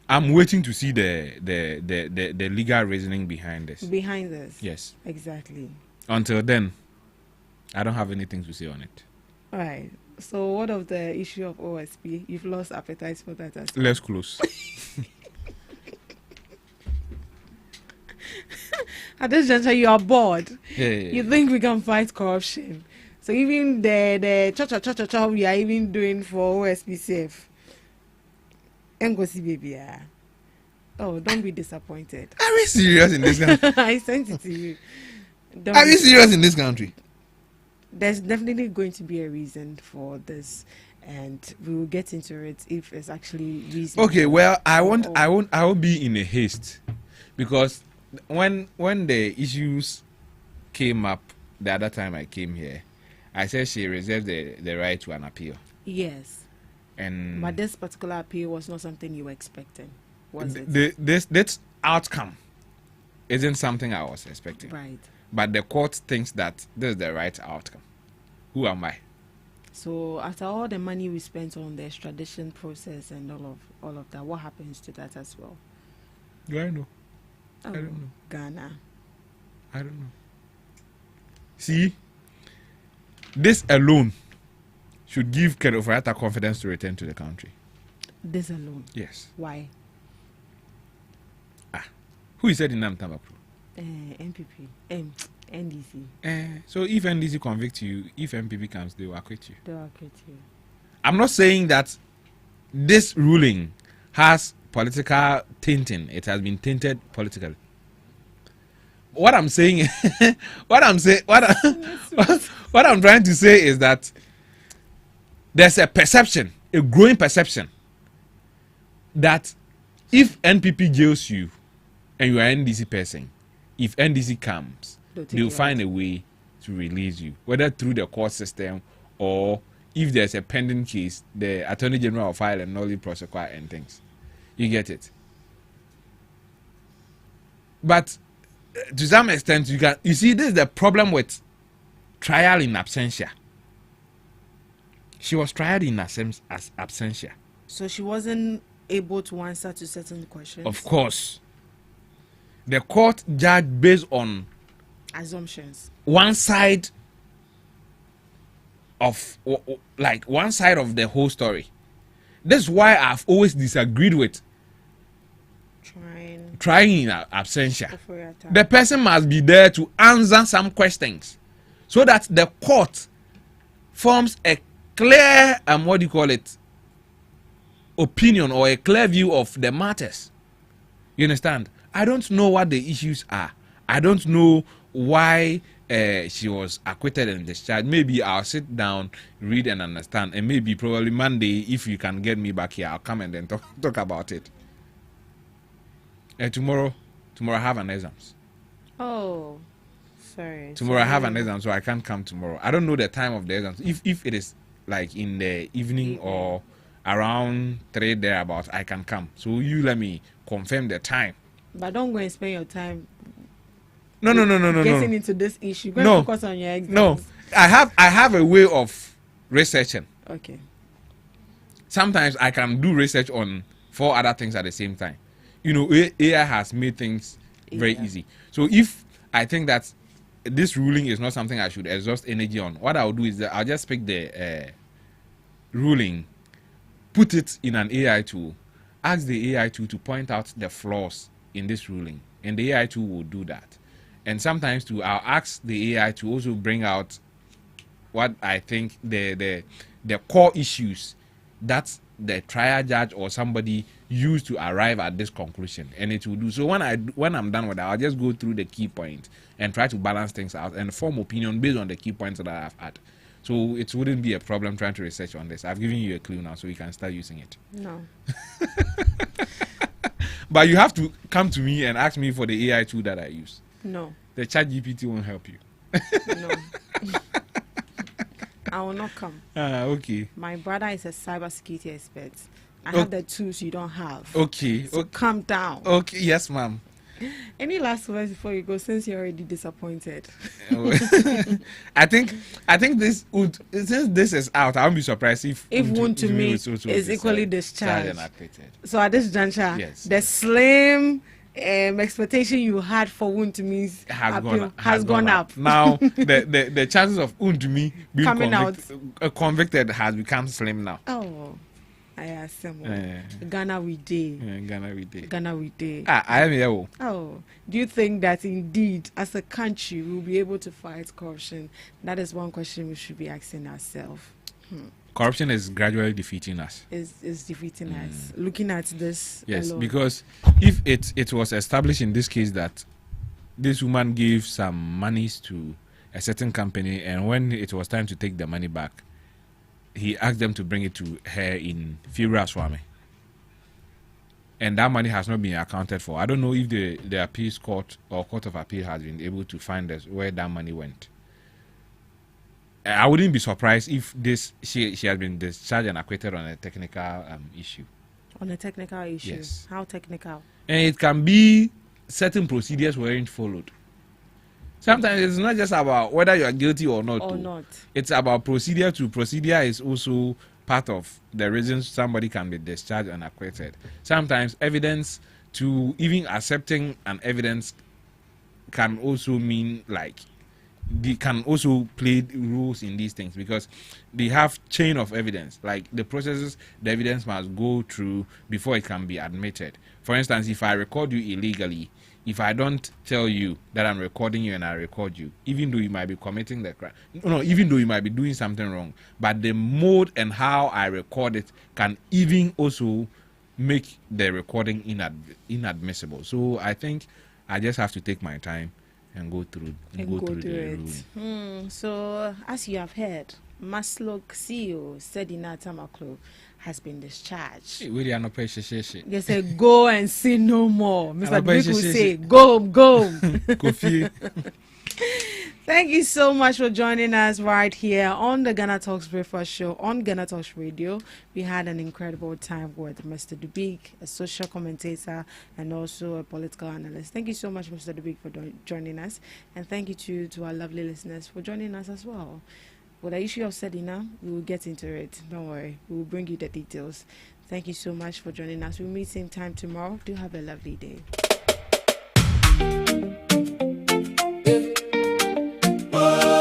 Speaker 16: I'm waiting to see the legal reasoning behind this.
Speaker 14: Behind this.
Speaker 16: Yes.
Speaker 14: Exactly.
Speaker 16: Until then, I don't have anything to say on it.
Speaker 14: All right. So what of the issue of OSP? You've lost appetite for that as well.
Speaker 16: Let's close.
Speaker 14: At this juncture, you are bored.
Speaker 16: Yeah.
Speaker 14: You think we can fight corruption. So even the cha we are even doing for OSPCF. Ngosi baby. Oh, don't be disappointed.
Speaker 16: Are we serious in this country?
Speaker 14: I sent it to you.
Speaker 16: Are we serious in this country?
Speaker 14: There's definitely going to be a reason for this, and we will get into it if it's actually reasonable.
Speaker 16: Okay, well, I won't be in a haste, because when the issues came up the other time I came here, I said she reserved the right to an appeal.
Speaker 14: Yes. But this particular appeal was not something you were expecting, was it?
Speaker 16: This outcome isn't something I was expecting.
Speaker 14: Right.
Speaker 16: But the court thinks that this is the right outcome. Who am I?
Speaker 14: So after all the money we spent on the extradition process and all of that, what happens to that as well?
Speaker 16: Do I know?
Speaker 14: Oh,
Speaker 16: I don't know.
Speaker 14: Ghana.
Speaker 16: I don't know. See, this alone should give Ken Ofori-Atta confidence to return to the country.
Speaker 14: This alone?
Speaker 16: Yes.
Speaker 14: Why?
Speaker 16: Who is said in Namtamba?
Speaker 14: NPP. NDC.
Speaker 16: So if NDC convict you, if MPP comes, they will acquit you.
Speaker 14: They will acquit you.
Speaker 16: I'm not saying that this ruling has political tainting. It has been tainted politically. What I'm saying, what I'm trying to say is that there's a perception, a growing perception, that if NPP jails you and you are an NDC person, if NDC comes, they'll find a way to release you, whether through the court system or if there's a pending case, the Attorney General will file a nolli prosequi and things. You get it? But to some extent, you see, this is the problem with trial in absentia. She was tried in absentia.
Speaker 14: So she wasn't able to answer to certain questions?
Speaker 16: Of course. The court judged based on
Speaker 14: assumptions.
Speaker 16: One side of the whole story. That's why I've always disagreed with trying in absentia. The person must be there to answer some questions so that the court forms a clear opinion or a clear view of the matters. You understand? I don't know what the issues are. I don't know why she was acquitted and discharged. Maybe I'll sit down, read and understand, and maybe probably Monday, if you can get me back here, I'll come and then talk about it. Tomorrow I have an exams.
Speaker 14: Oh, sorry.
Speaker 16: Tomorrow I have an exam, so I can't come tomorrow. I don't know the time of the exams. If it is like in the evening or around 3 thereabouts, I can come. So you let me confirm the time.
Speaker 14: But don't go and spend your time.
Speaker 16: No.
Speaker 14: Getting into this issue. Go and focus on your exams.
Speaker 16: No, I have a way of researching.
Speaker 14: Okay.
Speaker 16: Sometimes I can do research on 4 other things at the same time. You know, AI has made things very easy. So if I think that this ruling is not something I should exhaust energy on, what I'll do is that I'll just pick the ruling, put it in an AI tool, ask the AI tool to point out the flaws in this ruling, and the AI tool will do that. And sometimes too, I'll ask the AI to also bring out what I think the core issues that the trial judge or somebody used to arrive at this conclusion, and it will do. So when I'm done with that, I'll just go through the key points and try to balance things out and form opinion based on the key points that I've had. So it wouldn't be a problem trying to research on this. I've given you a clue now, so you can start using it.
Speaker 14: No.
Speaker 16: But you have to come to me and ask me for the AI tool that I use.
Speaker 14: No.
Speaker 16: The ChatGPT won't help you.
Speaker 14: No. I will not come.
Speaker 16: Okay.
Speaker 14: My brother is a cybersecurity expert. I have the tools you don't have.
Speaker 16: Okay.
Speaker 14: So calm down.
Speaker 16: Okay. Yes, ma'am.
Speaker 14: Any last words before you go, since you're already disappointed?
Speaker 16: I think this would, since this is out, I won't be surprised if
Speaker 14: Wound to me is equally discharged. So at this juncture, yes, the slim expectation you had for Wound to me has gone up.
Speaker 16: Now the chances of Wound to me being
Speaker 14: coming
Speaker 16: convicted has become slim now.
Speaker 14: Oh. Ghana we day. Ghana we day.
Speaker 16: I am here.
Speaker 14: Oh, do you think that indeed, as a country, we'll be able to fight corruption? That is one question we should be asking ourselves.
Speaker 16: Corruption is gradually defeating us.
Speaker 14: Is defeating us. Looking at this.
Speaker 16: Yes,
Speaker 14: alone.
Speaker 16: because if it was established in this case that this woman gave some monies to a certain company, and when it was time to take the money back, he asked them to bring it to her in Fira Swami. And that money has not been accounted for. I don't know if the appeals court or court of appeal has been able to find us where that money went. I wouldn't be surprised if she has been discharged and acquitted on a technical issue.
Speaker 14: On a technical issue?
Speaker 16: Yes.
Speaker 14: How technical? And
Speaker 16: it can be certain procedures weren't followed. Sometimes it's not just about whether you are guilty or not. It's about procedure too. Procedure is also part of the reasons somebody can be discharged and acquitted. Sometimes evidence, to even accepting an evidence, can also mean they can also play roles in these things, because they have chain of evidence, like the processes the evidence must go through before it can be admitted. For instance, if I record you illegally, if I don't tell you that I'm recording you and I record you, even though you might be committing the crime, even though you might be doing something wrong, but the mode and how I record it can even also make the recording inadmissible. So I think I just have to take my time and go through the ruling.
Speaker 14: So as you have heard, Maslok CEO Sedina Tamaklo has been discharged. They say go and sin no more. Mr. Big will say go home. Thank you so much for joining us right here on the GhanaTalks Breakfast Show on GhanaTalks Radio. We had an incredible time with Mr. Dubik, a social commentator and also a political analyst. Thank you so much, Mr. Dubik, for joining us. And thank you to our lovely listeners for joining us as well. With the issue of Sedina, we will get into it. Don't worry. We will bring you the details. Thank you so much for joining us. We'll meet same time tomorrow. Do have a lovely day.